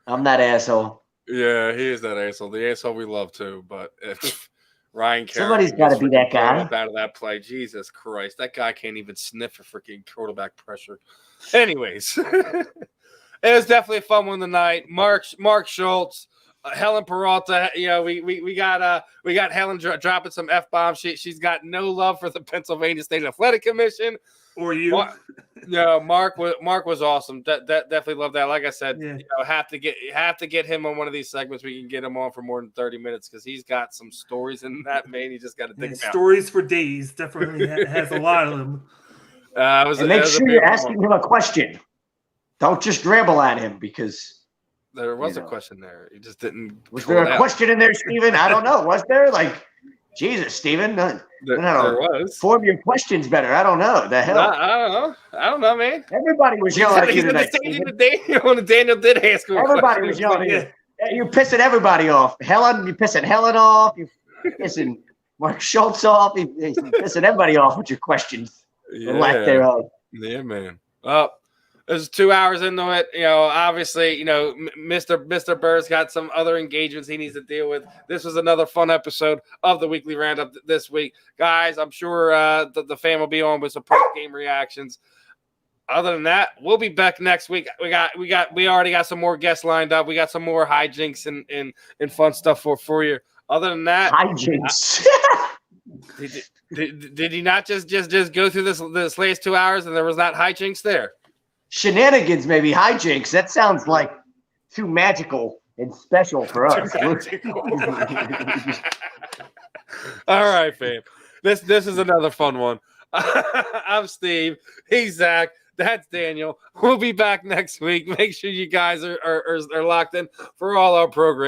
I'm that asshole. Yeah, he is that asshole. The asshole we love too, but if Ryan Carey, somebody's got to be that guy. Out of that play, Jesus Christ, that guy can't even sniff for freaking quarterback pressure. Anyways, it was definitely a fun one tonight. Mark Schultz, Helen Peralta. We got Helen dropping some F-bombs. She's got no love for the Pennsylvania State Athletic Commission. Or you? Mark was awesome. Definitely love that. Like I said, have to get him on one of these segments. We can get him on for more than 30 minutes because he's got some stories in that man. You just got to think about stories for days. Definitely has a lot of them. Make sure you're asking him a question. Don't just ramble at him because there was a question there. He just didn't. Was there a question in there, Steven? I don't know. Was there? Jesus, Steven. There was. Form your questions better. I don't know. The hell? I don't know, man. Everybody was yelling at you tonight. Daniel did ask him. Everybody was yelling at you. You're pissing everybody off. Helen, you're pissing Helen off. You're pissing Mark Schultz off. You're pissing everybody off with your questions. The lack thereof. Yeah, man. Well, there's 2 hours into it. Obviously, Mr. Burr's got some other engagements he needs to deal with. This was another fun episode of the Weekly Roundup this week. Guys, I'm sure the fan will be on with some post-game reactions. Other than that, we'll be back next week. We already got some more guests lined up. We got some more hijinks and fun stuff for you. Other than that, hijinks. Did he not just go through this last 2 hours and there was not hijinks there? Shenanigans, maybe hijinks. That sounds like too magical and special for us. All right, fam. This is another fun one. I'm Steve. He's Zach. That's Daniel. We'll be back next week. Make sure you guys are locked in for all our programs.